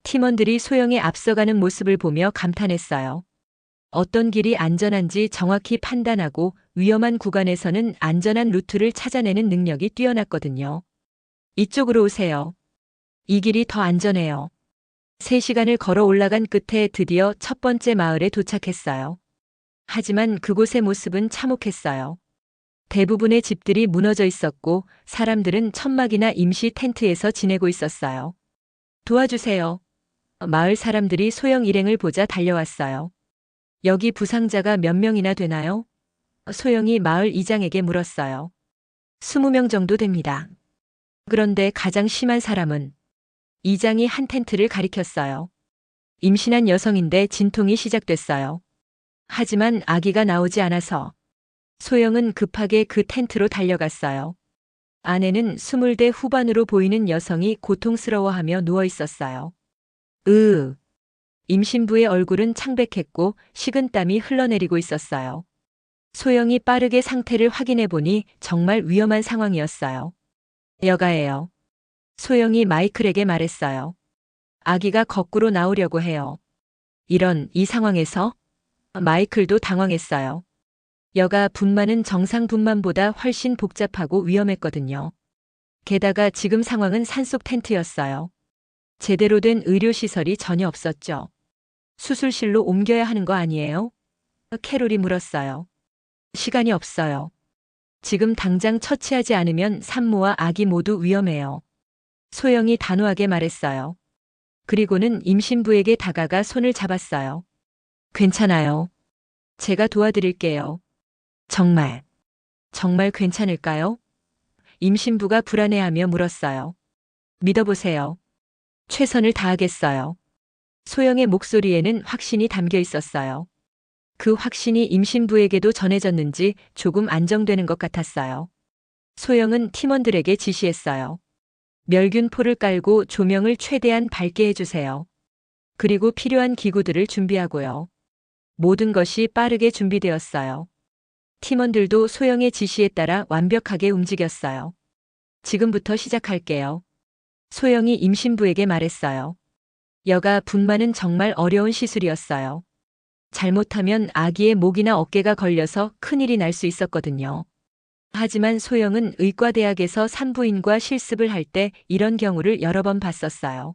팀원들이 소영의 앞서가는 모습을 보며 감탄했어요. 어떤 길이 안전한지 정확히 판단하고 위험한 구간에서는 안전한 루트를 찾아내는 능력이 뛰어났거든요. 이쪽으로 오세요. 이 길이 더 안전해요. 3시간을 걸어 올라간 끝에 드디어 첫 번째 마을에 도착했어요. 하지만 그곳의 모습은 참혹했어요. 대부분의 집들이 무너져 있었고 사람들은 천막이나 임시 텐트에서 지내고 있었어요. 도와주세요. 마을 사람들이 소영 일행을 보자 달려왔어요. 여기 부상자가 몇 명이나 되나요? 소영이 마을 이장에게 물었어요. 20명 정도 됩니다. 그런데 가장 심한 사람은? 이장이 한 텐트를 가리켰어요. 임신한 여성인데 진통이 시작됐어요. 하지만 아기가 나오지 않아서 소영은 급하게 그 텐트로 달려갔어요. 안에는 20대 후반으로 보이는 여성이 고통스러워하며 누워 있었어요. 임신부의 얼굴은 창백했고 식은땀이 흘러내리고 있었어요. 소영이 빠르게 상태를 확인해 보니 정말 위험한 상황이었어요. 여가예요. 소영이 마이클에게 말했어요. 아기가 거꾸로 나오려고 해요. 이 상황에서? 마이클도 당황했어요. 여가 분만은 정상 분만보다 훨씬 복잡하고 위험했거든요. 게다가 지금 상황은 산속 텐트였어요. 제대로 된 의료시설이 전혀 없었죠. 수술실로 옮겨야 하는 거 아니에요? 캐롤이 물었어요. 시간이 없어요. 지금 당장 처치하지 않으면 산모와 아기 모두 위험해요. 소영이 단호하게 말했어요. 그리고는 임신부에게 다가가 손을 잡았어요. 괜찮아요. 제가 도와드릴게요. 정말 괜찮을까요? 임신부가 불안해하며 물었어요. 믿어보세요. 최선을 다하겠어요. 소영의 목소리에는 확신이 담겨 있었어요. 그 확신이 임신부에게도 전해졌는지 조금 안정되는 것 같았어요. 소영은 팀원들에게 지시했어요. 멸균포를 깔고 조명을 최대한 밝게 해주세요. 그리고 필요한 기구들을 준비하고요. 모든 것이 빠르게 준비되었어요. 팀원들도 소영의 지시에 따라 완벽하게 움직였어요. 지금부터 시작할게요. 소영이 임신부에게 말했어요. 여가 분만은 정말 어려운 시술이었어요. 잘못하면 아기의 목이나 어깨가 걸려서 큰일이 날 수 있었거든요. 하지만 소영은 의과대학에서 산부인과 실습을 할 때 이런 경우를 여러 번 봤었어요.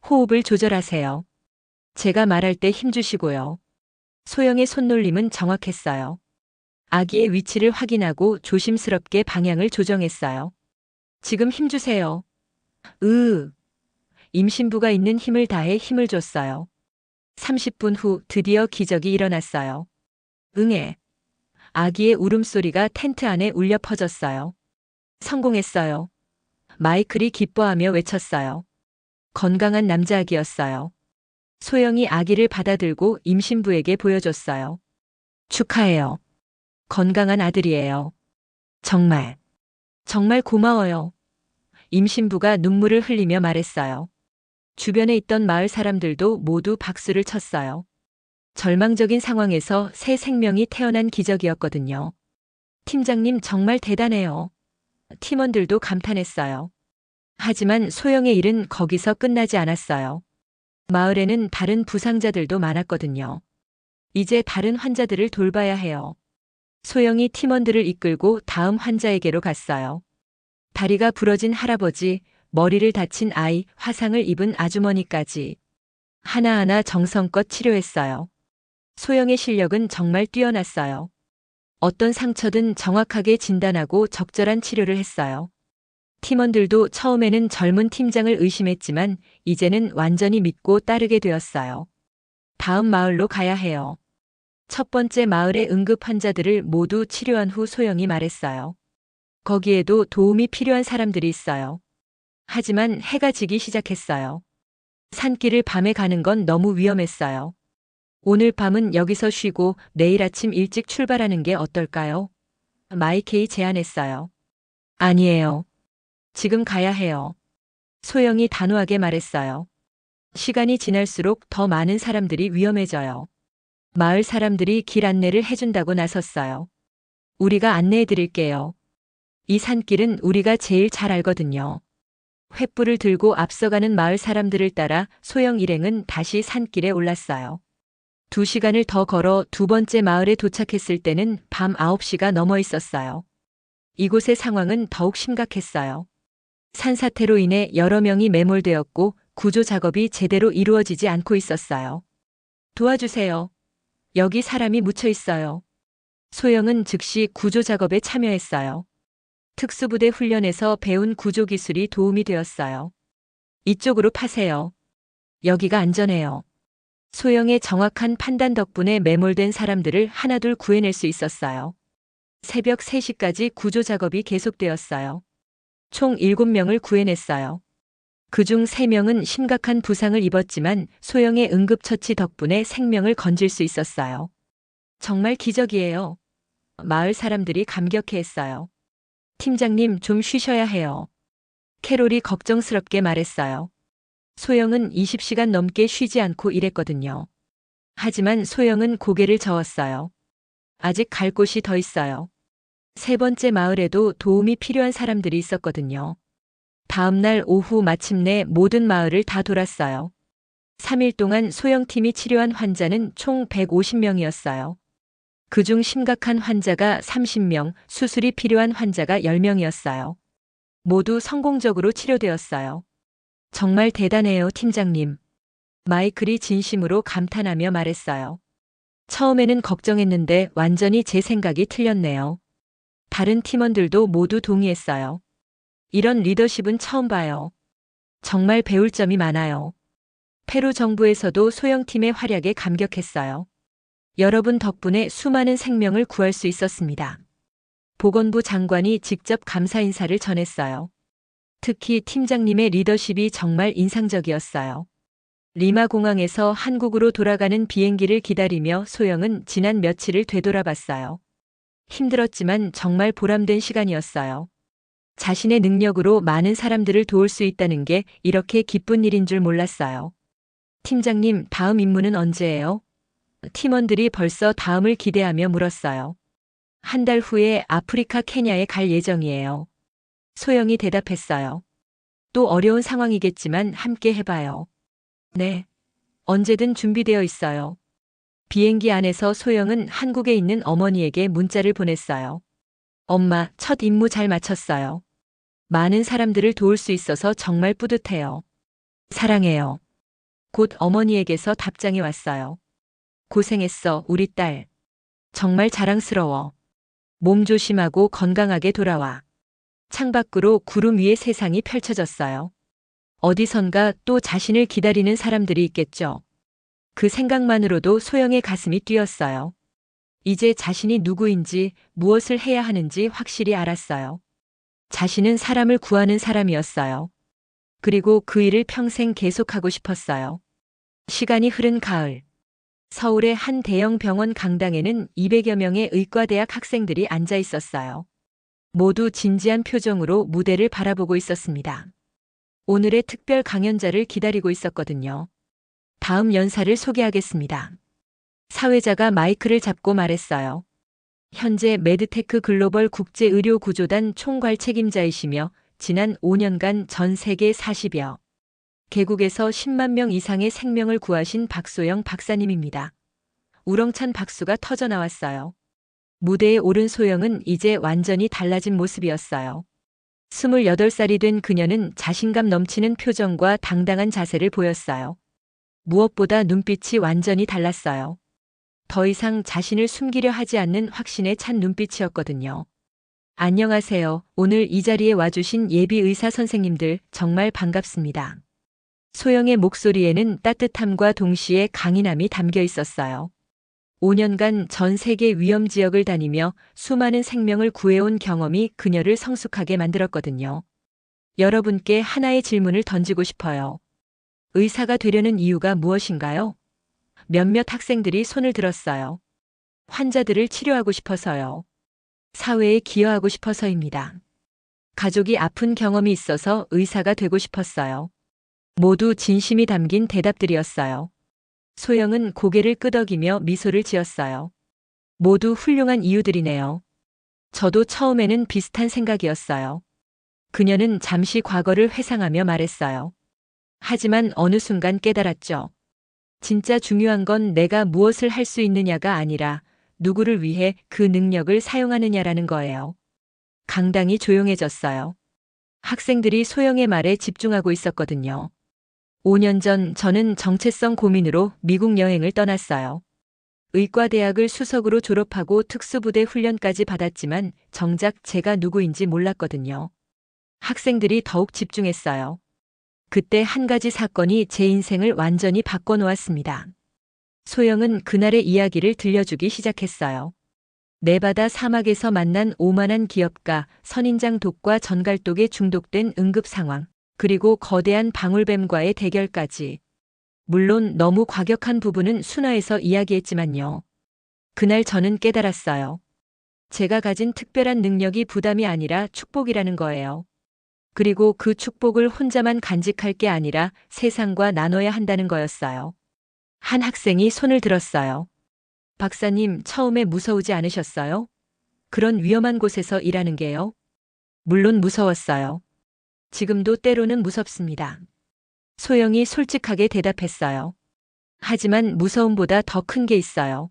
호흡을 조절하세요. 제가 말할 때 힘주시고요. 소영의 손놀림은 정확했어요. 아기의 위치를 확인하고 조심스럽게 방향을 조정했어요. 지금 힘주세요. 임신부가 있는 힘을 다해 힘을 줬어요. 30분 후 드디어 기적이 일어났어요. 아기의 울음소리가 텐트 안에 울려 퍼졌어요. 성공했어요. 마이클이 기뻐하며 외쳤어요. 건강한 남자아기였어요. 소영이 아기를 받아들고 임신부에게 보여줬어요. 축하해요. 건강한 아들이에요. 정말 고마워요. 임신부가 눈물을 흘리며 말했어요. 주변에 있던 마을 사람들도 모두 박수를 쳤어요. 절망적인 상황에서 새 생명이 태어난 기적이었거든요. 팀장님 정말 대단해요. 팀원들도 감탄했어요. 하지만 소영의 일은 거기서 끝나지 않았어요. 마을에는 다른 부상자들도 많았거든요. 이제 다른 환자들을 돌봐야 해요. 소영이 팀원들을 이끌고 다음 환자에게로 갔어요. 다리가 부러진 할아버지, 머리를 다친 아이, 화상을 입은 아주머니까지 하나하나 정성껏 치료했어요. 소영의 실력은 정말 뛰어났어요. 어떤 상처든 정확하게 진단하고 적절한 치료를 했어요. 팀원들도 처음에는 젊은 팀장을 의심했지만 이제는 완전히 믿고 따르게 되었어요. 다음 마을로 가야 해요. 첫 번째 마을의 응급 환자들을 모두 치료한 후 소영이 말했어요. 거기에도 도움이 필요한 사람들이 있어요. 하지만 해가 지기 시작했어요. 산길을 밤에 가는 건 너무 위험했어요. 오늘 밤은 여기서 쉬고 내일 아침 일찍 출발하는 게 어떨까요? 마이케이 제안했어요. 아니에요. 지금 가야 해요. 소영이 단호하게 말했어요. 시간이 지날수록 더 많은 사람들이 위험해져요. 마을 사람들이 길 안내를 해준다고 나섰어요. 우리가 안내해 드릴게요. 이 산길은 우리가 제일 잘 알거든요. 횃불을 들고 앞서가는 마을 사람들을 따라 소영 일행은 다시 산길에 올랐어요. 2시간을 더 걸어 두 번째 마을에 도착했을 때는 밤 9시가 넘어 있었어요. 이곳의 상황은 더욱 심각했어요. 산사태로 인해 여러 명이 매몰되었고 구조 작업이 제대로 이루어지지 않고 있었어요. 도와주세요. 여기 사람이 묻혀 있어요. 소영은 즉시 구조 작업에 참여했어요. 특수부대 훈련에서 배운 구조 기술이 도움이 되었어요. 이쪽으로 파세요. 여기가 안전해요. 소영의 정확한 판단 덕분에 매몰된 사람들을 하나둘 구해낼 수 있었어요. 새벽 3시까지 구조 작업이 계속되었어요. 총 7명을 구해냈어요. 그중 3명은 심각한 부상을 입었지만 소영의 응급처치 덕분에 생명을 건질 수 있었어요. 정말 기적이에요. 마을 사람들이 감격해했어요. 팀장님, 좀 쉬셔야 해요. 캐롤이 걱정스럽게 말했어요. 소영은 20시간 넘게 쉬지 않고 일했거든요. 하지만 소영은 고개를 저었어요. 아직 갈 곳이 더 있어요. 세 번째 마을에도 도움이 필요한 사람들이 있었거든요. 다음 날 오후 마침내 모든 마을을 다 돌았어요. 3일 동안 소영팀이 치료한 환자는 총 150명이었어요. 그중 심각한 환자가 30명, 수술이 필요한 환자가 10명이었어요. 모두 성공적으로 치료되었어요. 정말 대단해요, 팀장님. 마이클이 진심으로 감탄하며 말했어요. 처음에는 걱정했는데 완전히 제 생각이 틀렸네요. 다른 팀원들도 모두 동의했어요. 이런 리더십은 처음 봐요. 정말 배울 점이 많아요. 페루 정부에서도 소영팀의 활약에 감격했어요. 여러분 덕분에 수많은 생명을 구할 수 있었습니다. 보건부 장관이 직접 감사 인사를 전했어요. 특히 팀장님의 리더십이 정말 인상적이었어요. 리마 공항에서 한국으로 돌아가는 비행기를 기다리며 소영은 지난 며칠을 되돌아봤어요. 힘들었지만 정말 보람된 시간이었어요. 자신의 능력으로 많은 사람들을 도울 수 있다는 게 이렇게 기쁜 일인 줄 몰랐어요. 팀장님, 다음 임무는 언제예요? 팀원들이 벌써 다음을 기대하며 물었어요. 한 달 후에 아프리카 케냐에 갈 예정이에요. 소영이 대답했어요. 또 어려운 상황이겠지만 함께 해봐요. 네. 언제든 준비되어 있어요. 비행기 안에서 소영은 한국에 있는 어머니에게 문자를 보냈어요. 엄마, 첫 임무 잘 마쳤어요. 많은 사람들을 도울 수 있어서 정말 뿌듯해요. 사랑해요. 곧 어머니에게서 답장이 왔어요. 고생했어, 우리 딸. 정말 자랑스러워. 몸 조심하고 건강하게 돌아와. 창밖으로 구름 위의 세상이 펼쳐졌어요. 어디선가 또 자신을 기다리는 사람들이 있겠죠. 그 생각만으로도 소영의 가슴이 뛰었어요. 이제 자신이 누구인지 무엇을 해야 하는지 확실히 알았어요. 자신은 사람을 구하는 사람이었어요. 그리고 그 일을 평생 계속하고 싶었어요. 시간이 흐른 가을. 서울의 한 대형 병원 강당에는 200여 명의 의과대학 학생들이 앉아 있었어요. 모두 진지한 표정으로 무대를 바라보고 있었습니다. 오늘의 특별 강연자를 기다리고 있었거든요. 다음 연사를 소개하겠습니다. 사회자가 마이크를 잡고 말했어요. 현재 메드테크 글로벌 국제의료구조단 총괄 책임자이시며 지난 5년간 전 세계 40여 개국에서 10만 명 이상의 생명을 구하신 박소영 박사님입니다. 우렁찬 박수가 터져 나왔어요. 무대에 오른 소영은 이제 완전히 달라진 모습이었어요. 28살이 된 그녀는 자신감 넘치는 표정과 당당한 자세를 보였어요. 무엇보다 눈빛이 완전히 달랐어요. 더 이상 자신을 숨기려 하지 않는 확신에 찬 눈빛이었거든요. 안녕하세요. 오늘 이 자리에 와주신 예비 의사 선생님들 정말 반갑습니다. 소영의 목소리에는 따뜻함과 동시에 강인함이 담겨 있었어요. 5년간 전 세계 위험 지역을 다니며 수많은 생명을 구해온 경험이 그녀를 성숙하게 만들었거든요. 여러분께 하나의 질문을 던지고 싶어요. 의사가 되려는 이유가 무엇인가요? 몇몇 학생들이 손을 들었어요. 환자들을 치료하고 싶어서요. 사회에 기여하고 싶어서입니다. 가족이 아픈 경험이 있어서 의사가 되고 싶었어요. 모두 진심이 담긴 대답들이었어요. 소영은 고개를 끄덕이며 미소를 지었어요. 모두 훌륭한 이유들이네요. 저도 처음에는 비슷한 생각이었어요. 그녀는 잠시 과거를 회상하며 말했어요. 하지만 어느 순간 깨달았죠. 진짜 중요한 건 내가 무엇을 할 수 있느냐가 아니라 누구를 위해 그 능력을 사용하느냐라는 거예요. 강당이 조용해졌어요. 학생들이 소영의 말에 집중하고 있었거든요. 5년 전 저는 정체성 고민으로 미국 여행을 떠났어요. 의과대학을 수석으로 졸업하고 특수부대 훈련까지 받았지만 정작 제가 누구인지 몰랐거든요. 학생들이 더욱 집중했어요. 그때 한 가지 사건이 제 인생을 완전히 바꿔놓았습니다. 소영은 그날의 이야기를 들려주기 시작했어요. 네바다 사막에서 만난 오만한 기업가, 선인장 독과 전갈독에 중독된 응급 상황, 그리고 거대한 방울뱀과의 대결까지. 물론 너무 과격한 부분은 순화해서 이야기했지만요. 그날 저는 깨달았어요. 제가 가진 특별한 능력이 부담이 아니라 축복이라는 거예요. 그리고 그 축복을 혼자만 간직할 게 아니라 세상과 나눠야 한다는 거였어요. 한 학생이 손을 들었어요. 박사님, 처음에 무서우지 않으셨어요? 그런 위험한 곳에서 일하는 게요? 물론 무서웠어요. 지금도 때로는 무섭습니다. 소영이 솔직하게 대답했어요. 하지만 무서움보다 더 큰 게 있어요.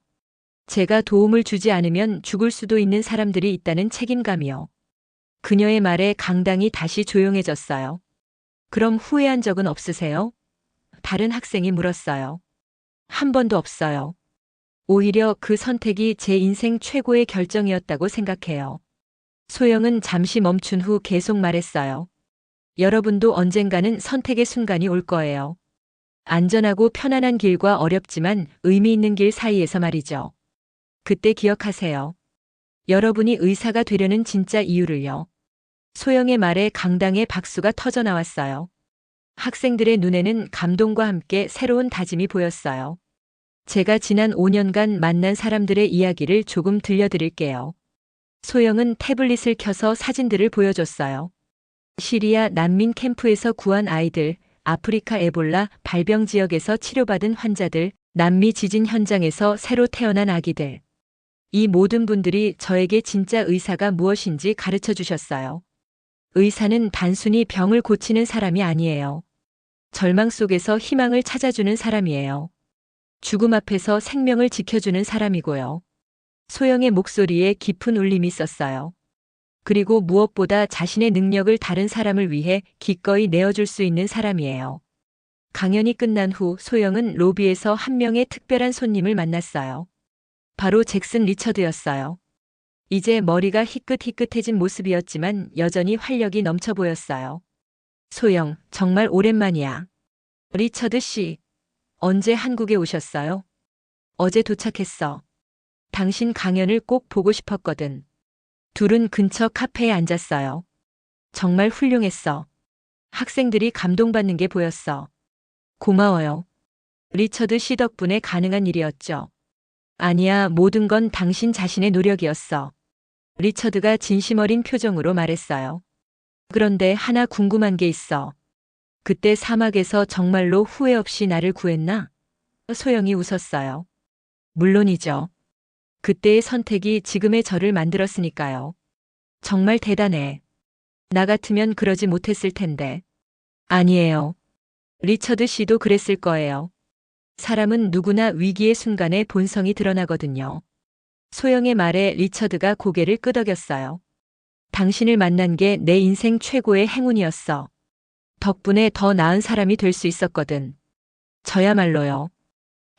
제가 도움을 주지 않으면 죽을 수도 있는 사람들이 있다는 책임감이요. 그녀의 말에 강당이 다시 조용해졌어요. 그럼 후회한 적은 없으세요? 다른 학생이 물었어요. 한 번도 없어요. 오히려 그 선택이 제 인생 최고의 결정이었다고 생각해요. 소영은 잠시 멈춘 후 계속 말했어요. 여러분도 언젠가는 선택의 순간이 올 거예요. 안전하고 편안한 길과 어렵지만 의미 있는 길 사이에서 말이죠. 그때 기억하세요. 여러분이 의사가 되려는 진짜 이유를요. 소영의 말에 강당의 박수가 터져 나왔어요. 학생들의 눈에는 감동과 함께 새로운 다짐이 보였어요. 제가 지난 5년간 만난 사람들의 이야기를 조금 들려드릴게요. 소영은 태블릿을 켜서 사진들을 보여줬어요. 시리아 난민 캠프에서 구한 아이들, 아프리카 에볼라 발병 지역에서 치료받은 환자들, 남미 지진 현장에서 새로 태어난 아기들. 이 모든 분들이 저에게 진짜 의사가 무엇인지 가르쳐 주셨어요. 의사는 단순히 병을 고치는 사람이 아니에요. 절망 속에서 희망을 찾아주는 사람이에요. 죽음 앞에서 생명을 지켜주는 사람이고요. 소영의 목소리에 깊은 울림이 있었어요. 그리고 무엇보다 자신의 능력을 다른 사람을 위해 기꺼이 내어줄 수 있는 사람이에요. 강연이 끝난 후 소영은 로비에서 한 명의 특별한 손님을 만났어요. 바로 잭슨 리처드였어요. 이제 머리가 희끗희끗해진 모습이었지만 여전히 활력이 넘쳐 보였어요. 소영, 정말 오랜만이야. 리처드 씨, 언제 한국에 오셨어요? 어제 도착했어. 당신 강연을 꼭 보고 싶었거든. 둘은 근처 카페에 앉았어요. 정말 훌륭했어. 학생들이 감동받는 게 보였어. 고마워요. 리처드 씨 덕분에 가능한 일이었죠. 아니야, 모든 건 당신 자신의 노력이었어. 리처드가 진심 어린 표정으로 말했어요. 그런데 하나 궁금한 게 있어. 그때 사막에서 정말로 후회 없이 나를 구했나? 소영이 웃었어요. 물론이죠. 그때의 선택이 지금의 저를 만들었으니까요. 정말 대단해. 나 같으면 그러지 못했을 텐데. 아니에요. 리처드 씨도 그랬을 거예요. 사람은 누구나 위기의 순간에 본성이 드러나거든요. 소영의 말에 리처드가 고개를 끄덕였어요. 당신을 만난 게 내 인생 최고의 행운이었어. 덕분에 더 나은 사람이 될 수 있었거든. 저야말로요.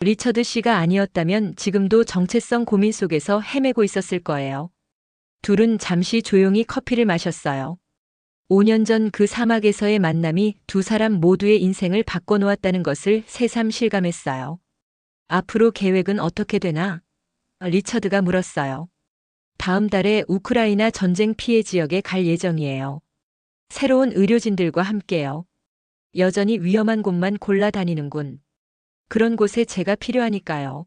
리처드 씨가 아니었다면 지금도 정체성 고민 속에서 헤매고 있었을 거예요. 둘은 잠시 조용히 커피를 마셨어요. 5년 전 그 사막에서의 만남이 두 사람 모두의 인생을 바꿔놓았다는 것을 새삼 실감했어요. 앞으로 계획은 어떻게 되나? 리처드가 물었어요. 다음 달에 우크라이나 전쟁 피해 지역에 갈 예정이에요. 새로운 의료진들과 함께요. 여전히 위험한 곳만 골라 다니는군. 그런 곳에 제가 필요하니까요.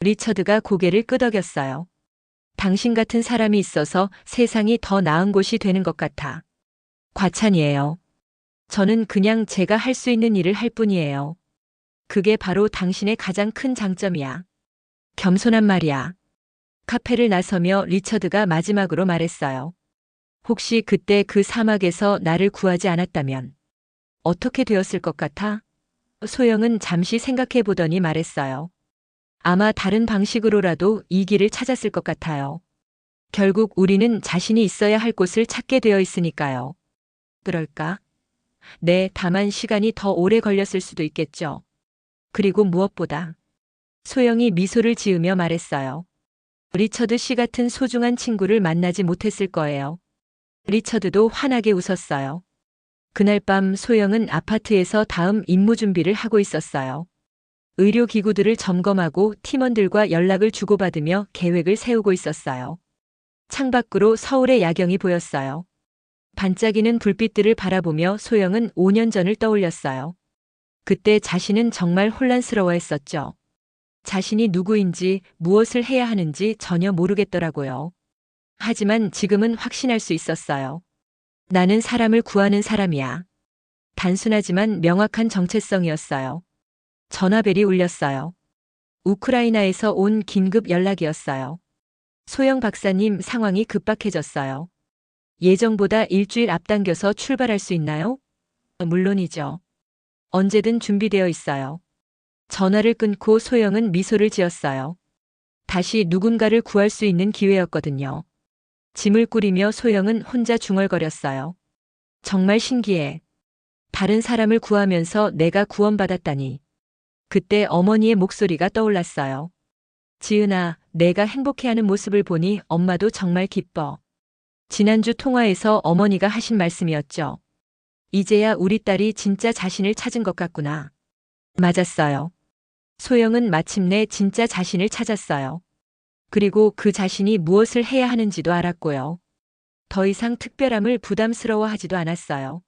리처드가 고개를 끄덕였어요. 당신 같은 사람이 있어서 세상이 더 나은 곳이 되는 것 같아. 과찬이에요. 저는 그냥 제가 할 수 있는 일을 할 뿐이에요. 그게 바로 당신의 가장 큰 장점이야. 겸손한 말이야. 카페를 나서며 리처드가 마지막으로 말했어요. 혹시 그때 그 사막에서 나를 구하지 않았다면 어떻게 되었을 것 같아? 소영은 잠시 생각해 보더니 말했어요. 아마 다른 방식으로라도 이 길을 찾았을 것 같아요. 결국 우리는 자신이 있어야 할 곳을 찾게 되어 있으니까요. 그럴까? 네, 다만 시간이 더 오래 걸렸을 수도 있겠죠. 그리고 무엇보다 소영이 미소를 지으며 말했어요. 리처드 씨 같은 소중한 친구를 만나지 못했을 거예요. 리처드도 환하게 웃었어요. 그날 밤 소영은 아파트에서 다음 임무 준비를 하고 있었어요. 의료기구들을 점검하고 팀원들과 연락을 주고받으며 계획을 세우고 있었어요. 창밖으로 서울의 야경이 보였어요. 반짝이는 불빛들을 바라보며 소영은 5년 전을 떠올렸어요. 그때 자신은 정말 혼란스러워했었죠. 자신이 누구인지 무엇을 해야 하는지 전혀 모르겠더라고요. 하지만 지금은 확신할 수 있었어요. 나는 사람을 구하는 사람이야. 단순하지만 명확한 정체성이었어요. 전화벨이 울렸어요. 우크라이나에서 온 긴급 연락이었어요. 소영 박사님, 상황이 급박해졌어요. 예정보다 일주일 앞당겨서 출발할 수 있나요? 물론이죠. 언제든 준비되어 있어요. 전화를 끊고 소영은 미소를 지었어요. 다시 누군가를 구할 수 있는 기회였거든요. 짐을 꾸리며 소영은 혼자 중얼거렸어요. 정말 신기해. 다른 사람을 구하면서 내가 구원받았다니. 그때 어머니의 목소리가 떠올랐어요. 지은아, 내가 행복해하는 모습을 보니 엄마도 정말 기뻐. 지난주 통화에서 어머니가 하신 말씀이었죠. 이제야 우리 딸이 진짜 자신을 찾은 것 같구나. 맞았어요. 소영은 마침내 진짜 자신을 찾았어요. 그리고 그 자신이 무엇을 해야 하는지도 알았고요. 더 이상 특별함을 부담스러워하지도 않았어요.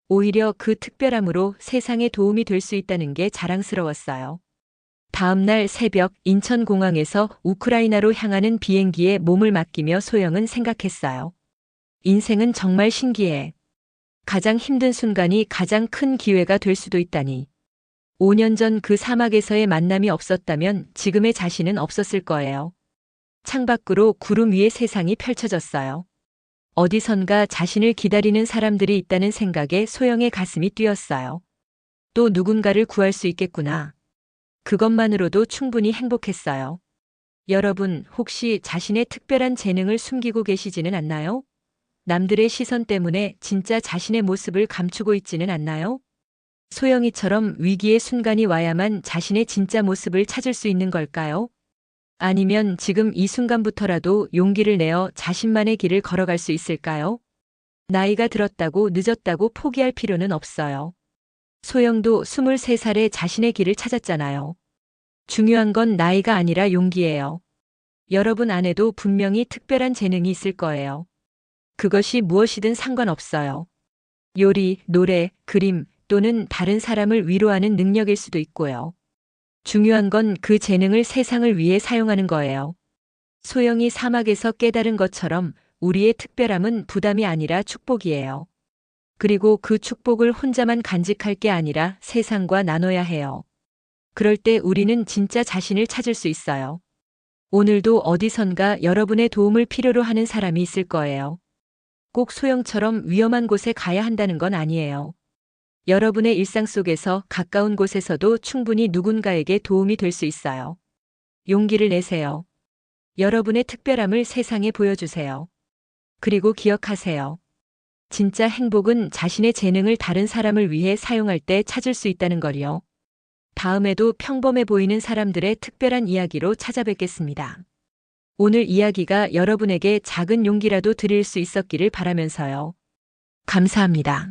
오히려 그 특별함으로 세상에 도움이 될 수 있다는 게 자랑스러웠어요. 다음 날 새벽 인천공항에서 우크라이나로 향하는 비행기에 몸을 맡기며 소영은 생각했어요. 인생은 정말 신기해. 가장 힘든 순간이 가장 큰 기회가 될 수도 있다니. 5년 전 그 사막에서의 만남이 없었다면 지금의 자신은 없었을 거예요. 창밖으로 구름 위의 세상이 펼쳐졌어요. 어디선가 자신을 기다리는 사람들이 있다는 생각에 소영의 가슴이 뛰었어요. 또 누군가를 구할 수 있겠구나. 그것만으로도 충분히 행복했어요. 여러분, 혹시 자신의 특별한 재능을 숨기고 계시지는 않나요? 남들의 시선 때문에 진짜 자신의 모습을 감추고 있지는 않나요? 소영이처럼 위기의 순간이 와야만 자신의 진짜 모습을 찾을 수 있는 걸까요? 아니면 지금 이 순간부터라도 용기를 내어 자신만의 길을 걸어갈 수 있을까요? 나이가 들었다고 늦었다고 포기할 필요는 없어요. 소영도 23살에 자신의 길을 찾았잖아요. 중요한 건 나이가 아니라 용기예요. 여러분 안에도 분명히 특별한 재능이 있을 거예요. 그것이 무엇이든 상관없어요. 요리, 노래, 그림 또는 다른 사람을 위로하는 능력일 수도 있고요. 중요한 건 그 재능을 세상을 위해 사용하는 거예요. 소영이 사막에서 깨달은 것처럼 우리의 특별함은 부담이 아니라 축복이에요. 그리고 그 축복을 혼자만 간직할 게 아니라 세상과 나눠야 해요. 그럴 때 우리는 진짜 자신을 찾을 수 있어요. 오늘도 어디선가 여러분의 도움을 필요로 하는 사람이 있을 거예요. 꼭 소영처럼 위험한 곳에 가야 한다는 건 아니에요. 여러분의 일상 속에서 가까운 곳에서도 충분히 누군가에게 도움이 될 수 있어요. 용기를 내세요. 여러분의 특별함을 세상에 보여주세요. 그리고 기억하세요. 진짜 행복은 자신의 재능을 다른 사람을 위해 사용할 때 찾을 수 있다는 걸요. 다음에도 평범해 보이는 사람들의 특별한 이야기로 찾아뵙겠습니다. 오늘 이야기가 여러분에게 작은 용기라도 드릴 수 있었기를 바라면서요. 감사합니다.